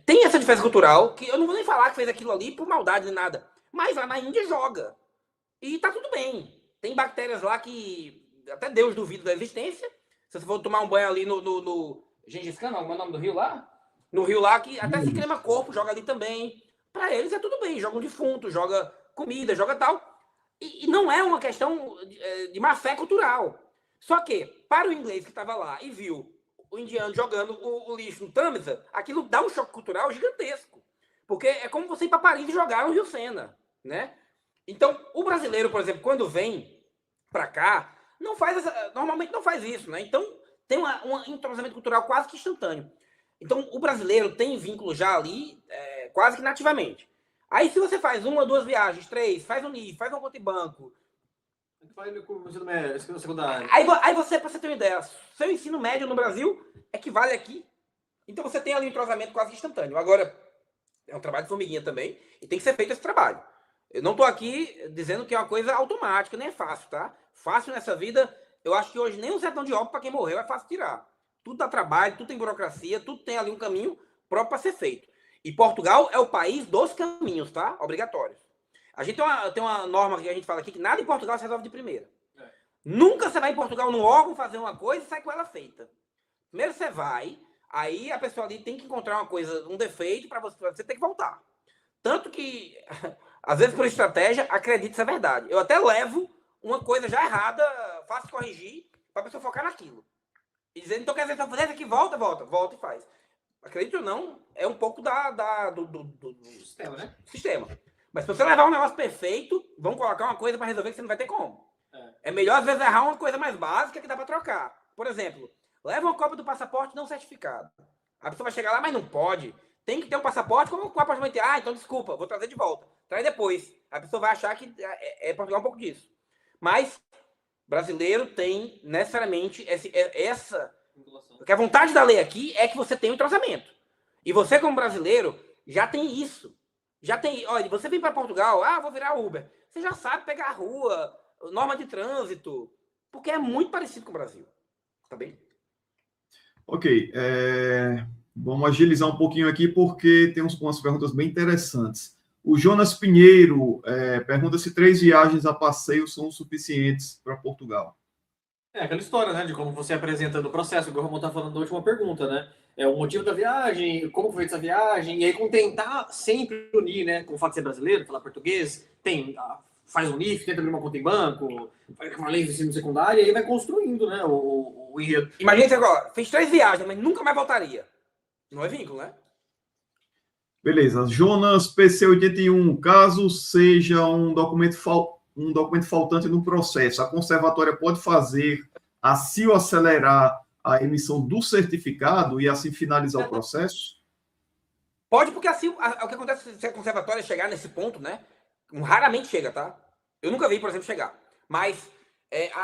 tem essa diferença cultural, que eu não vou nem falar que fez aquilo ali por maldade nem nada, mas lá na Índia joga. E tá tudo bem. Tem bactérias lá que até Deus duvida da existência. Se você for tomar um banho ali no Gengis Khan, não, como é o nome do rio lá? No rio lá, que até se crema corpo, joga ali também. Para eles é tudo bem, joga um defunto, joga comida, joga tal. E não é uma questão de má fé cultural. Só que, para o inglês que estava lá e viu o indiano jogando o lixo no Tâmisa, aquilo dá um choque cultural gigantesco. Porque é como você ir para Paris e jogar no Rio Sena, né? Então, o brasileiro, por exemplo, quando vem para cá, normalmente não faz isso, né? Então, tem um entrosamento cultural quase que instantâneo. Então, o brasileiro tem vínculo já ali, quase que nativamente. Aí, se você faz 1 ou 2 viagens, 3, faz um NIF, faz um conta em banco. Aí você, para você ter uma ideia, seu ensino médio no Brasil equivale aqui. Então, você tem ali um entrosamento quase instantâneo. Agora, é um trabalho de formiguinha também, e tem que ser feito esse trabalho. Eu não estou aqui dizendo que é uma coisa automática, nem é fácil, tá? Fácil nessa vida, eu acho que hoje nem um sertão de óbito para quem morreu é fácil tirar. Tudo dá trabalho, tudo tem burocracia, tudo tem ali um caminho próprio para ser feito. E Portugal é o país dos caminhos, tá? Obrigatórios. A gente tem uma norma que a gente fala aqui que nada em Portugal se resolve de primeira. Nunca você vai em Portugal num órgão fazer uma coisa e sai com ela feita. Primeiro você vai, aí a pessoa ali tem que encontrar uma coisa, um defeito para você ter que voltar. Tanto que, às vezes por estratégia, acredito que isso é verdade. Eu até levo uma coisa já errada, faço corrigir, para a pessoa focar naquilo. E dizendo, então quer dizer, se eu fazer isso aqui, volta e faz. Acredito ou não, é um pouco do sistema, né? Sistema. Mas se você levar um negócio perfeito, vão colocar uma coisa para resolver que você não vai ter como. É melhor, às vezes, errar uma coisa mais básica que dá para trocar. Por exemplo, leva uma cópia do passaporte não certificado. A pessoa vai chegar lá, mas não pode. Tem que ter um passaporte como o apartamento. Então desculpa, vou trazer de volta. Traz depois. A pessoa vai achar que Portugal um pouco disso. Mas brasileiro tem necessariamente essa... Porque a vontade da lei aqui é que você tenha um entrosamento. E você, como brasileiro, já tem isso. Olha, você vem para Portugal, vou virar Uber. Você já sabe pegar a rua, norma de trânsito, porque é muito parecido com o Brasil. Tá bem? Ok. Vamos agilizar um pouquinho aqui, porque tem umas perguntas bem interessantes. O Jonas Pinheiro pergunta se 3 viagens a passeio são suficientes para Portugal. É aquela história, né, de como você apresenta no processo, que o Ramon está falando da última pergunta, né? O motivo da viagem, como foi essa viagem, e aí com tentar sempre unir, né, com o fato de ser brasileiro, falar português, faz um NIF, tenta abrir uma conta em banco, faz uma lei de ensino secundário, e aí vai construindo, né, o enredo. Imagina agora, fez 3 viagens, mas nunca mais voltaria. Não é vínculo, né? Beleza. Jonas PC81, caso seja um documento faltante no processo, a conservatória pode fazer assim ou acelerar a emissão do certificado e assim finalizar o processo? Pode, porque assim, o que acontece se a conservatória chegar nesse ponto, né? Raramente chega, tá? Eu nunca vi, por exemplo, chegar. Mas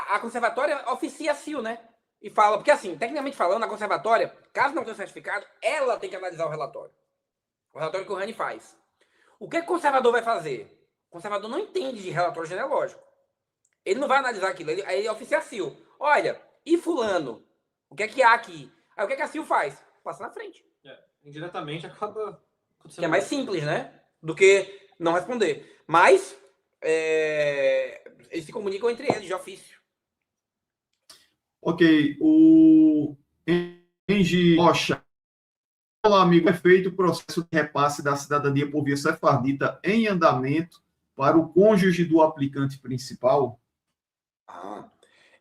a conservatória oficia a CIO, né? E fala, porque assim, tecnicamente falando, a conservatória, caso não tenha certificado, ela tem que analisar o relatório. O relatório que o Rani faz. O que o conservador vai fazer? O conservador não entende de relatório genealógico. Ele não vai analisar aquilo, ele oficia a CIO. Olha, e fulano? O que é que há aqui? Aí o que é que a CIO faz? Passa na frente. Indiretamente acaba acontecendo. Que é mais simples, né? Do que não responder. Mas eles se comunicam entre eles de ofício. Ok. O Engie Rocha. Olá, amigo. É feito o processo de repasse da cidadania por via sefardita em andamento para o cônjuge do aplicante principal?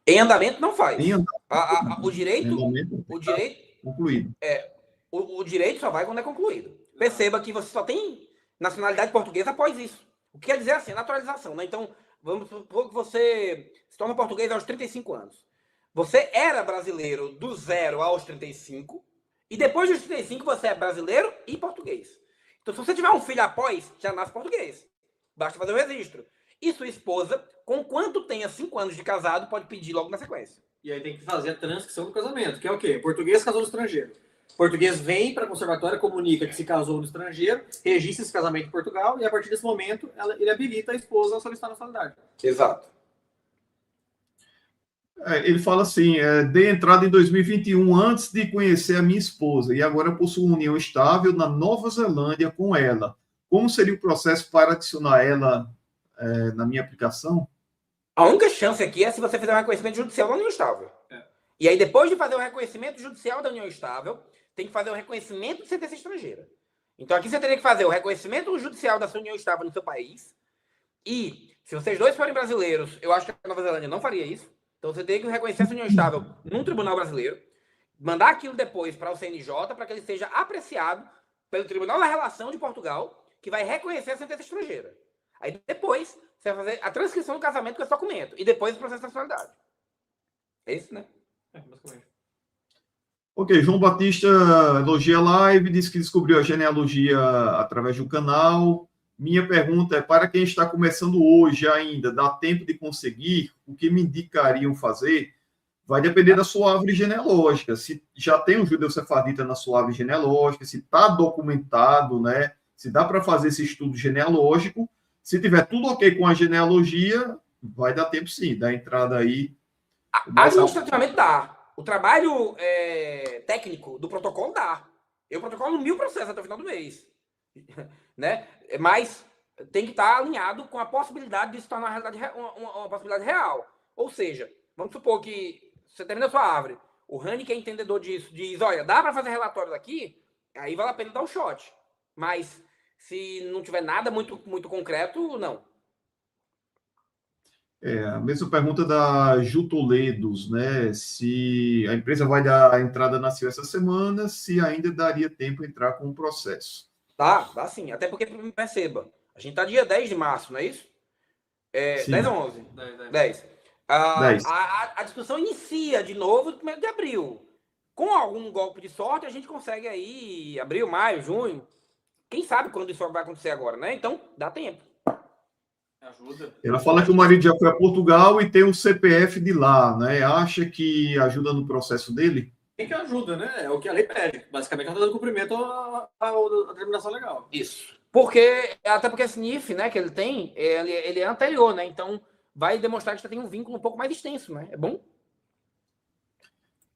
Em andamento não faz. Em andamento, o direito concluído. O direito só vai quando é concluído. Perceba que você só tem nacionalidade portuguesa após isso. O que quer dizer assim, naturalização, né? Então, vamos supor que você se torna português aos 35 anos. Você era brasileiro do 0 aos 35, e depois dos 35 você é brasileiro e português. Então, se você tiver um filho após, já nasce português. Basta fazer o registro. E sua esposa, com quanto tenha 5 anos de casado, pode pedir logo na sequência. E aí tem que fazer a transcrição do casamento, que é o quê? Português casou no estrangeiro. Português vem para a conservatória, comunica que se casou no estrangeiro, registra esse casamento em Portugal e a partir desse momento ele habilita a esposa a solicitar a nacionalidade. Exato. Ele fala assim, dei entrada em 2021 antes de conhecer a minha esposa e agora possuo união estável na Nova Zelândia com ela. Como seria o processo para adicionar ela na minha aplicação? A única chance aqui é se você fizer um reconhecimento judicial da união estável. E aí, depois de fazer o reconhecimento judicial da união estável, tem que fazer o reconhecimento de sentença estrangeira. Então, aqui você teria que fazer o reconhecimento judicial da sua união estável no seu país. E, se vocês dois forem brasileiros, eu acho que a Nova Zelândia não faria isso. Então, você teria que reconhecer essa união estável num tribunal brasileiro, mandar aquilo depois para o CNJ, para que ele seja apreciado pelo Tribunal da Relação de Portugal, que vai reconhecer a sentença estrangeira. Aí, depois, você vai fazer a transcrição do casamento com esse documento. E depois o processo de nacionalidade. É isso, né? Basicamente. Ok, João Batista elogia a live, diz que descobriu a genealogia através do canal. Minha pergunta é, para quem está começando hoje ainda, dá tempo de conseguir? O que me indicariam fazer? Vai depender da sua árvore genealógica. Se já tem um judeu sefardita na sua árvore genealógica, se está documentado, né? Se dá para fazer esse estudo genealógico. Se tiver tudo ok com a genealogia, vai dar tempo sim, da entrada aí. Administrativamente dá. O trabalho técnico do protocolo dá. Eu protocolo 1000 processos até o final do mês. Né? Mas tem que estar alinhado com a possibilidade de se tornar uma possibilidade real. Ou seja, vamos supor que você termina a sua árvore, o Rani, que é entendedor disso, diz, olha, dá para fazer relatório daqui, aí vale a pena dar um shot. Mas se não tiver nada muito, muito concreto, não. A mesma pergunta da Ju Toledos, né? Se a empresa vai dar a entrada na CIO essa semana, se ainda daria tempo entrar com o processo. Dá sim. Até porque, perceba, a gente está dia 10 de março, não é isso? 10 ou 11? 10. A discussão inicia de novo no 1º de abril. Com algum golpe de sorte, a gente consegue aí abril, maio, junho. Quem sabe quando isso vai acontecer agora, né? Então, dá tempo. Ajuda. Ela fala que o marido já foi a Portugal e tem um CPF de lá, né? Acha que ajuda no processo dele? Tem que ajuda, né? É o que a lei pede. Basicamente, ela está dando cumprimento à determinação legal. Isso. Até porque esse NIF, né, que ele tem, ele é anterior, né? Então, vai demonstrar que já tem um vínculo um pouco mais extenso, né? É bom?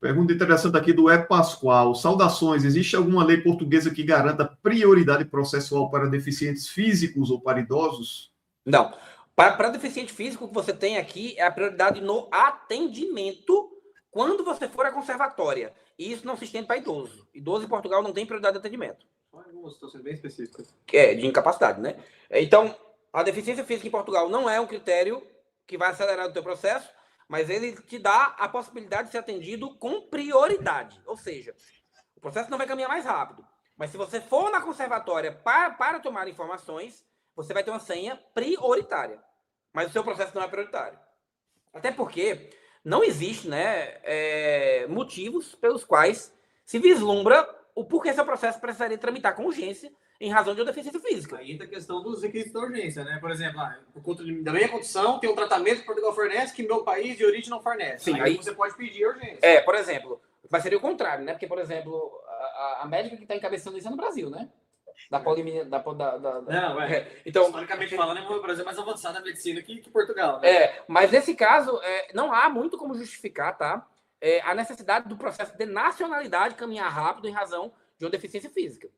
Pergunta interessante aqui do E. Pascoal. Saudações. Existe alguma lei portuguesa que garanta prioridade processual para deficientes físicos ou para idosos? Não. Para deficiente físico, o que você tem aqui é a prioridade no atendimento quando você for à conservatória. E isso não se estende para idoso. Idoso em Portugal não tem prioridade de atendimento. Só algumas situações bem específicas. De incapacidade, né? Então, a deficiência física em Portugal não é um critério que vai acelerar o teu processo, mas ele te dá a possibilidade de ser atendido com prioridade. Ou seja, o processo não vai caminhar mais rápido. Mas se você for na conservatória para tomar informações, você vai ter uma senha prioritária. Mas o seu processo não é prioritário. Até porque não existe, né, motivos pelos quais se vislumbra o porquê seu processo precisaria tramitar com urgência em razão de uma deficiência física. Aí entra a questão dos requisitos da urgência, né? Por exemplo, por conta da minha condição, tem um tratamento que Portugal fornece que meu país de origem não fornece. Sim, aí você pode pedir urgência. Por exemplo, mas seria o contrário, né? Porque, por exemplo, a médica que está encabeçando isso é no Brasil, né? Da polimia. Não, Então, historicamente falando, o Brasil é mais avançado na medicina que Portugal, né? Mas nesse caso, não há muito como justificar, tá? A necessidade do processo de nacionalidade caminhar rápido em razão de uma deficiência física.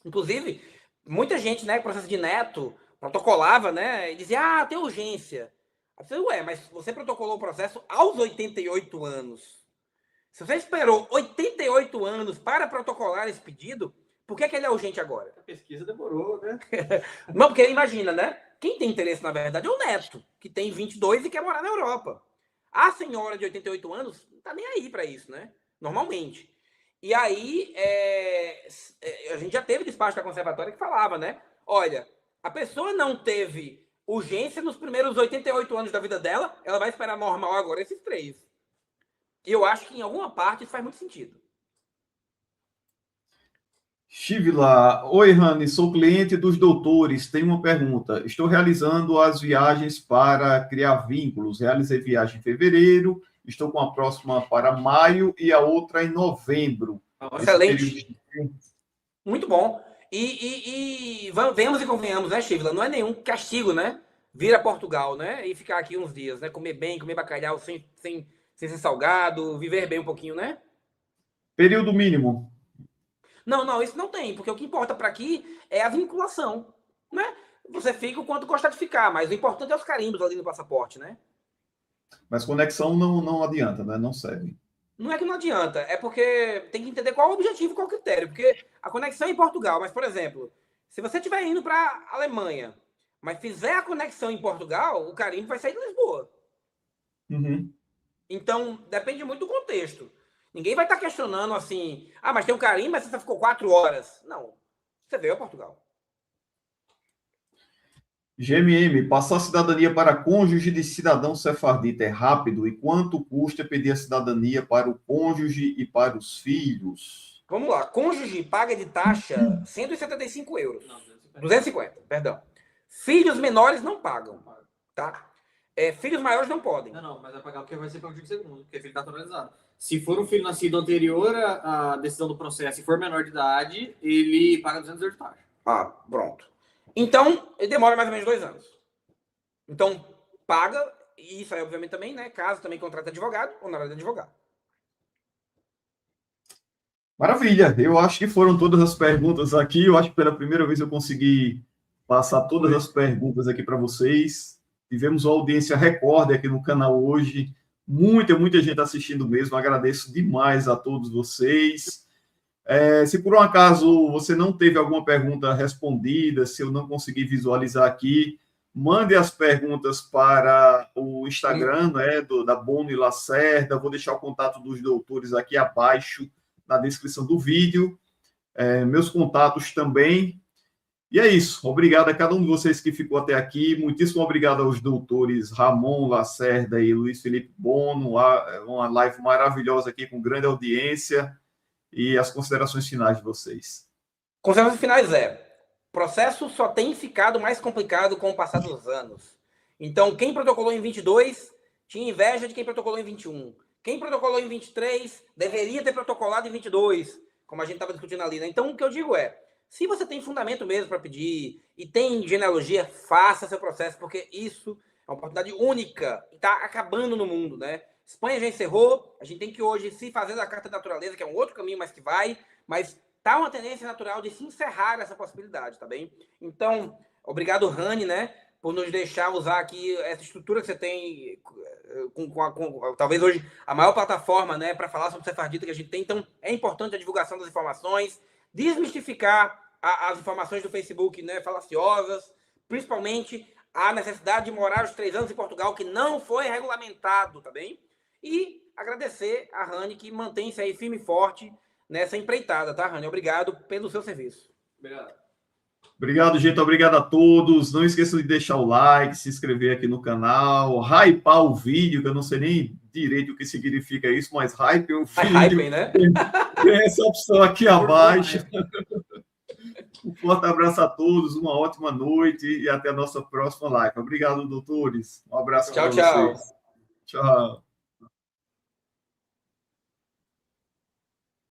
Inclusive, muita gente, né, processo de neto, protocolava, né, e dizia, tem urgência. Aí você, mas você protocolou o processo aos 88 anos. Se você esperou 88 anos para protocolar esse pedido, por que ele é urgente agora? A pesquisa demorou, né? Não, porque imagina, né? Quem tem interesse, na verdade, é o neto, que tem 22 e quer morar na Europa. A senhora de 88 anos não tá nem aí para isso, né? Normalmente. E aí, a gente já teve despacho da conservatória que falava, né? Olha, a pessoa não teve urgência nos primeiros 88 anos da vida dela, ela vai esperar normal agora esses 3. E eu acho que em alguma parte isso faz muito sentido. Chivila, oi Rani, sou cliente dos doutores. Tenho uma pergunta. Estou realizando as viagens para criar vínculos. Realizei viagem em fevereiro, estou com a próxima para maio e a outra em novembro. Excelente. Muito bom. E venhamos e convenhamos, né, Chivila? Não é nenhum castigo, né? Vir a Portugal, né? E ficar aqui uns dias, né? Comer bem, comer bacalhau sem ser salgado, viver bem um pouquinho, né? Período mínimo. Não, isso não tem, porque o que importa para aqui é a vinculação, né? Você fica o quanto gosta de ficar, mas o importante é os carimbos ali no passaporte, né? Mas conexão não adianta, né? Não serve. Não é que não adianta, é porque tem que entender qual o objetivo e qual o critério, porque a conexão é em Portugal, mas, por exemplo, se você estiver indo para a Alemanha, mas fizer a conexão em Portugal, o carimbo vai sair de Lisboa. Uhum. Então, depende muito do contexto. Ninguém vai estar questionando assim, mas tem um carimbo, mas você ficou 4 horas. Não, você veio a Portugal. GMM, passar a cidadania para cônjuge de cidadão sefardita é rápido e quanto custa pedir a cidadania para o cônjuge e para os filhos? Vamos lá, cônjuge paga de taxa 175 euros. Não, 250, perdão. Filhos menores não pagam, tá? Filhos maiores não podem. Não, mas vai pagar porque vai ser para o filho segundo, porque é filho naturalizado. Se for um filho nascido anterior à decisão do processo e for menor de idade, ele paga 200 euros de taxa. Pronto. Então, ele demora mais ou menos 2 anos. Então, paga, e isso aí, obviamente, também, né? Caso também contrata advogado ou na hora de advogado. Maravilha, eu acho que foram todas as perguntas aqui. Eu acho que pela primeira vez eu consegui passar todas as perguntas aqui para vocês. Tivemos uma audiência recorde aqui no canal hoje. Muita gente assistindo mesmo. Agradeço demais a todos vocês. Se por um acaso você não teve alguma pergunta respondida, se eu não conseguir visualizar aqui, mande as perguntas para o Instagram, né, da Bono e Lacerda. Vou deixar o contato dos doutores aqui abaixo na descrição do vídeo. Meus contatos também. E é isso. Obrigado a cada um de vocês que ficou até aqui. Muitíssimo obrigado aos doutores Ramon Lacerda e Luiz Felipe Bono. Uma live maravilhosa aqui, com grande audiência. E as considerações finais de vocês. Considerações finais o processo só tem ficado mais complicado com o passar dos anos. Então, quem protocolou em 22 tinha inveja de quem protocolou em 21. Quem protocolou em 23 deveria ter protocolado em 22, como a gente estava discutindo ali, né? Então, o que eu digo se você tem fundamento mesmo para pedir e tem genealogia, faça seu processo, porque isso é uma oportunidade única e está acabando no mundo, né? Espanha já encerrou, a gente tem que hoje se fazer da carta da naturaleza, que é um outro caminho, mas que vai, mas tá uma tendência natural de se encerrar essa possibilidade, tá bem? Então, obrigado, Rani, né, por nos deixar usar aqui essa estrutura que você tem, com talvez hoje a maior plataforma, né, para falar sobre sefardita que a gente tem. Então, é importante a divulgação das informações, desmistificar as informações do Facebook, né, falaciosas, principalmente a necessidade de morar os 3 anos em Portugal, que não foi regulamentado, tá bem? E agradecer a Rani, que mantém-se aí firme e forte nessa empreitada, tá, Rani? Obrigado pelo seu serviço. Obrigado, gente. Obrigado a todos. Não esqueçam de deixar o like, se inscrever aqui no canal, hypar o vídeo, que eu não sei nem direito o que significa isso, mas hype o vídeo. Hype, né? Tem essa opção aqui abaixo. Um forte abraço a todos, uma ótima noite e até a nossa próxima live. Obrigado, doutores. Um abraço para vocês. Tchau.